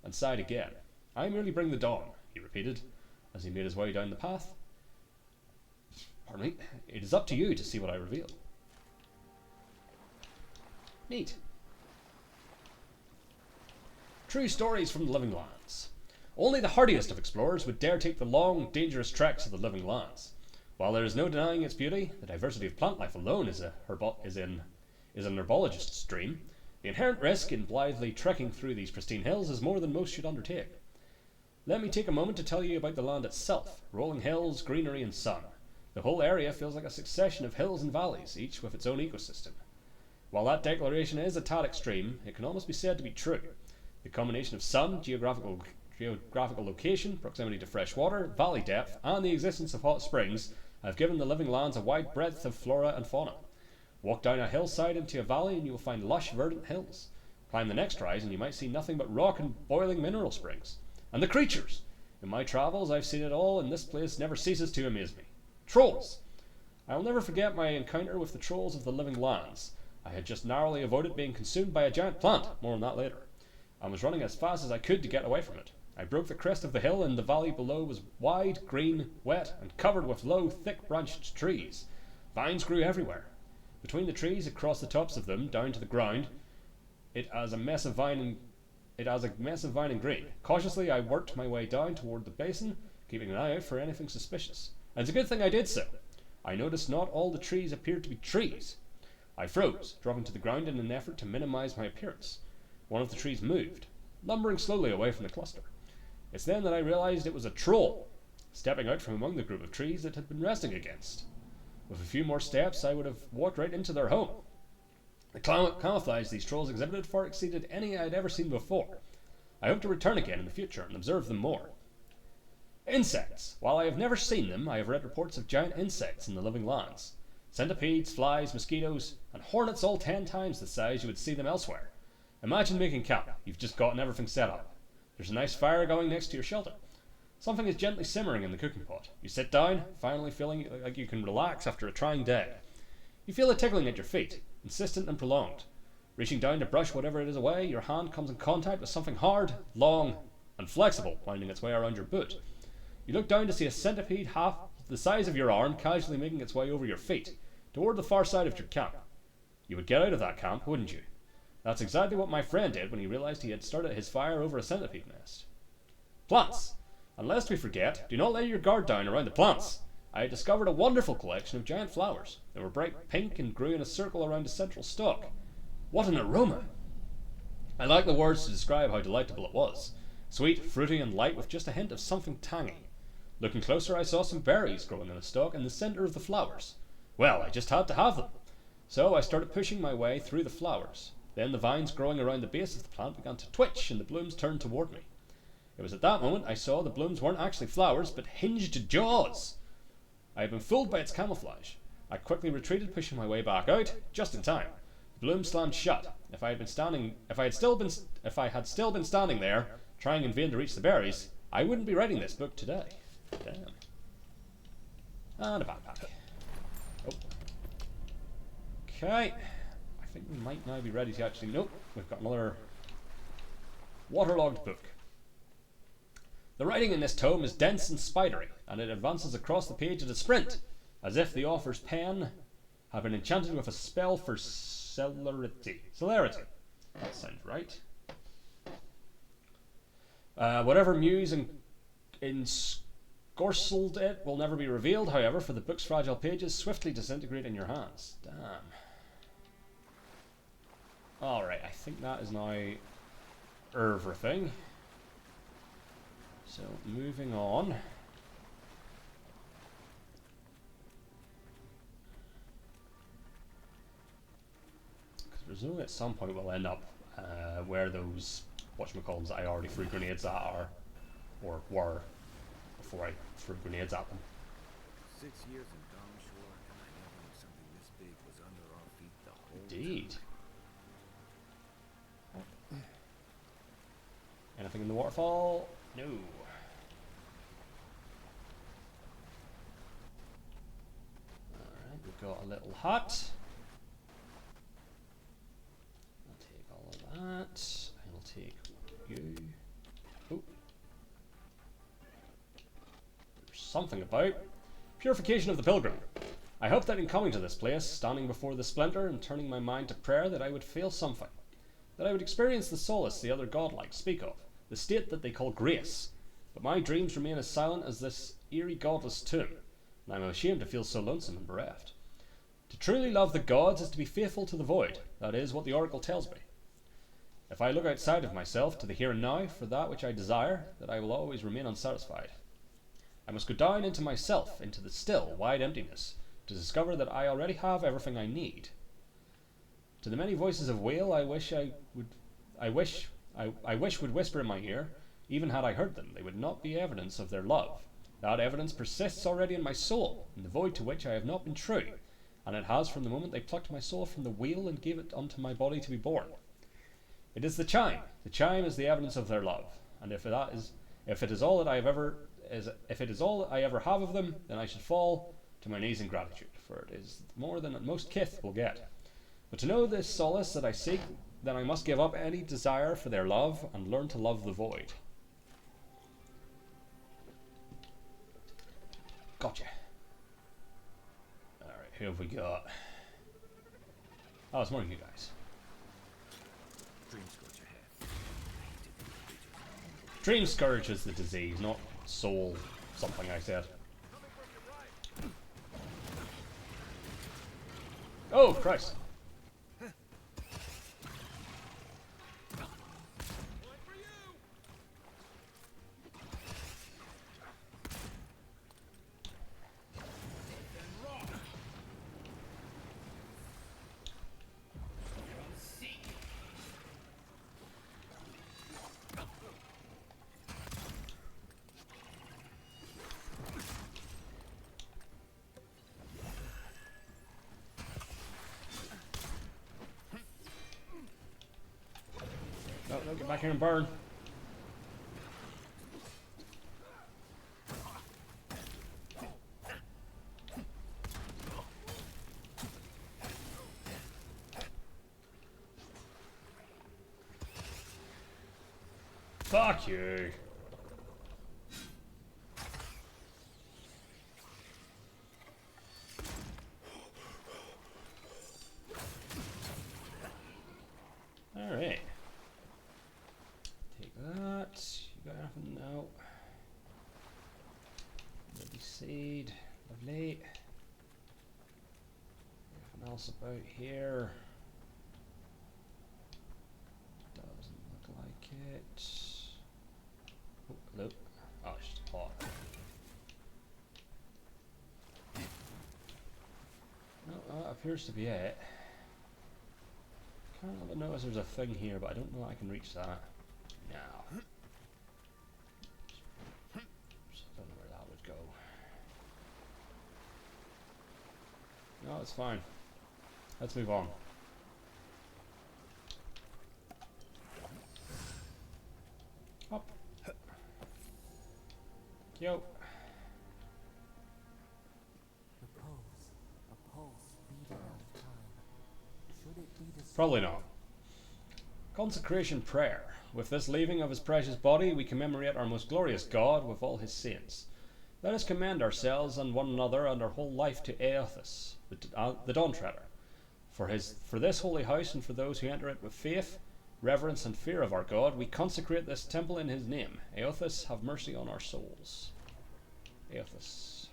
and sighed again. I merely bring the dawn, he repeated, as he made his way down the path. Pardon me. It is up to you to see what I reveal. Neat. True stories from the living lands. Only the hardiest of explorers would dare take the long, dangerous treks of the living lands. While there is no denying its beauty, the diversity of plant life alone is an herbologist's dream. The inherent risk in blithely trekking through these pristine hills is more than most should undertake. Let me take a moment to tell you about the land itself. Rolling hills, greenery and sun. The whole area feels like a succession of hills and valleys, each with its own ecosystem. While that declaration is a tad extreme, it can almost be said to be true. The combination of sun, geographical location, proximity to fresh water, valley depth, and the existence of hot springs have given the living lands a wide breadth of flora and fauna. Walk down a hillside into a valley and you will find lush, verdant hills. Climb the next rise and you might see nothing but rock and boiling mineral springs. And the creatures! In my travels I've seen it all, and this place never ceases to amaze me. Trolls! I will never forget my encounter with the trolls of the living lands. I had just narrowly avoided being consumed by a giant plant, more on that later. I was running as fast as I could to get away from it. I broke the crest of the hill and the valley below was wide, green, wet, and covered with low, thick-branched trees. Vines grew everywhere. Between the trees, across the tops of them, down to the ground, it has a mess of vine and green. Cautiously, I worked my way down toward the basin, keeping an eye out for anything suspicious. And it's a good thing I did so. I noticed not all the trees appeared to be trees. I froze, dropping to the ground in an effort to minimize my appearance. One of the trees moved, lumbering slowly away from the cluster. It's then that I realized it was a troll, stepping out from among the group of trees it had been resting against. With a few more steps, I would have walked right into their home. The camouflage these trolls exhibited far exceeded any I had ever seen before. I hope to return again in the future and observe them more. Insects. While I have never seen them, I have read reports of giant insects in the living lands. Centipedes, flies, mosquitoes, and hornets all 10 times the size you would see them elsewhere. Imagine making camp. You've just gotten everything set up. There's a nice fire going next to your shelter. Something is gently simmering in the cooking pot. You sit down, finally feeling like you can relax after a trying day. You feel it tickling at your feet, insistent and prolonged. Reaching down to brush whatever it is away, your hand comes in contact with something hard, long, and flexible, winding its way around your boot. You look down to see a centipede half the size of your arm casually making its way over your feet, toward the far side of your camp. You would get out of that camp, wouldn't you? That's exactly what my friend did when he realized he had started his fire over a centipede nest. Plants! And lest we forget, do not lay your guard down around the plants. I had discovered a wonderful collection of giant flowers. They were bright pink and grew in a circle around a central stalk. What an aroma! I lack the words to describe how delightful it was. Sweet, fruity, and light with just a hint of something tangy. Looking closer, I saw some berries growing on a stalk in the centre of the flowers. Well, I just had to have them. So I started pushing my way through the flowers. Then the vines growing around the base of the plant began to twitch and the blooms turned toward me. It was at that moment I saw the blooms weren't actually flowers, but hinged jaws. I had been fooled by its camouflage. I quickly retreated, pushing my way back out, just in time. The bloom slammed shut. If I had still been standing there, trying in vain to reach the berries, I wouldn't be writing this book today. Damn. And a backpack. Oh. Okay. I think we might now be ready to actually... Nope. We've got another waterlogged book. The writing in this tome is dense and spidery, and it advances across the page at a sprint, as if the author's pen had been enchanted with a spell for celerity. Celerity. That sounds right. Whatever muse ensorcelled it will never be revealed, however, for the book's fragile pages swiftly disintegrate in your hands. Damn. Alright, I think that is now everything. So, moving on. Because presumably at some point we'll end up where those whatchamacallums that I already threw grenades at are, or were, before I threw grenades at them. 6 years in Domshore, and I never knew something this big was under our feet the whole Indeed. time. Anything in the waterfall? No. got a little hut. I'll take all of that. I'll take you. Oh. There's something about. Purification of the pilgrim. I hope that in coming to this place, standing before the splinter and turning my mind to prayer, that I would feel something. That I would experience the solace the other godlike speak of, the state that they call grace. But my dreams remain as silent as this eerie godless tomb, and I am ashamed to feel so lonesome and bereft. To truly love the gods is to be faithful to the void. That is what the oracle tells me. If I look outside of myself to the here and now for that which I desire, that I will always remain unsatisfied. I must go down into myself, into the still, wide emptiness, to discover that I already have everything I need. To the many voices of wail I wish would whisper in my ear, even had I heard them, they would not be evidence of their love. That evidence persists already in my soul, in the void to which I have not been true, and it has from the moment they plucked my soul from the wheel and gave it unto my body to be born. It is the chime. The chime is the evidence of their love, and if it is all that I ever have of them, then I should fall to my knees in gratitude, for it is more than most kith will get. But to know this solace that I seek, then I must give up any desire for their love and learn to love the void. Gotcha. Alright, who have we got? Oh, it's more than you guys. Dream Scourge is the disease, not soul something I said. Oh, Christ. No, get back here and burn. Fuck you. Alright. Take that. You got anything? No. Lily seed. Lovely. Anything else about here? Doesn't look like it. Oh, hello. Oh, it's just hot. No, that appears to be it. Can't help but notice there's a thing here, but I don't know that I can reach that. Now. Just don't know where that would go. No, it's fine. Let's move on. Up. Yo. Probably not. Consecration prayer. With this leaving of his precious body, we commemorate our most glorious God with all his saints. Let us commend ourselves and one another and our whole life to Aothus, the Dawn Treader. For this holy house and for those who enter it with faith, reverence and fear of our God, we consecrate this temple in his name. Aothus, have mercy on our souls. Aothus.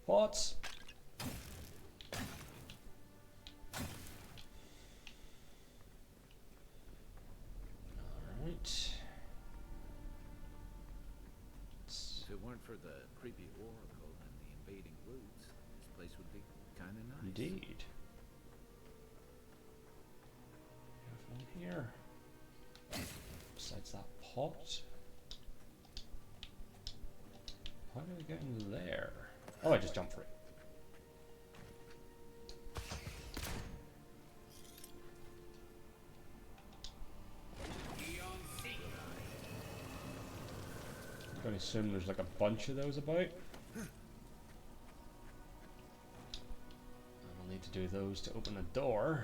Thoughts? Alright. If it weren't for the creepy oracle and the invading roots, this place would be kinda nice. Indeed. Nothing here. Besides that pot. How do we get in there? Oh, I just jumped for it. I'm gonna assume there's like a bunch of those about. need to do those to open a door.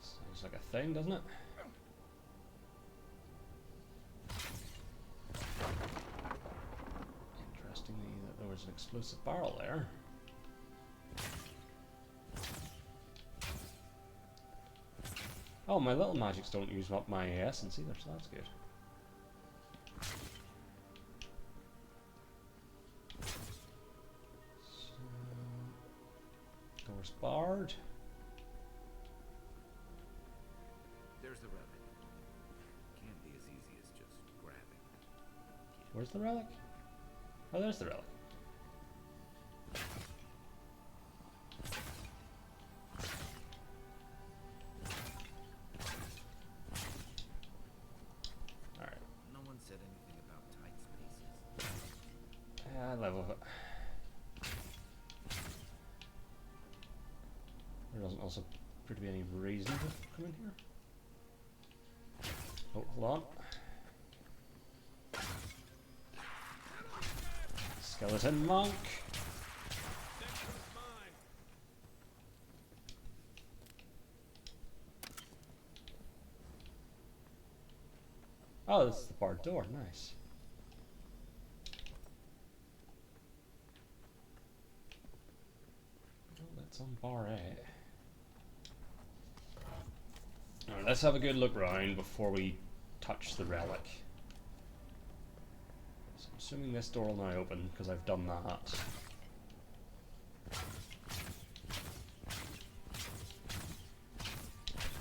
Sounds like a thing, doesn't it? Interestingly, that there was an explosive barrel there. Oh, my little magics don't use up my essence either, so that's good. So, door's barred. There's the relic. Can't be as easy as just grabbing. Where's the relic? Oh, there's the relic. No one said anything about tight spaces. I level it. There doesn't also appear to be any reason to come in here. Oh, hold on. Skeleton monk. Oh, this is the barred door. Nice. Well, let's unbar it. Alright, let's have a good look round before we touch the relic. So I'm assuming this door will now open because I've done that.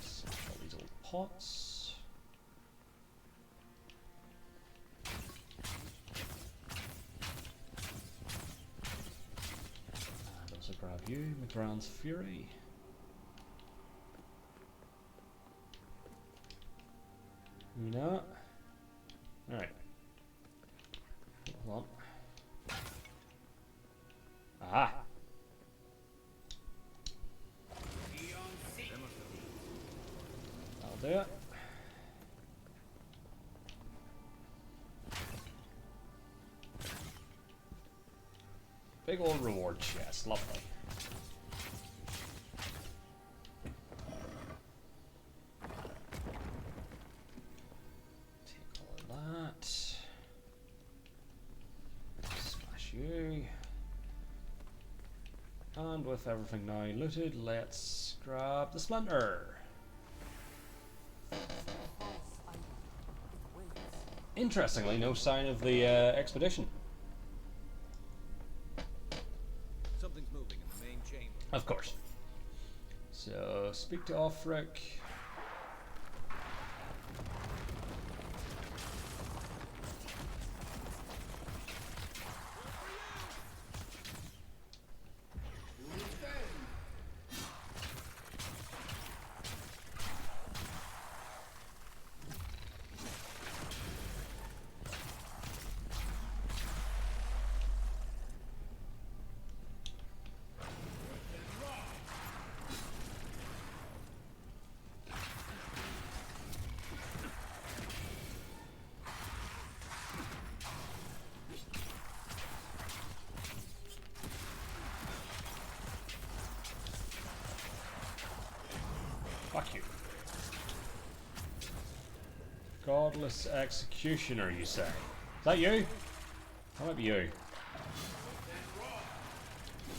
Smash all these old pots. And also grab you, McGran's Fury. No. Alright. Hold on. Aha! That'll do it. Big old reward chest, lovely. Take all of that. Smash you. And with everything now looted, let's grab the splinter. Interestingly, no sign of the expedition. Something's moving in the main chamber. Of course. So, speak to Offric. Fuck you. Godless Executioner, you say? Is that you? That might be you.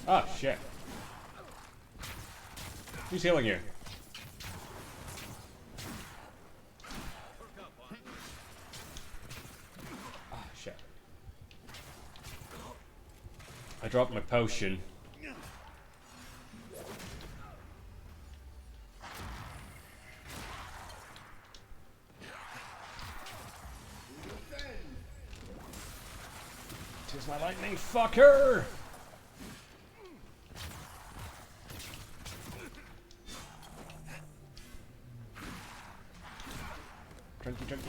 Ah, shit. Who's healing you? Ah, shit. I dropped my potion. Tis my lightning, fucker!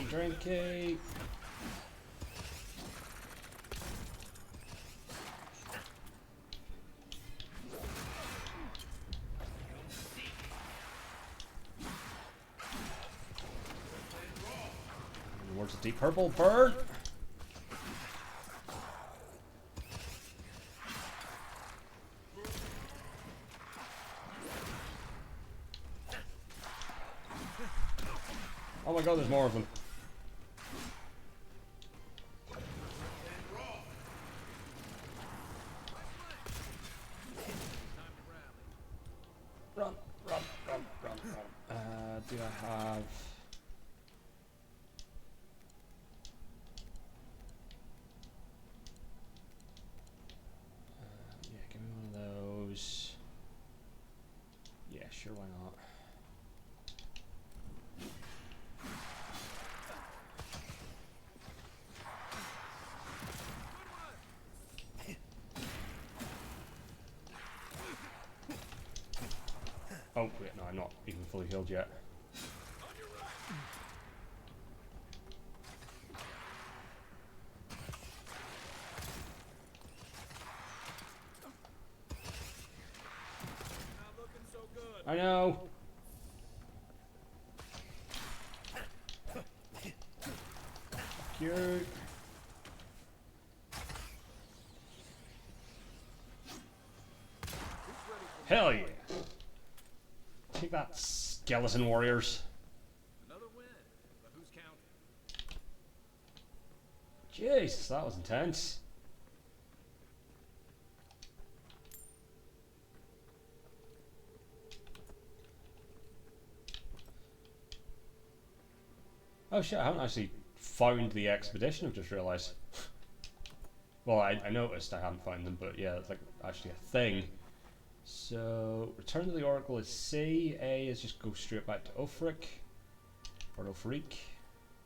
Drinky. Towards the deep purple bird. Oh my god, there's more of them. Run, run, run, run, run. Do I have... yeah, give me one of those. Yeah, sure, why not? Oh, wait, no, I'm not even fully healed yet. Not looking so good. I know! Cute! Hell yeah! Take that, skeleton warriors. Another win, but who's counting? Jeez, that was intense. Oh shit, I haven't actually found the expedition, I've just realised. Well, I noticed I hadn't found them, but yeah, it's like actually a thing. So, return to the Oracle is C, A is just go straight back to Ulfric, or Ulfric.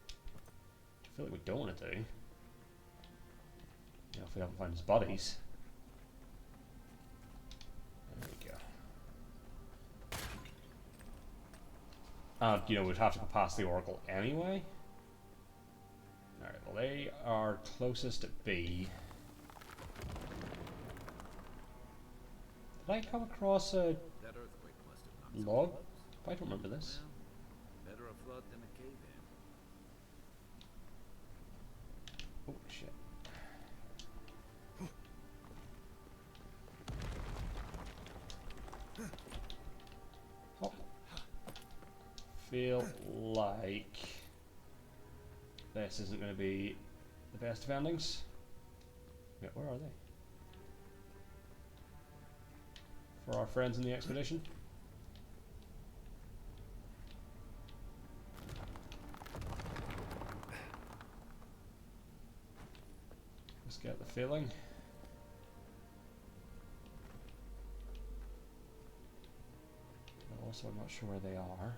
I feel like we don't want to do. You know, if we haven't found his bodies. There we go. You know, we'd have to go past the Oracle anyway. Alright, well they are closest to B. Did I come across a That earthquake must have knocked log? some I don't remember this. Well, better a flood than a cave-in. Oh shit. Oh. Feel like this isn't going to be the best of endings. Wait, where are they? For our friends in the expedition. Just get the feeling. But also, I'm not sure where they are.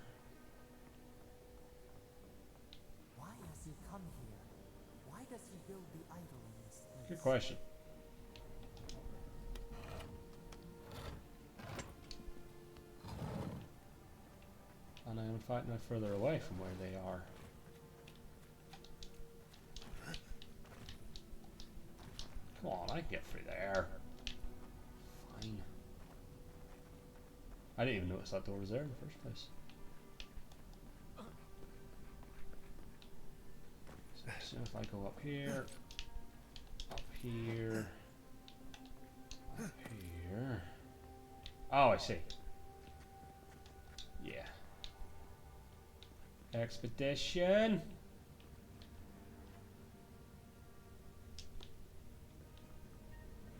Why has he come here? Why does he build the idol in this place? Good question. And I am in fact no further away from where they are. Come on, I can get through there. Fine. I didn't even notice that door was there in the first place. So if I go up here, up here, up here. Oh, I see. Yeah. Expedition.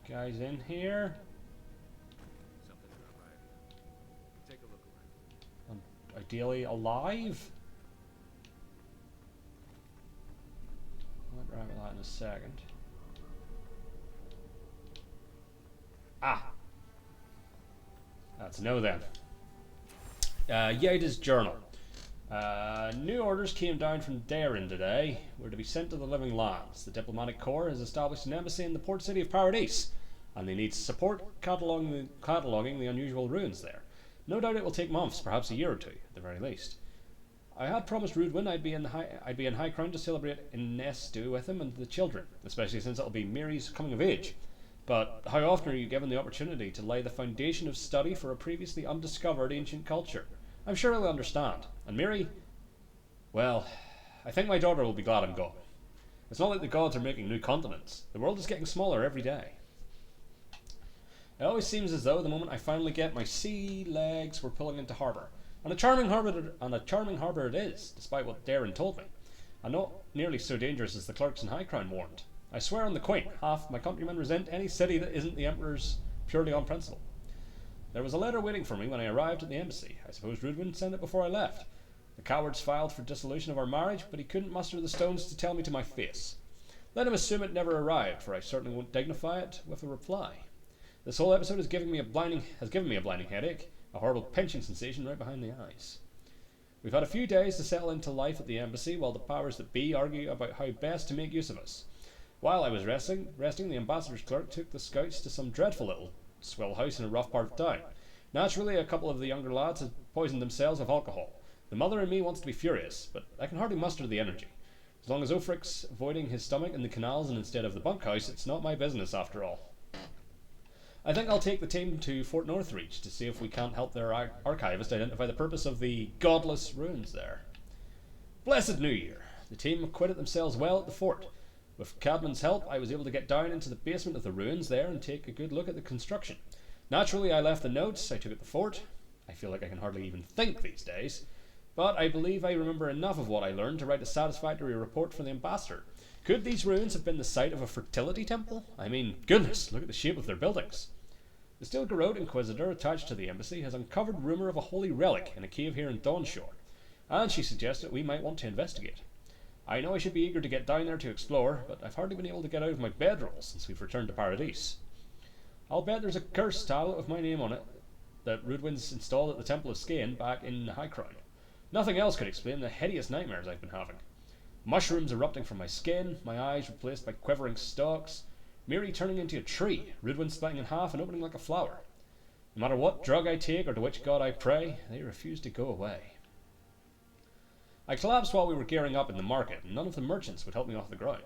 Guys in here. Something's not right here. Take a look around. Ideally alive. I'll grab that in a second. Ah! That's a no then. Yeda's journal. New orders came down from Darin today. We're to be sent to the Living Lands. The diplomatic corps has established an embassy in the port city of Paradise, and they need support cataloguing the unusual ruins there. No doubt it will take months, perhaps a year or two, at the very least. I had promised Rudwin I'd be in High Crown to celebrate Inestu with him and the children, especially since it'll be Miri's coming of age. But how often are you given the opportunity to lay the foundation of study for a previously undiscovered ancient culture? I'm sure he'll understand. And Miri, well, I think my daughter will be glad I'm gone. It's not like the gods are making new continents. The world is getting smaller every day. It always seems as though the moment I finally get my sea legs, we're pulling into harbour. And a charming harbour it is, despite what Darren told me, and not nearly so dangerous as the clerks in High Crown warned. I swear on the Queen, half my countrymen resent any city that isn't the Emperor's purely on principle. There was a letter waiting for me when I arrived at the embassy. I suppose Rudwin sent it before I left. The cowards filed for dissolution of our marriage, but he couldn't muster the stones to tell me to my face. Let him assume it never arrived, for I certainly won't dignify it with a reply. This whole episode has given me a blinding headache, a horrible pinching sensation right behind the eyes. We've had a few days to settle into life at the embassy while the powers that be argue about how best to make use of us. While I was resting, the ambassador's clerk took the scouts to some dreadful little swell house in a rough part of town. Naturally, a couple of the younger lads had poisoned themselves with alcohol. The mother in me wants to be furious, but I can hardly muster the energy. As long as Ulfric's avoiding his stomach in the canals and instead of the bunkhouse, it's not my business after all. I think I'll take the team to Fort Northreach to see if we can't help their archivist identify the purpose of the godless ruins there. Blessed New Year! The team acquitted themselves well at the fort. With Cadman's help, I was able to get down into the basement of the ruins there and take a good look at the construction. Naturally, I left the notes I took at the fort. I feel like I can hardly even think these days. But I believe I remember enough of what I learned to write a satisfactory report for the ambassador. Could these ruins have been the site of a fertility temple? I mean, goodness, look at the shape of their buildings. The still Garrod Inquisitor attached to the embassy has uncovered rumour of a holy relic in a cave here in Dawnshore, and she suggested we might want to investigate. I know I should be eager to get down there to explore, but I've hardly been able to get out of my bedroll since we've returned to Paradise. I'll bet there's a cursed tablet with my name on it that Rudwin's installed at the Temple of Skain back in High Crown. Nothing else could explain the hideous nightmares I've been having. Mushrooms erupting from my skin, my eyes replaced by quivering stalks, Miri turning into a tree, Rudwin splitting in half and opening like a flower. No matter what drug I take or to which god I pray, they refuse to go away. I collapsed while we were gearing up in the market, and none of the merchants would help me off the ground.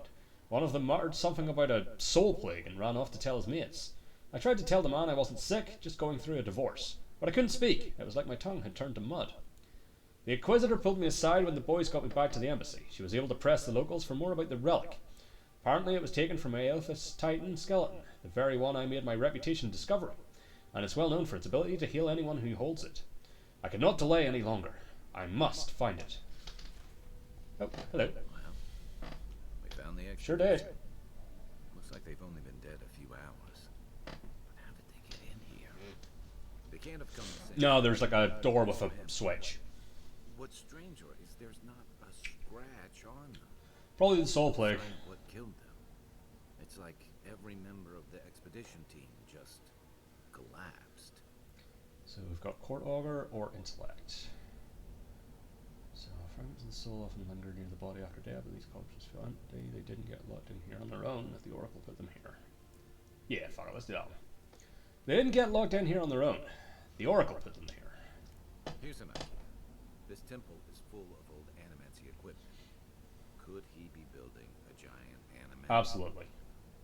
One of them muttered something about a soul plague and ran off to tell his mates. I tried to tell the man I wasn't sick, just going through a divorce, but I couldn't speak. It was like my tongue had turned to mud. The Inquisitor pulled me aside when the boys got me back to the embassy. She was able to press the locals for more about the relic. Apparently it was taken from Aelphus Titan skeleton, the very one I made my reputation discovering, and it's well known for its ability to heal anyone who holds it. I could not delay any longer. I must find it. Oh, hello. Well, we found the Sure did. Looks like they've only been dead a few hours. But how did they get in here? They can't have come the same No, there's like a time. door with a switch. What's stranger is there's not a scratch on them. Probably the soul plague. Find what killed them. It's like every member of the expedition team just collapsed. So we've got Court Augur or Intellect. So fragments of the soul often linger near the body after death, but these corpses feel empty. They didn't get locked in here on their own if the Oracle put them here. Yeah, fuck it, let's do that one. They didn't get locked in here on their own. The Oracle put them here. Here's an idea. This temple is full of old animancy equipment. Could he be building a giant animancy? Absolutely.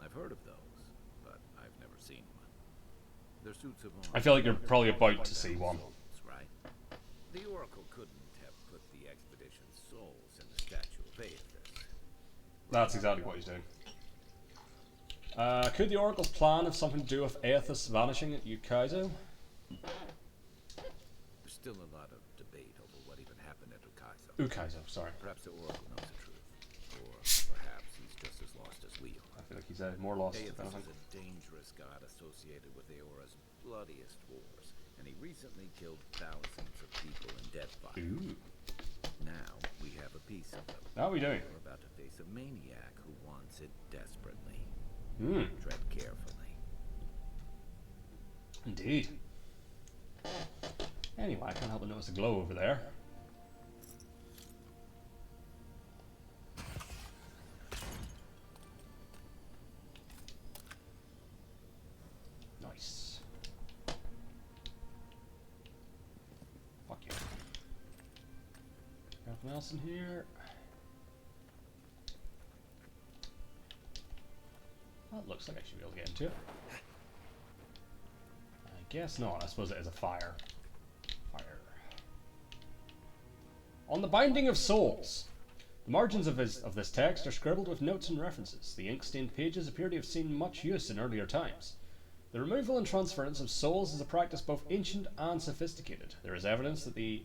I've heard of those, but I've never seen one. Their suits of armor. I feel like you're probably about to see one. Souls, right? The Oracle couldn't have put the expedition's souls in the statue of Aethys. That's exactly what he's doing. Could the Oracle's plan have something to do with Aethys vanishing at Ukaizo? There's still a lot of debate over what even happened at Ukaizo. Ukaizo, sorry. Perhaps the Oracle knows the truth. Or perhaps he's just as lost as we are. I feel like he's more lost if Aethys anything. is a dangerous god associated with Eora's bloodiest wars, and he recently killed thousands of people in Deathfire. Ooh. Now we have a piece of them. How are we doing? We're about to face a maniac who wants it desperately. Tread carefully. Indeed. Anyway, I can't help but notice a glow over there. Nice. Fuck you. Anything else in here? Well, it looks like I should be able to get into it. I guess not. I suppose it is a fire. Fire. On the Binding of Souls. The margins of this text are scribbled with notes and references. The ink-stained pages appear to have seen much use in earlier times. The removal and transference of souls is a practice both ancient and sophisticated. There is evidence that the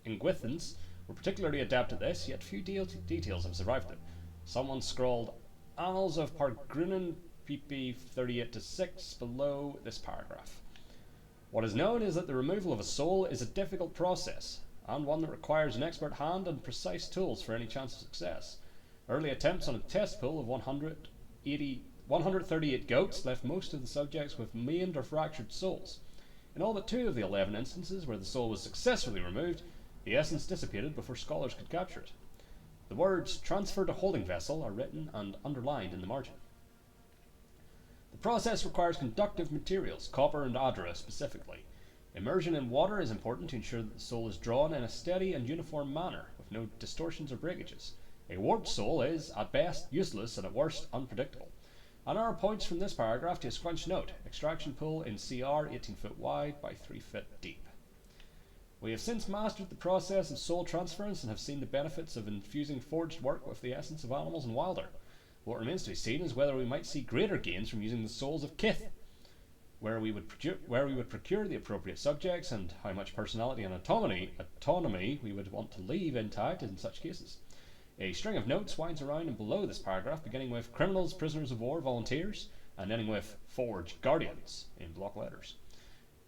Ingwithans were particularly adept at this, yet few details have survived them. Someone scrawled Annals of Pargrunen pp 38-6 below this paragraph. What is known is that the removal of a soul is a difficult process, and one that requires an expert hand and precise tools for any chance of success. Early attempts on a test pool of 138 goats left most of the subjects with maimed or fractured souls. In all but 2 of the 11 instances where the soul was successfully removed, the essence dissipated before scholars could capture it. The words "transfer to holding vessel" are written and underlined in the margin. The process requires conductive materials, copper and adra specifically. Immersion in water is important to ensure that the soul is drawn in a steady and uniform manner, with no distortions or breakages. A warped soul is, at best, useless and at worst, unpredictable. And our points from this paragraph to a squench note. Extraction pool in CR 18 foot wide by 3 foot deep. We have since mastered the process of soul transference and have seen the benefits of infusing forged work with the essence of animals and wilder. What remains to be seen is whether we might see greater gains from using the souls of kith, where we would procure the appropriate subjects, and how much personality and autonomy we would want to leave intact in such cases. A string of notes winds around and below this paragraph, beginning with criminals, prisoners of war, volunteers, and ending with forged guardians in block letters.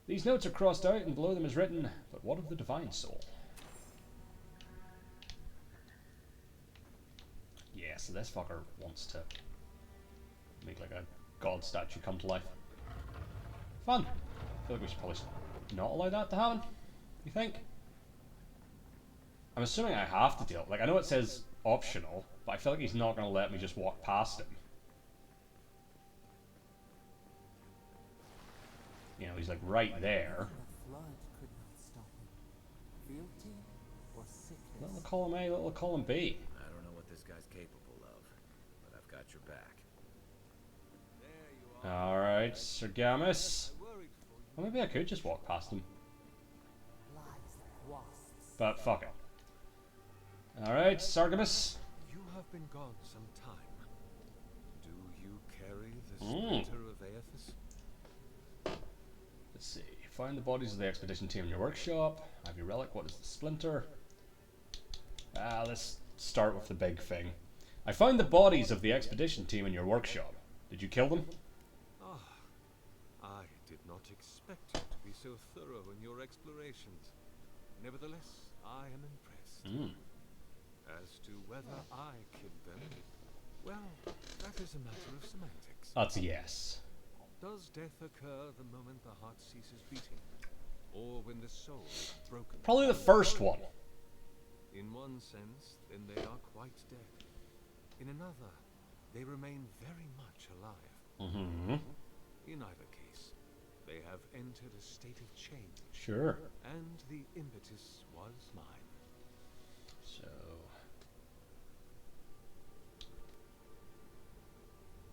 These notes are crossed out, and below them is written, "But what of the divine soul?" Yeah, so this fucker wants to make like a god statue come to life. Fun. I feel like we should probably not allow that to happen. You think? I'm assuming I have to deal. Like, I know it says optional, but I feel like he's not going to let me just walk past him. You know, he's like right there. The flood could not stop it. Fealty or sickness? Little column A, little column B. I don't know what this guy's capable of, but I've got your back. Alright, Sir Gamus. Well, maybe I could just walk past him. Lies like wasps. But fuck it. Alright, Sargamus. You have been gone some time. Do you carry the splinter of Aethys? Let's see. Find the bodies of the expedition team in your workshop. Have your relic. What is the splinter? Let's start with the big thing. I found the bodies of the expedition team in your workshop. Did you kill them? I did not expect you to be so thorough in your explorations. Nevertheless, I am impressed. As to whether I killed them, well, that is a matter of semantics. That's a yes. Does death occur the moment the heart ceases beating, or when the soul is broken? Probably the first one. In one sense, then they are quite dead. In another, they remain very much alive. In either case, they have entered a state of change. Sure. And the impetus was mine. So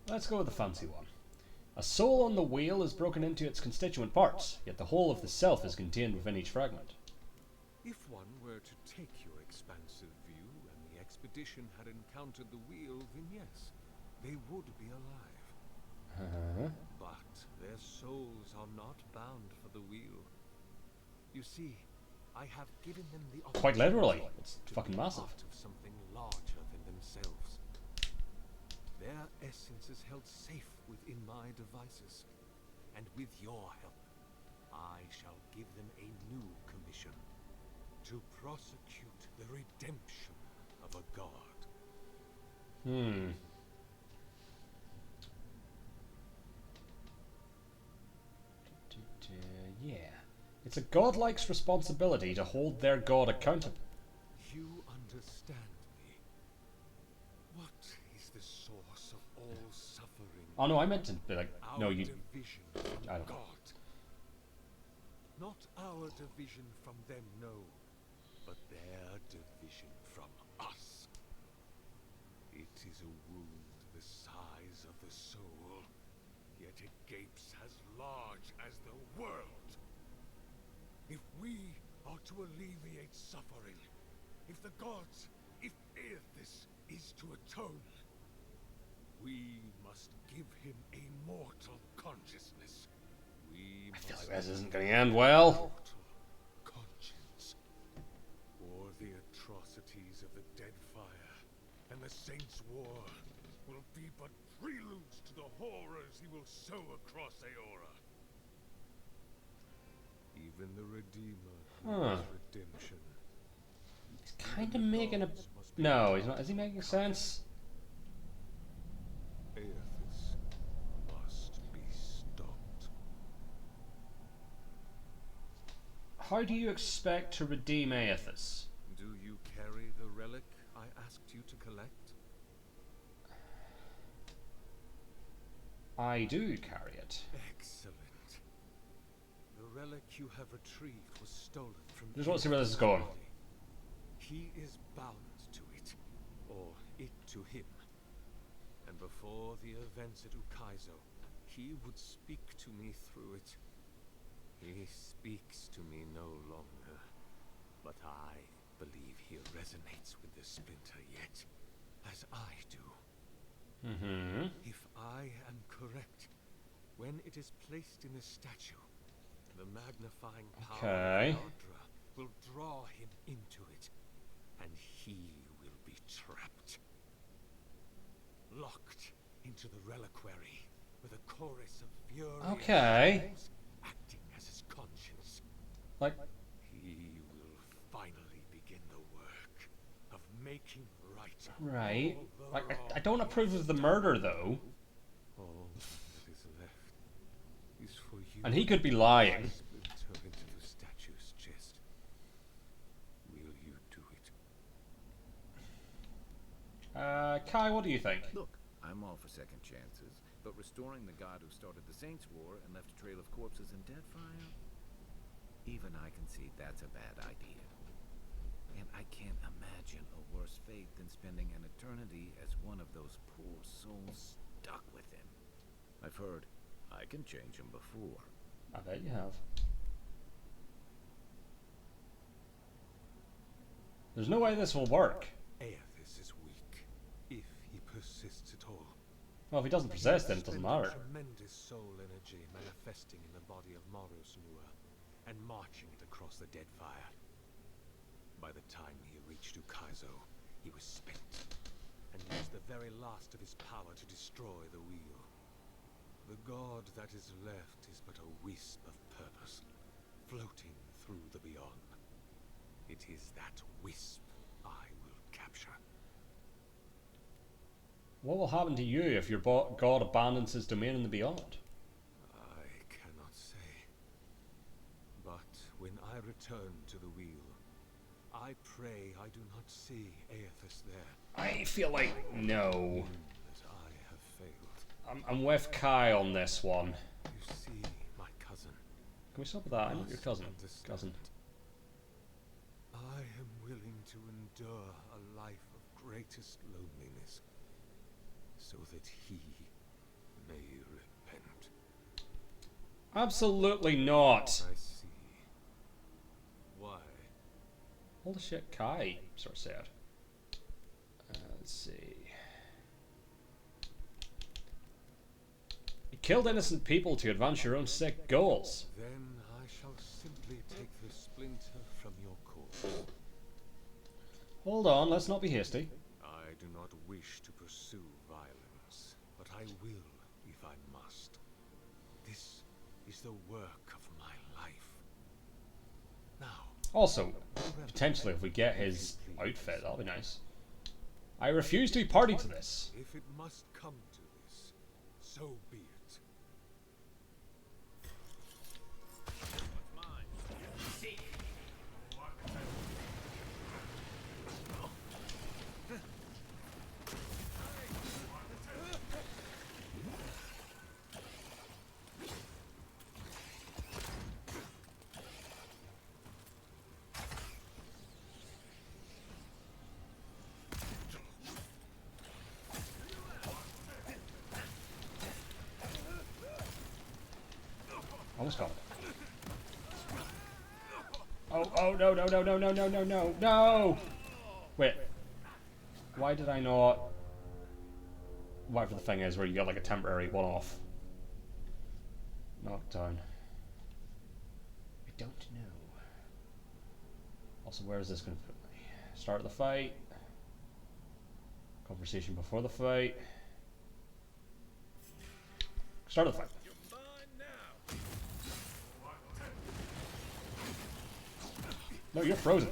let's go with the fancy one. A soul on the wheel is broken into its constituent parts, yet the whole of the self is contained within each fragment. If one were to take your expansive view and the expedition had encountered the wheel, then yes, they would be alive. But their souls are not bound for the wheel. You see, I have given them the opportunity Quite literally. It's to fucking be massive. part of something larger than themselves. Their essence is held safe within my devices, and with your help, I shall give them a new commission: to prosecute the redemption of a god. Yeah. It's a godlike's responsibility to hold their god accountable. You understand me. What is the source of all suffering? Oh no, I meant to be like, Our no, you. division from I don't know. God. Not our division from them, no, but their division from us. It is a wound the size of the soul, yet it gapes as large as the world. If we are to alleviate suffering, if the gods, if Aethys is to atone, we must give him a mortal consciousness. We I feel must like this isn't going to end well. mortal conscience. The Saints' War will be but preludes to the horrors he will sow across Aora. Even the Redeemer needs redemption. He's kind of making a... No, he's not. Is he making sense? Aethys must be stopped. How do you expect to redeem Aethys? Do you carry the relic I asked you to collect? I do carry it. Excellent. The relic you have retrieved was stolen from... Just want to see where this is going. He is bound to it, or it to him. And before the events at Ukaizo, he would speak to me through it. He speaks to me no longer, but I believe he resonates with the splinter yet, as I do. If I am correct, when it is placed in the statue, the magnifying power of Ardra will draw him into it, and he will be trapped. Locked into the reliquary with a chorus of fury acting as his conscience. Like... He will finally begin the work of making right. Right. Like, I don't approve of the murder, though. All that is left is for you. And he could be lying. Splinter into the statue's chest. Will you do it? Kai, what do you think? Look, I'm all for second chances, but restoring the god who started the Saints' War and left a trail of corpses and Deadfire? Even I can see that's a bad idea. And I can't imagine a worse fate than spending an eternity as one of those poor souls stuck with him. I've heard I can change him before. I bet you have. There's no way this will work. Aethys is weak, if he persists at all. Well, if he doesn't persist, then it doesn't matter. Tremendous soul energy manifesting in the body of Marosnua and marching it across the Deadfire. By the time he reached Ukaizo, he was spent, and used the very last of his power to destroy the wheel. The god that is left is but a wisp of purpose, floating through the beyond. It is that wisp I will capture. What will happen to you if your god abandons his domain in the beyond? I cannot say. But when I return to the wheel, I pray I do not see Aethys there. I feel like no. That I have failed. I'm with Kai on this one. You see, my cousin. Can we stop with that? I'm not your cousin. Understand. I am willing to endure a life of greatest loneliness, so that he may repent. Absolutely not. I see. Why? Holy shit, Kai sort of said. Let's see. You killed innocent people to advance your own sick goals. Then I shall simply take the splinter from your course. Hold on, let's not be hasty. I do not wish to pursue violence, but I will if I must. This is the work of my life. Now, Also, potentially if we get his outfit, that'll be nice. I refuse to be party to this. if it must come to this, so be it. Almost got it. Oh no no no no no no no no no! Wait. Why did I not? Whatever the thing is where you get like a temporary one-off knockdown. I don't know. Also, where is this going to put me? Start of the fight. Conversation before the fight. Start of the fight. No, you're frozen.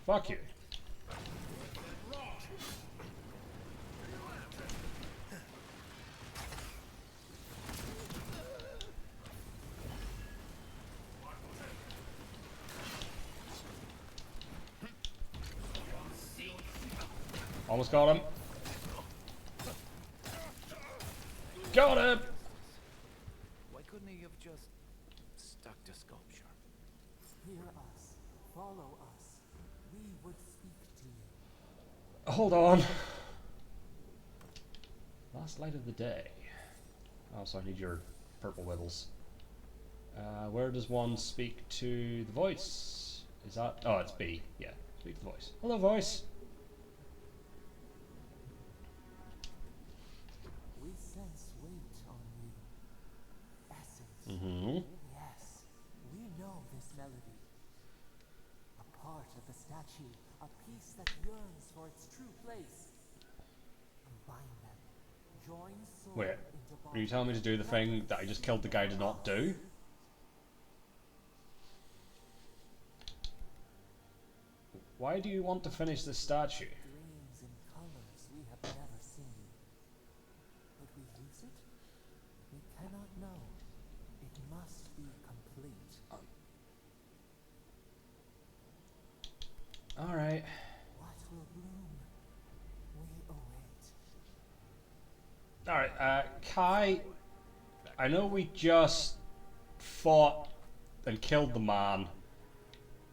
Fuck you. Almost got him. Got him! Why couldn't he have just stuck to sculpture? Hear us. Follow us. We would speak to you. Hold on. Last light of the day. Oh, so I need your purple wibbles. Where does one speak to the voice? Is that... Oh, it's B. Yeah, speak to the voice. Hello, voice. We sense weight on you. Essence. Mm-hmm. Yes, we know this melody. A part of the statue, a piece that yearns for its true place. Combine them. Join soul Wait, into are you body. telling me to do the thing that I just killed the guy to not do? Why do you want to finish this statue? Dreams in colors we have never seen. Could we use it? We cannot know. It must be complete. Alright. What will bloom? We await. Alright, Kai, I know we just fought and killed the man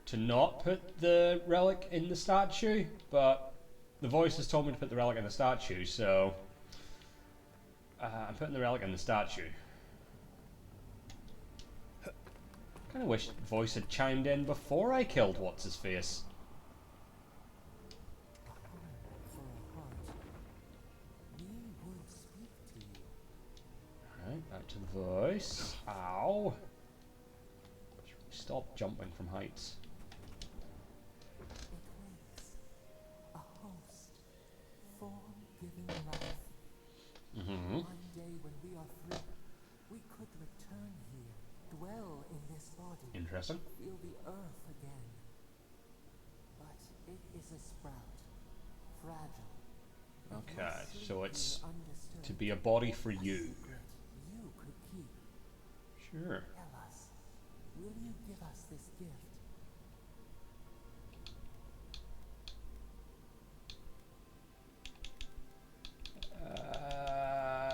to not put the relic in the statue, but the voice has told me to put the relic in the statue, so I'm putting the relic in the statue. Kinda wish the voice had chimed in before I killed what's-his-face. A home for a heart. We would speak to you. Alright, back to the voice. Ow! Stop jumping from heights. It waits. A host. Form giving life. Mm-hmm. One day when we are free, we could return here, dwell in this body, Interesting. feel the earth again. But it is a sprout, fragile. It Okay, must so sleep it's here undisturbed. to be a body for A you. secret you could keep. Sure. Tell us, will you give us this gift?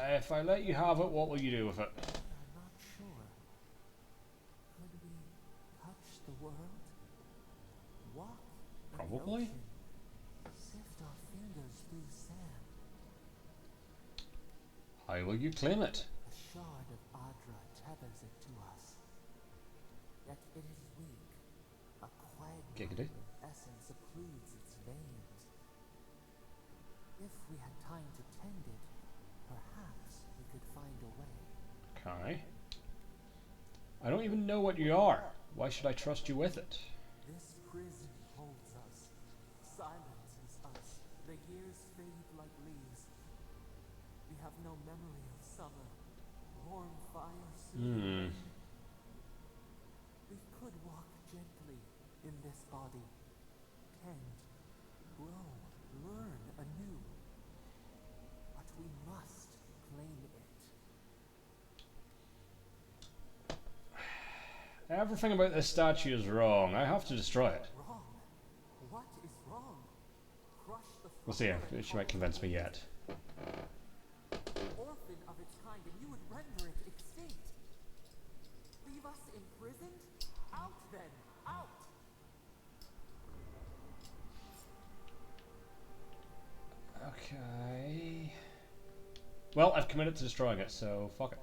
If I let you have it, what will you do with it? I'm not sure. Could we touch the world? Walk in the Probably. ocean? Sift our fingers through sand? How will you claim it? A shard of Adra tethers it to us. Yet it is weak. A Giggity. quagmire of essence occludes its veins. If we had time to tend it, perhaps we could find a way. Okay. I don't even know what you are. Why should I trust you with it? This prison holds us, silences us. The years fade like leaves. We have no memory of summer, warm fire soon. We could walk gently in this body, tend, grow, learn anew. But we must claim it. Everything about this statue is wrong. I have to destroy it. Wrong? What is wrong? Crush the We'll see flower if and she call might it convince me yet. orphan of its kind, and you would render it extinct. Leave us imprisoned? Out then! Out! Okay. Well, I've committed to destroying it, so fuck it.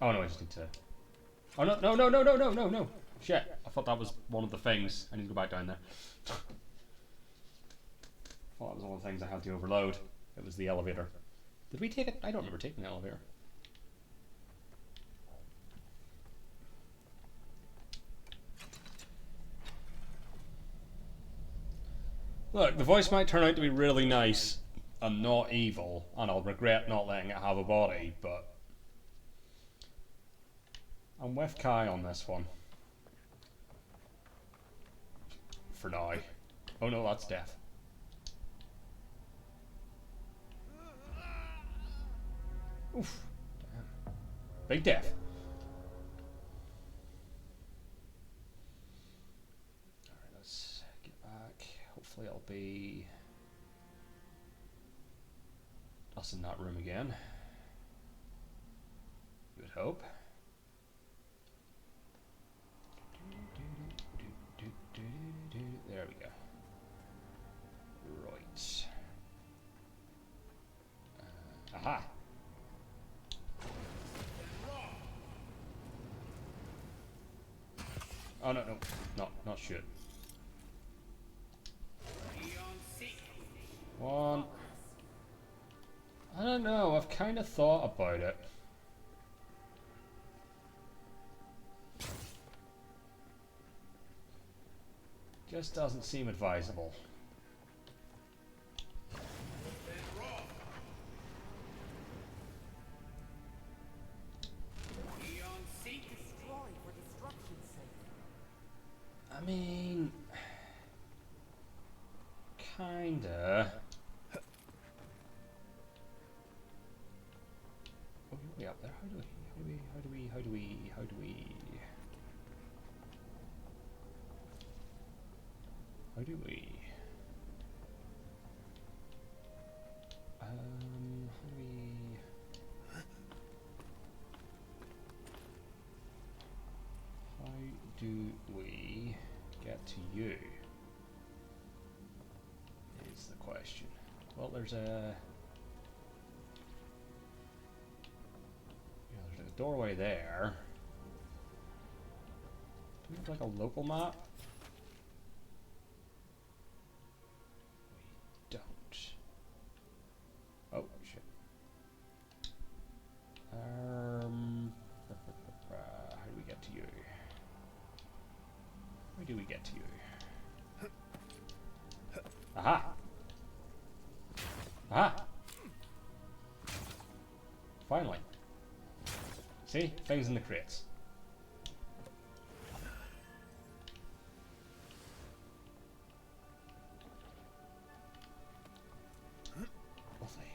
Oh no, I just need to... Oh no, no, no, no, no, no, no, no! Shit, I thought that was one of the things. I need to go back down there. I thought that was one of the things I had to overload. It was the elevator. Did we take it? I don't remember taking the elevator. Look, the voice might turn out to be really nice and not evil, and I'll regret not letting it have a body, but I'm with Kai on this one. For now. Oh no, that's death. Oof. Damn. Big death. Alright, let's get back. Hopefully it'll be us in that room again. You would hope. There we go. Right. Aha! Oh no, no, not shoot. One. I don't know, I've kind of thought about it. Just doesn't seem advisable. I mean, kinda. Oh, you're way up there. How do we? How do we get to you? Is the question. Well, there's a there's a doorway there. Do we have like a local map? We don't. Oh shit. How do we get to you? How do we get to you? Aha! Aha! Finally. See? Things in the crates. Lovely.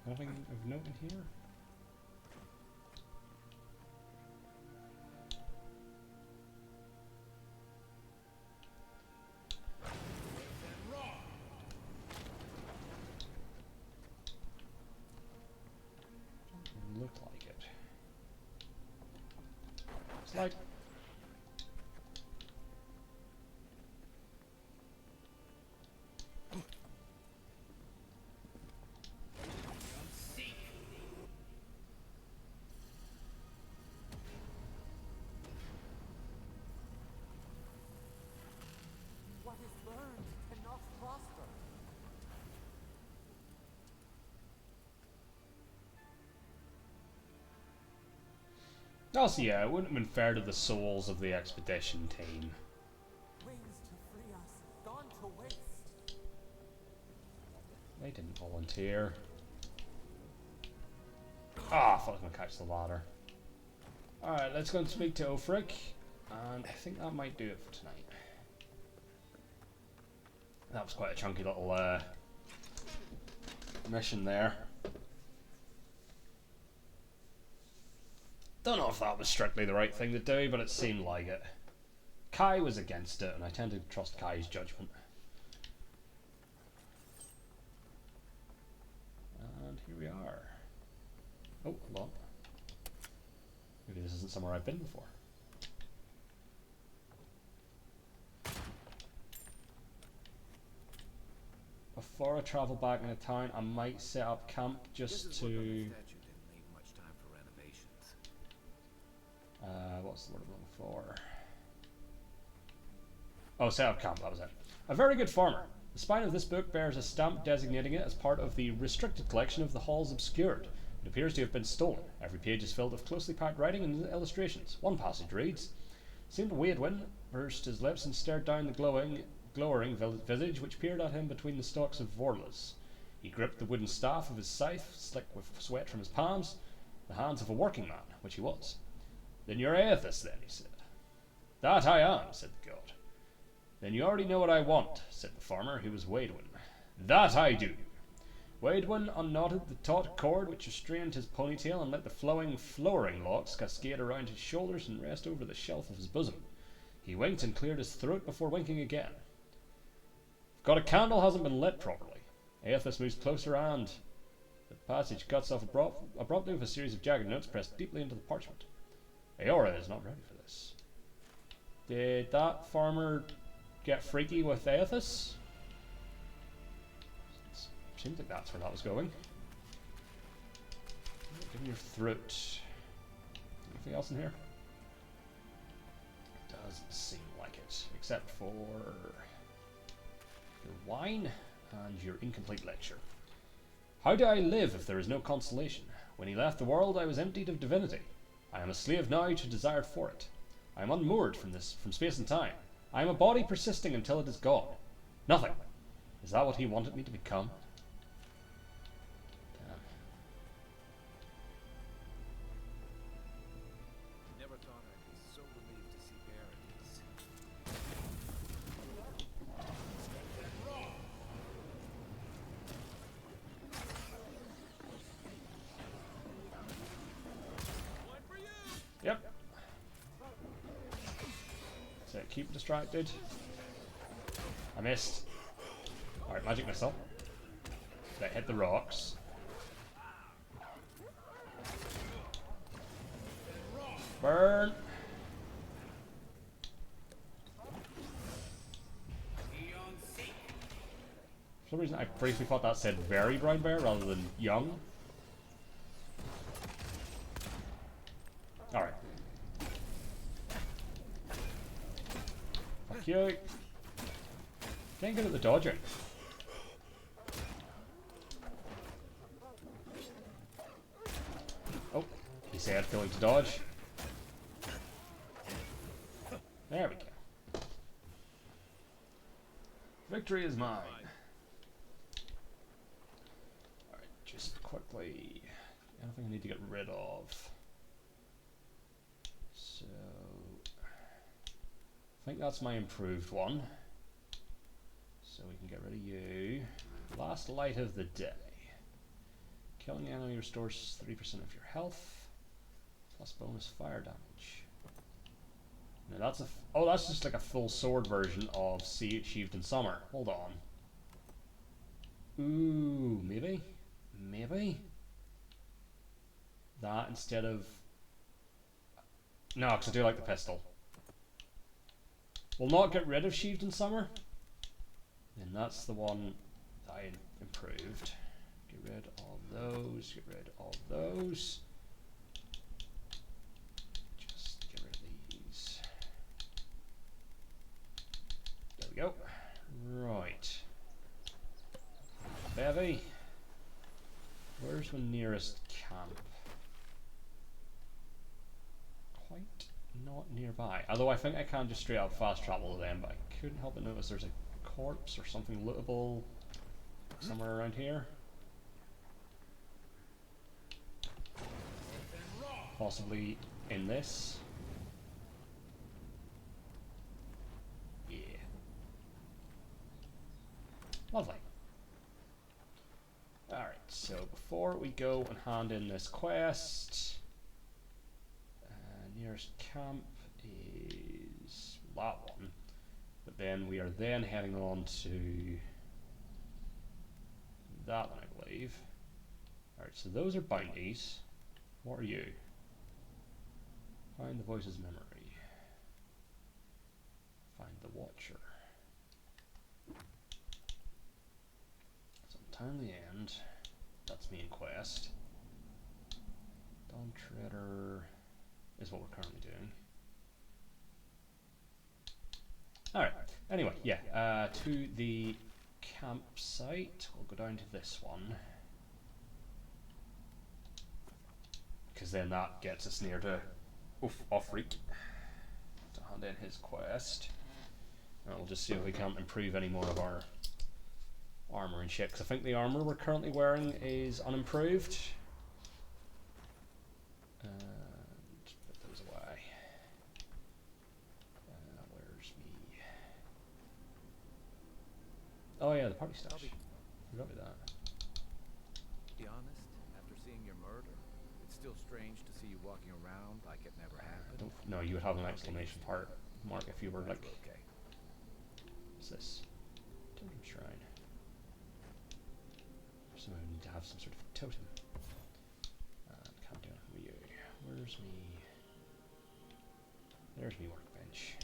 Nothing of note in here? Look like it. It's like What is burned cannot prosper. also, yeah, it wouldn't have been fair to the souls of the expedition team. Wings to free us, gone to waste. They didn't volunteer. Ah, I thought I was going to catch the ladder. Alright, let's go and speak to Ulfric. And I think that might do it for tonight. That was quite a chunky little mission there. Don't know if that was strictly the right thing to do, but it seemed like it. Kai was against it, and I tend to trust Kai's judgment. And here we are. Oh, hold on. Maybe this isn't somewhere I've been before. Before I travel back into town, I might set up camp just to... what's the word I'm looking for? Oh, set up camp, that was it. A very good farmer. The spine of this book bears a stamp designating it as part of the restricted collection of the Halls Obscured. It appears to have been stolen. Every page is filled with closely packed writing and illustrations. One passage reads, seemed Waidwin pursed his lips and stared down the glowering visage which peered at him between the stalks of Vorlas. He gripped the wooden staff of his scythe, slick with sweat from his palms, the hands of a working man, which he was. Then you're Aethys, then, he said. That I am, said the god. Then you already know what I want, said the farmer, who was Waidwin. That I do. Waidwin unknotted the taut cord which restrained his ponytail and let the flowing locks cascade around his shoulders and rest over the shelf of his bosom. He winked and cleared his throat before winking again. Got a candle hasn't been lit properly. Aethys moves closer and the passage cuts off abruptly with a series of jagged notes pressed deeply into the parchment. Aora is not ready for this. Did that farmer get freaky with Aethys? Seems like that's where that was going. Give me your throat. Anything else in here? Doesn't seem like it, except for your wine and your incomplete lecture. How do I live if there is no consolation? When he left the world, I was emptied of divinity. I am a slave now to desire for it. I am unmoored from space and time. I am a body persisting until it is gone. Nothing. Is that what he wanted me to become? Damn. Never thought I'd be so relieved to see Paradise. Yep. So keep distracted. I missed. Alright, magic missile. That hit the rocks. Burn! For some reason I briefly thought that said very brown bear rather than young. Alright. Fuck you. Getting good at the dodging. Oh, he said failing to dodge. There we go. Victory is mine. Alright, just quickly. Anything I need to get rid of. So I think that's my improved one. So we can get rid of you. Last light of the day. Killing an enemy restores 3% of your health. Plus bonus fire damage. Now that's that's just like a full sword version of Sheathed in Summer. Hold on. Ooh, maybe? Maybe? That instead of... No, because I do like the pistol. We'll not get rid of Sheathed in Summer. Then that's the one that I improved. Get rid of those, get rid of those. Just get rid of these. There we go. Right. Bevy. Where's the nearest camp? Quite not nearby. Although I think I can just straight up fast travel to them, but I couldn't help but notice there's a corpse or something lootable somewhere around here. Possibly in this. Yeah. Lovely. Alright, so before we go and hand in this quest, nearest camp is that one. But then we are then heading on to that one, I believe. Alright, so those are bounties. What are you? Find the voice's memory. Find the watcher. Sometime in the end. That's me in quest. Dawn Treader is what we're currently doing. Alright, anyway, yeah, to the campsite. We'll go down to this one. because then that gets us near to Offreak to hand in his quest. And we'll just see if we can't improve any more of our armor and shit, because I think the armor we're currently wearing is unimproved. And put those away. Where's me? Oh yeah, the party stash. Forgot about that. Be honest, after seeing your murder, it's still strange to see you walking around like it never happened. No, you would have an exclamation mark if you were like. Okay. What's this? Totem shrine. So I need to have some sort of totem. Can't do it with you. Where's me? There's me workbench.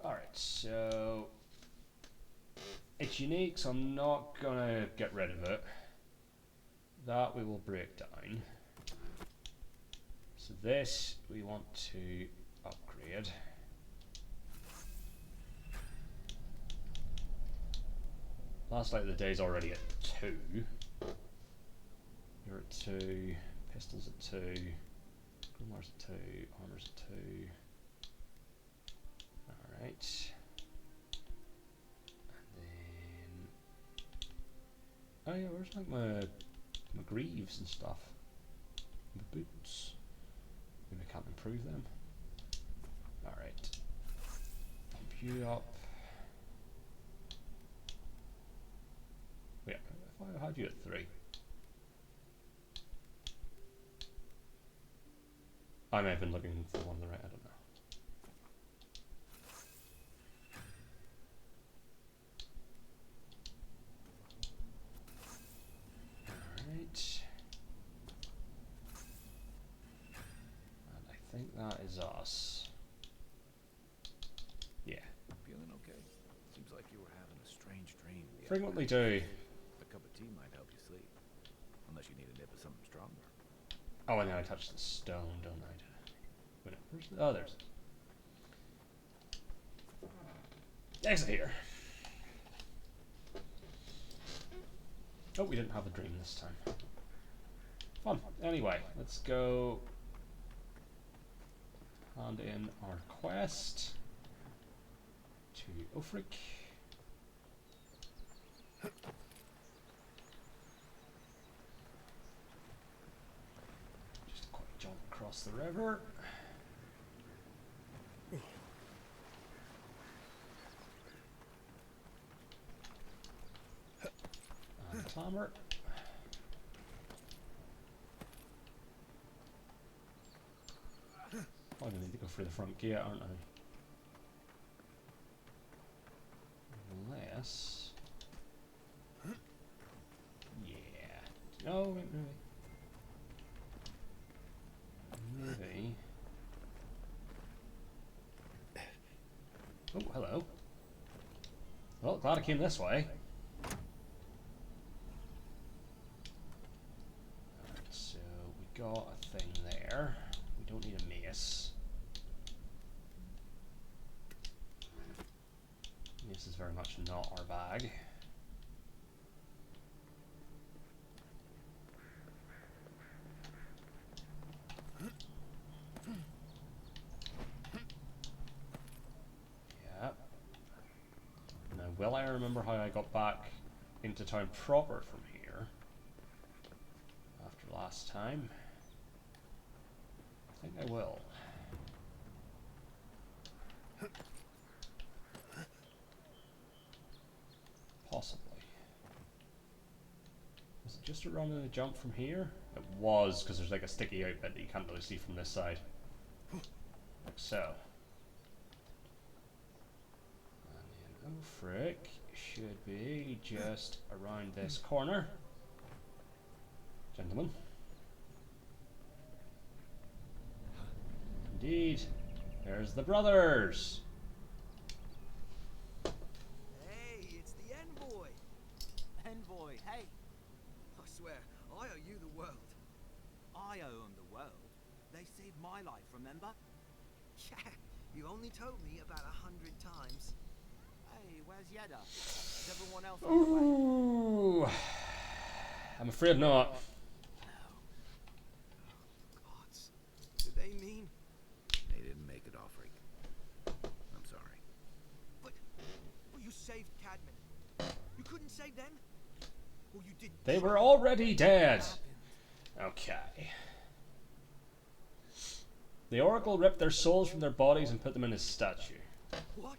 Alright, so it's unique, so I'm not gonna get rid of it. That we will break down. So this we want to upgrade. Last light of the day is already at 2. You're at 2. Pistols at 2. Grimar's at 2. Armor's at 2. Alright. And then... oh yeah, where's like my greaves and stuff? My boots. Maybe I can't improve them. Alright. Pump you up. Yeah, if I had you at 3. I may have been looking for one on the right, I don't know. Alright. And I think that is us. Yeah. Feeling okay? Seems like you were having a strange dream. Frequently do. A cup of tea might help you sleep. Unless you need a nip of something stronger. Oh, and then I touched the stone, don't I? Wait, where's the others? Exit here. Oh, we didn't have a dream this time. Fun. Anyway, let's go hand in our quest to Offreak. Just a quick jump across the river. And clamber. Oh, I need to go through the front gate, aren't I? Unless... yeah. No, wait, maybe. Oh, hello. Well, glad I came this way. Alright, so we got a thing there. We don't need a mace. Mace is very much not our bag. Yeah. Now, will I remember how I got back into town proper from here after last time? I think I will. Possibly. Was it just a run and a jump from here? It was, because there's like a sticky out bit that you can't really see from this side. Like so. And then Offreak should be just around this corner. Gentlemen. Indeed. There's the brothers. Hey, it's the envoy. Envoy, hey, I swear, I owe you the world. I owe him the world. They saved my life, remember? Yeah, you only told me about 100 times. Hey, where's Yeda? Is everyone else on the way? Ooh. I'm afraid not. didn't save them? Or you did? They were already dead. Okay. The Oracle ripped their souls from their bodies and put them in his statue. What?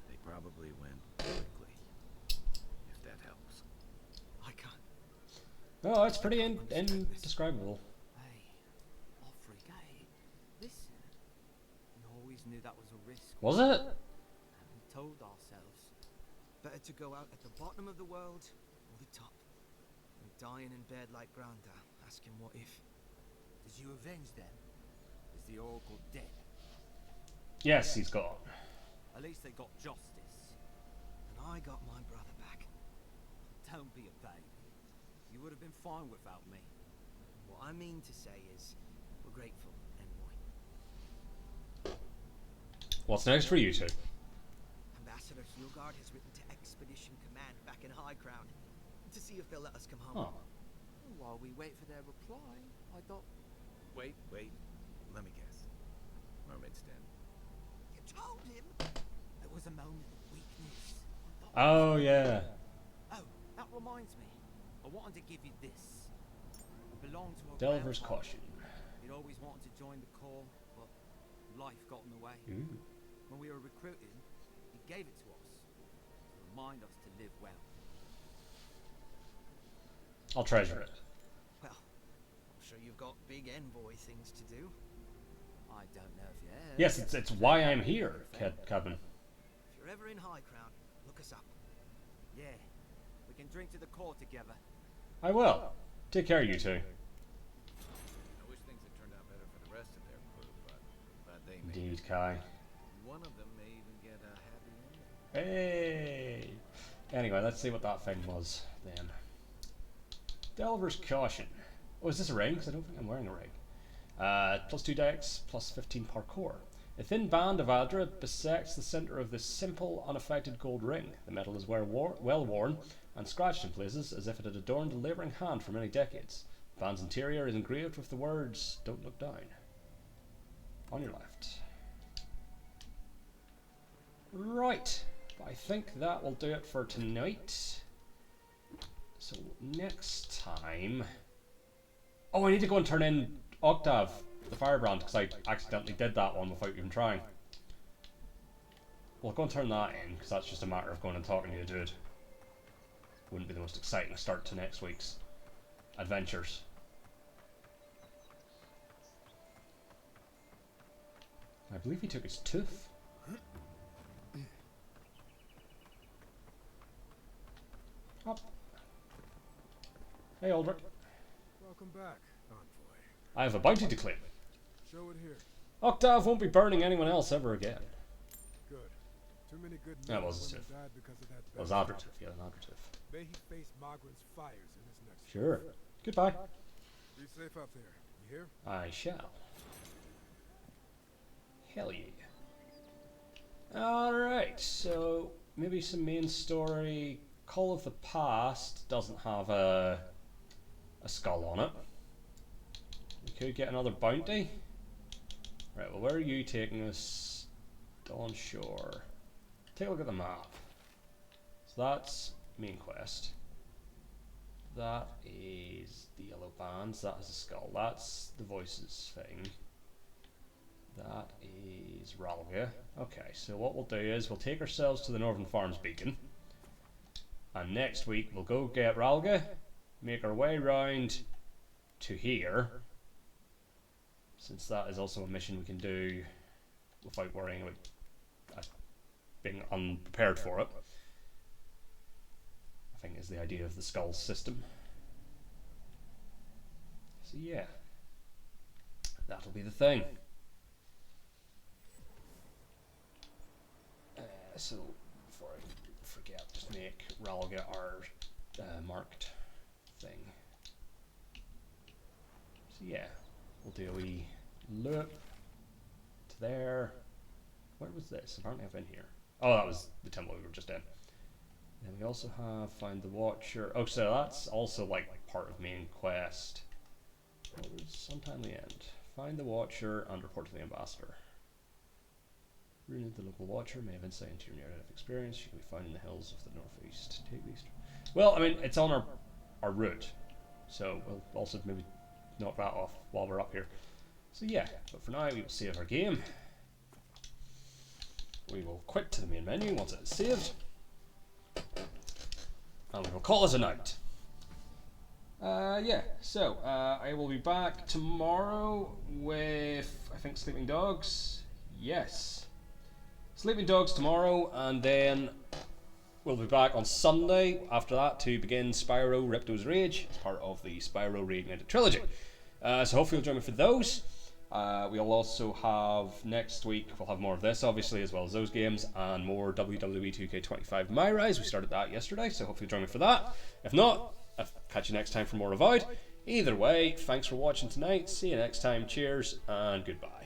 They probably went quickly, if that helps. I can't. Oh, it's pretty indescribable. Hey, Offrig, hey, listen. We always knew that was a risk. Was it? And we told ourselves. Better to go out at the bottom of the world or the top. And dying in bed like Granda, asking what if. Did you avenge them? Is the Oracle dead? Yes, he's gone. At least they got justice. And I got my brother back. Don't be a baby. You would have been fine without me. What I mean to say is, we're grateful, Envoy. What's next for you two? Ambassador Hildegard has written to Expedition Command back in High Crown to see if they'll let us come home. Oh. While we wait for their reply, I thought... Wait. Let me guess. Mermaid's Den. You told him? It was a moment of weakness. Oh, yeah. Oh, that reminds me. I wanted to give you this. I belong to a Delver's grandpa. Caution. He'd always wanted to join the Corps, but life got in the way. Ooh. When we were recruiting, he gave it to us to remind us to live well. I'll treasure it. Well, I'm sure you've got big Envoy things to do. I don't know if you heard. Yes, it's why I'm here, Cadman. If you're ever in High Crown, look us up. Yeah, we can drink to the Corps together. I will. Take care, you two. I wish things had turned out better for the rest of their crew, but they may. Indeed, Kai. One of them may even get a happy ending. Hey! Anyway, let's see what that thing was, then. Delver's Caution. Oh, is this a ring? Because I don't think I'm wearing a ring. Plus 2 dex, plus 15 parkour. A thin band of Adra bisects the center of this simple, unaffected gold ring. The metal is well worn and scratched in places as if it had adorned a labouring hand for many decades. The band's interior is engraved with the words, "Don't look down." On your left. Right. I think that will do it for tonight. So next time... Oh, I need to go and turn in Octave, the Firebrand, because I accidentally did that one without even trying. Well, I'll go and turn that in, because that's just a matter of going and talking to a dude. Wouldn't be the most exciting start to next week's adventures. I believe he took his tooth. Up. Hey, Aldrich. Welcome back, Envoy. I have a bounty to claim. Show it here. Octave won't be burning anyone else ever again. Good. Too many good That men was a and Sith. women died because of that. That was bad Adritive, yeah, an Adritive. May he face Magran's fires in his next. Sure. Goodbye. Be safe out there. You hear? I shall. Hell yeah. Alright, so maybe some main story. Call of the Past doesn't have a skull on it. We could get another bounty. Right, well, where are you taking us? Dawn Shore. Take a look at the map. So that's main quest. That is the yellow bands. That is a skull. That's the voices thing. That is Ralga. Okay, so what we'll do is we'll take ourselves to the Northern Farms Beacon. And next week we'll go get Ralga, make our way round to here, since that is also a mission we can do without worrying about being unprepared for it. I think is the idea of the skull system. So yeah, that'll be the thing. So before I forget, just make Ralga our marked thing. So yeah, we'll do a wee loop to there. Where was this? Apparently I've been here. Oh, that was the temple we were just in. Then we also have Find the Watcher. Oh, so that's also like part of main quest. What was sometime the end? Find the Watcher and report to the Ambassador. Rune, the local watcher, may have insight into your near-death experience. She can be found in the hills of the northeast. Take these. Well, I mean, it's on our route, so we'll also maybe knock that off while we're up here. So yeah, but for now we will save our game. We will quit to the main menu once it is saved, and we will call it a night. Yeah, so I will be back tomorrow with, I think, Sleeping Dogs. Yes. Sleeping Dogs tomorrow, and then we'll be back on Sunday after that to begin Spyro Ripto's Rage as part of the Spyro Reignited trilogy. So hopefully you'll join me for those. We'll also have next week, we'll have more of this obviously, as well as those games, and more WWE 2K25 My Rise. We started that yesterday, so hopefully join me for that. If not, I'll catch you next time for more Avowed. Either way, thanks for watching tonight. See you next time. Cheers and goodbye.